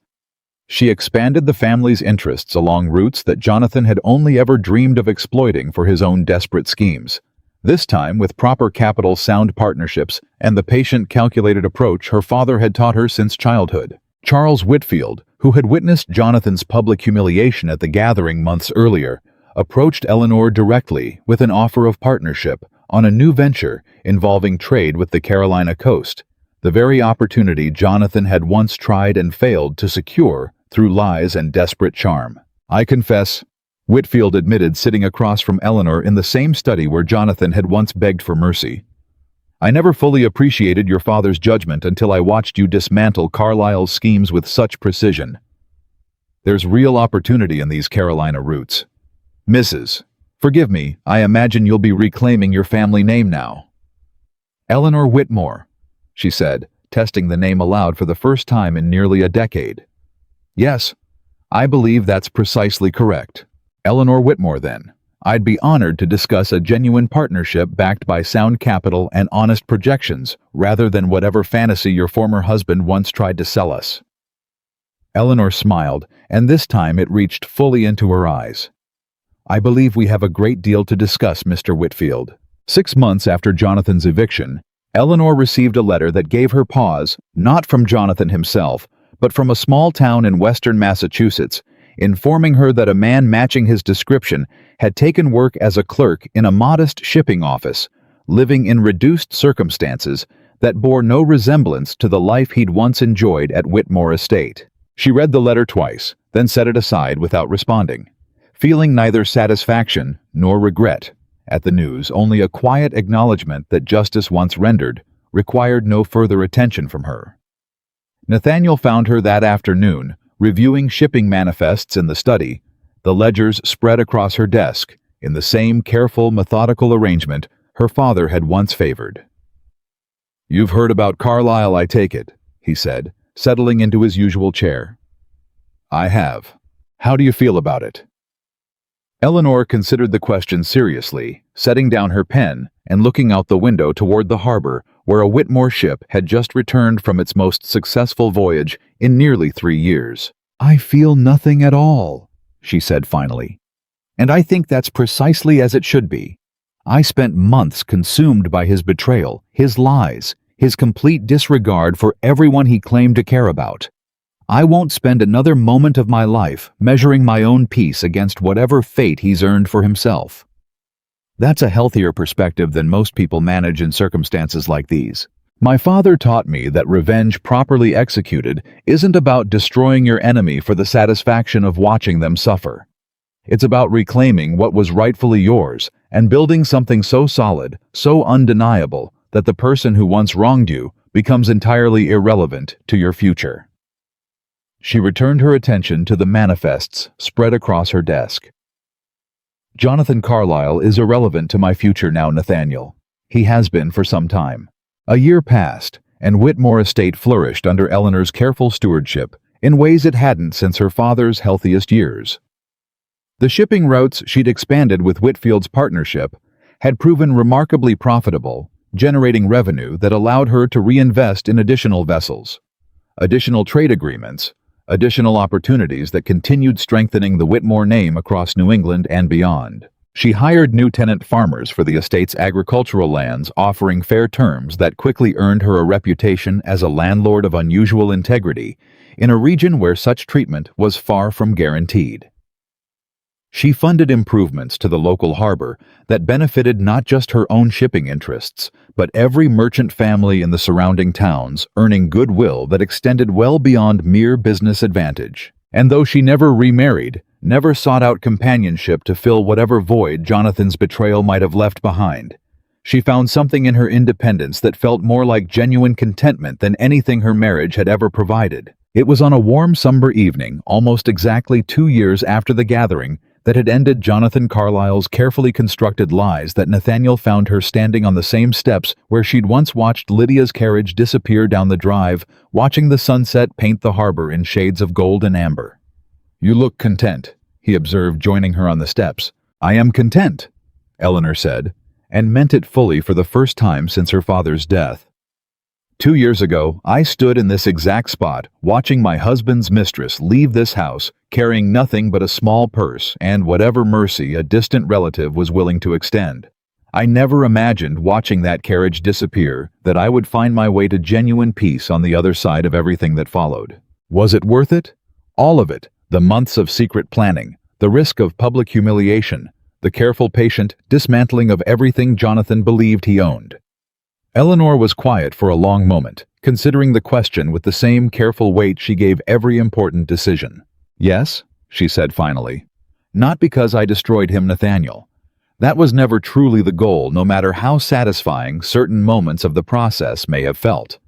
She expanded the family's interests along routes that Jonathan had only ever dreamed of exploiting for his own desperate schemes, this time with proper capital, sound partnerships, and the patient, calculated approach her father had taught her since childhood. Charles Whitfield, who had witnessed Jonathan's public humiliation at the gathering months earlier, approached Eleanor directly with an offer of partnership on a new venture involving trade with the Carolina coast, the very opportunity Jonathan had once tried and failed to secure through lies and desperate charm. "I confess," Whitfield admitted, sitting across from Eleanor in the same study where Jonathan had once begged for mercy, "I never fully appreciated your father's judgment until I watched you dismantle Carlisle's schemes with such precision. There's real opportunity in these Carolina roots. Mrs. Forgive me, I imagine you'll be reclaiming your family name now." "Eleanor Whitmore," she said, testing the name aloud for the first time in nearly a decade. "Yes, I believe that's precisely correct. Eleanor Whitmore, then. I'd be honored to discuss a genuine partnership backed by sound capital and honest projections, rather than whatever fantasy your former husband once tried to sell us." Eleanor smiled, and this time it reached fully into her eyes. "I believe we have a great deal to discuss, Mr. Whitfield." 6 months after Jonathan's eviction, Eleanor received a letter that gave her pause, not from Jonathan himself, but from a small town in western Massachusetts, informing her that a man matching his description had taken work as a clerk in a modest shipping office, living in reduced circumstances that bore no resemblance to the life he'd once enjoyed at Whitmore Estate. She read the letter twice, then set it aside without responding, feeling neither satisfaction nor regret at the news, only a quiet acknowledgement that justice once rendered required no further attention from her. Nathaniel found her that afternoon, reviewing shipping manifests in the study, the ledgers spread across her desk in the same careful, methodical arrangement her father had once favored. "You've heard about Carlisle, I take it," he said, settling into his usual chair. "I have. How do you feel about it?" Eleanor considered the question seriously, setting down her pen and looking out the window toward the harbor where a Whitmore ship had just returned from its most successful voyage in nearly 3 years. "I feel nothing at all," she said finally. "And I think that's precisely as it should be. I spent months consumed by his betrayal, his lies, his complete disregard for everyone he claimed to care about. I won't spend another moment of my life measuring my own peace against whatever fate he's earned for himself." That's a healthier perspective than most people manage in circumstances like these. My father taught me that revenge properly executed isn't about destroying your enemy for the satisfaction of watching them suffer. It's about reclaiming what was rightfully yours and building something so solid, so undeniable, that the person who once wronged you becomes entirely irrelevant to your future. She returned her attention to the manifests spread across her desk. "Jonathan Carlisle is irrelevant to my future now, Nathaniel. He has been for some time. A year passed, and Whitmore Estate flourished under Eleanor's careful stewardship in ways it hadn't since her father's healthiest years. The shipping routes she'd expanded with Whitfield's partnership had proven remarkably profitable, generating revenue that allowed her to reinvest in additional vessels, additional trade agreements, additional opportunities that continued strengthening the Whitmore name across New England and beyond. She hired new tenant farmers for the estate's agricultural lands, offering fair terms that quickly earned her a reputation as a landlord of unusual integrity in a region where such treatment was far from guaranteed. She funded improvements to the local harbor that benefited not just her own shipping interests, but every merchant family in the surrounding towns, earning goodwill that extended well beyond mere business advantage. And though she never remarried, never sought out companionship to fill whatever void Jonathan's betrayal might have left behind, she found something in her independence that felt more like genuine contentment than anything her marriage had ever provided. It was on a warm, somber evening, almost exactly 2 years after the gathering that had ended Jonathan Carlisle's carefully constructed lies, that Nathaniel found her standing on the same steps where she'd once watched Lydia's carriage disappear down the drive, watching the sunset paint the harbor in shades of gold and amber. "You look content," he observed, joining her on the steps. "I am content," Eleanor said, and meant it fully for the first time since her father's death. 2 years ago, I stood in this exact spot, watching my husband's mistress leave this house, carrying nothing but a small purse and whatever mercy a distant relative was willing to extend. I never imagined, watching that carriage disappear, that I would find my way to genuine peace on the other side of everything that followed. Was it worth it? All of it. The months of secret planning, the risk of public humiliation, the careful, patient dismantling of everything Jonathan believed he owned. Eleanor was quiet for a long moment, considering the question with the same careful weight she gave every important decision. "Yes," she said finally. "Not because I destroyed him, Nathaniel. That was never truly the goal, no matter how satisfying certain moments of the process may have felt.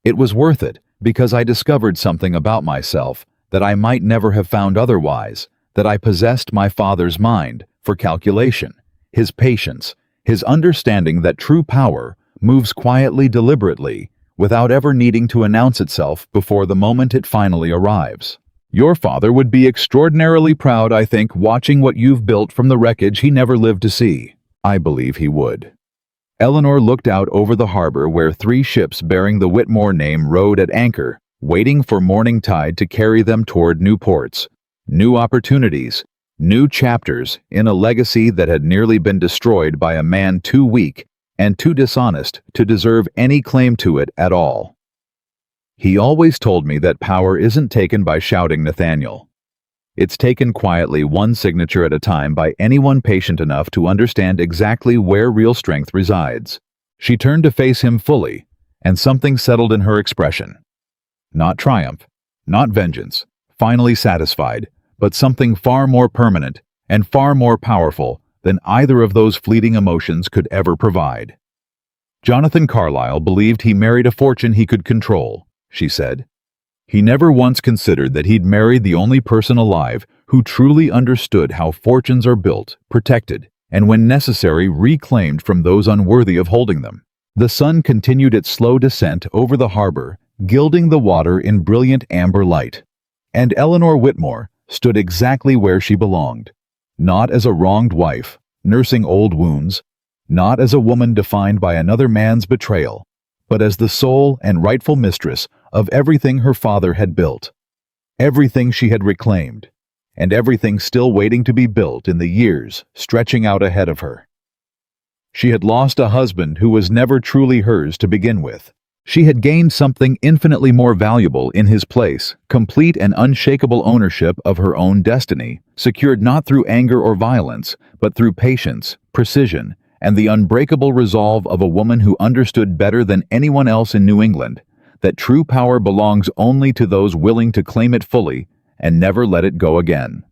It was worth it because I discovered something about myself that I might never have found otherwise, that I possessed my father's mind for calculation, his patience, his understanding that true power moves quietly, deliberately, without ever needing to announce itself before the moment it finally arrives. Your father would be extraordinarily proud, I think, watching what you've built from the wreckage he never lived to see. I believe he would." Eleanor looked out over the harbor where 3 ships bearing the Whitmore name rode at anchor, waiting for morning tide to carry them toward new ports, new opportunities, new chapters in a legacy that had nearly been destroyed by a man too weak and too dishonest to deserve any claim to it at all. "He always told me that power isn't taken by shouting, Nathaniel. It's taken quietly, one signature at a time, by anyone patient enough to understand exactly where real strength resides. She turned to face him fully, and something settled in her expression. Not triumph, not vengeance, finally satisfied, but something far more permanent and far more powerful than either of those fleeting emotions could ever provide. Jonathan Carlisle believed he married a fortune he could control, she said. He never once considered that he'd married the only person alive who truly understood how fortunes are built, protected, and when necessary reclaimed from those unworthy of holding them. The sun continued its slow descent over the harbor, gilding the water in brilliant amber light. And Eleanor Whitmore stood exactly where she belonged, not as a wronged wife, nursing old wounds, not as a woman defined by another man's betrayal, but as the sole and rightful mistress of everything her father had built, everything she had reclaimed, and everything still waiting to be built in the years stretching out ahead of her. She had lost a husband who was never truly hers to begin with. She had gained something infinitely more valuable in his place, complete and unshakable ownership of her own destiny, secured not through anger or violence, but through patience, precision, and the unbreakable resolve of a woman who understood better than anyone else in New England that true power belongs only to those willing to claim it fully and never let it go again.